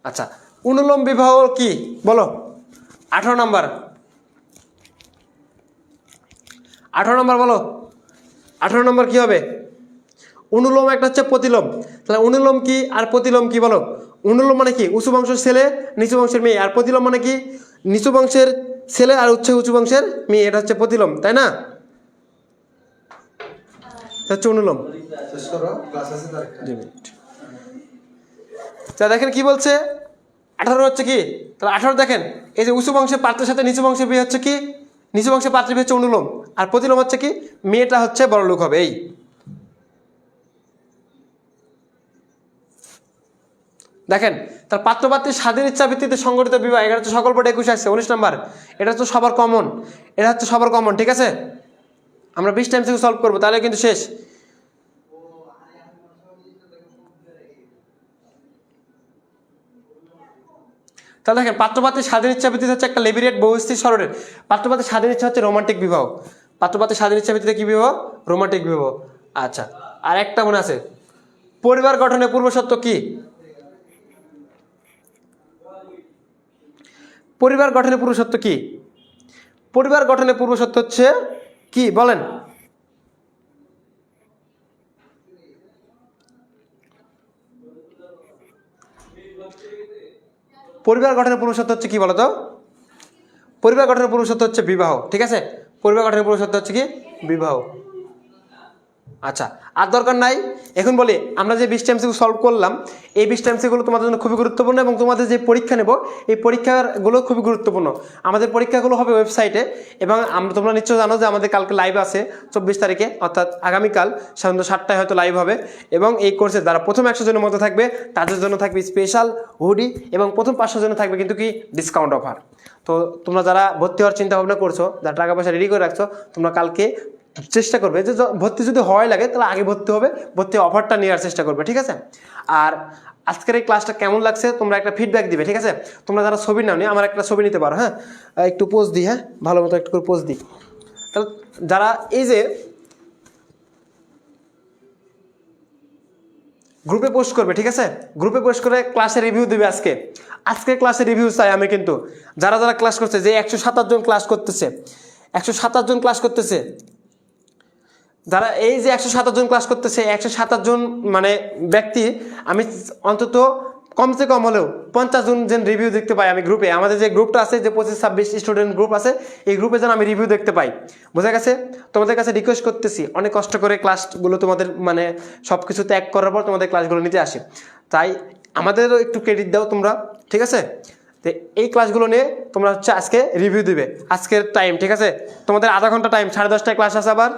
আচ্ছা, অনুলোম বিবাহ কি বলো? 18 নম্বর, 18 নম্বর বলো। 18 নম্বর কি হবে? অনুলোম একটা হচ্ছে প্রতিলোম। তাহলে অনুলোম কি আর প্রতিলোম কি বলো? অনুলোম মানে কি? উঁচু বংশের ছেলে নিচু বংশের মেয়ে। আর প্রতিলোম মানে কি? নিচু বংশের ছেলে আর উচ্চ বংশের মেয়ে, এটা হচ্ছে প্রতিলোম, তাই না? হচ্ছে অনুলোম। 2 মিনিট। দেখেন কি বলছে, 18 হচ্ছে কি, তাহলে 18 দেখেন এই যে উঁচু বংশের পাত্রের সাথে নিচু বংশের বিয়ে হচ্ছে কি, নিচু বংশের পাত্রের বিয়ে হচ্ছে অনুলোম, আর প্রতিলোম হচ্ছে কি, মেয়েটা হচ্ছে বড় লোক হবে। এই দেখেন তার পাত্রপাত্রীর স্বাধীন ইচ্ছা ভিত্তিতে সংগঠিত বিবাহ, এটা হচ্ছে সকল বোর্ডে 21 আসছে 19 নাম্বার, এটা হচ্ছে সবার কমন, এটা হচ্ছে সবার কমন, ঠিক আছে। আমরা 20 টাইম থেকে সলভ করবো, তাহলে কিন্তু শেষ। তাহলে দেখেন পাত্রপাত্রীর স্বাধীন ইচ্ছা ভিত্তিতে হচ্ছে একটা লেবিরেট বহুস্থির সরণের, পাত্রপাত্রীর স্বাধীন ইচ্ছা হচ্ছে রোমান্টিক বিবাহ, পাত্রপাত্রীর স্বাধীন ইচ্ছা ভিত্তিতে কি বিবাহ, রোমান্টিক বিবাহ। আচ্ছা, আর একটা মনে আছে, পরিবার গঠনের পূর্বশর্ত কি, পরিবার গঠনের পূর্বশর্ত কি, পরিবার গঠনের পূর্বশর্ত হচ্ছে কি বলেন, পরিবার গঠনের পূর্বশর্ত হচ্ছে কি বলতো, পরিবার গঠনের পূর্বশর্ত হচ্ছে বিবাহ, ঠিক আছে, পরিবার গঠনের পূর্বশর্ত হচ্ছে কি, বিবাহ। আচ্ছা, আর দরকার নাই, এখন বলি আমরা যে 20 টাইমসগুলো সলভ করলাম, এই 20 টাইমসগুলো তোমাদের জন্য খুবই গুরুত্বপূর্ণ, এবং তোমাদের যে পরীক্ষা নেব এই পরীক্ষাগুলো খুবই গুরুত্বপূর্ণ। আমাদের পরীক্ষাগুলো হবে ওয়েবসাইটে, এবং তোমরা নিশ্চয় জানো যে আমাদের কালকে লাইভ আছে 24 তারিখে, অর্থাৎ আগামীকাল সন্ধ্যা 7টায় হয়তো লাইভ হবে, এবং এই কোর্সে যারা প্রথম 100 জনের মধ্যে থাকবে তাদের জন্য থাকবে স্পেশাল হুডি, এবং প্রথম 500 জনের থাকবে কিন্তু কি ডিসকাউন্ট অফার। তো তোমরা যারা ভর্তি হওয়ার চিন্তা ভাবনা করছো, যারা টাকা পয়সা রেডি করে রাখছো, তোমরা কালকে চেষ্টা করবে যে ভর্তি যদি হয় লাগে তাহলে আগে ভর্তি হবে, ভর্তি অফারটা নেওয়ার চেষ্টা করবে, ঠিক আছে। আর আজকের এই ক্লাসটা কেমন লাগছে তোমরা একটা ফিডব্যাক দিবে, ঠিক আছে। তোমরা যারা ছবি নাও নি, আমার একটা ছবি নিতে পারো, হ্যাঁ, একটু পোজ দিই, হ্যাঁ ভালো মতো একটু করে পোজ দিই। তাহলে যারা এই যে গ্রুপে পোস্ট করবে, ঠিক আছে, গ্রুপে পোস্ট করে ক্লাসে রিভিউ দিবে, আজকে ক্লাসে রিভিউ চাই আমি, কিন্তু যারা যারা ক্লাস করছে, যে 127 জন ক্লাস করতেছে, 127 জন ক্লাস করতেছে, যারা এই যে 127 জন ক্লাস করতেছে, 127 জন মানে ব্যক্তি, আমি অন্তত কমসে কম হলেও 50 জন যেন রিভিউ দেখতে পাই আমি গ্রুপে, আমাদের যে গ্রুপটা আছে, যে 25-26 স্টুডেন্ট গ্রুপ আছে, এই গ্রুপে যেন আমি রিভিউ দেখতে পাই, বোঝা গেছে। তোমাদের কাছে রিকোয়েস্ট করতেছি, অনেক কষ্ট করে ক্লাসগুলো তোমাদের মানে সব কিছু ত্যাগ করার পর তোমাদের ক্লাসগুলো নিতে আসে, তাই আমাদেরও একটু ক্রেডিট দাও তোমরা, ঠিক আছে। তো এই ক্লাসগুলো নিয়ে তোমরা হচ্ছে আজকে রিভিউ দিবে, আজকের টাইম, ঠিক আছে, তোমাদের আধা ঘন্টা টাইম, 10:30টায় ক্লাস আছে, আবার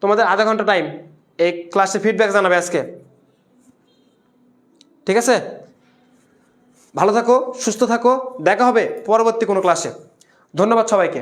তোমাদের আধা ঘন্টা টাইম এই ক্লাসে ফিডব্যাক জানাবে আজকে, ঠিক আছে। ভালো থাকো, সুস্থ থাকো, দেখা হবে পরবর্তী কোনো ক্লাসে। ধন্যবাদ সবাইকে।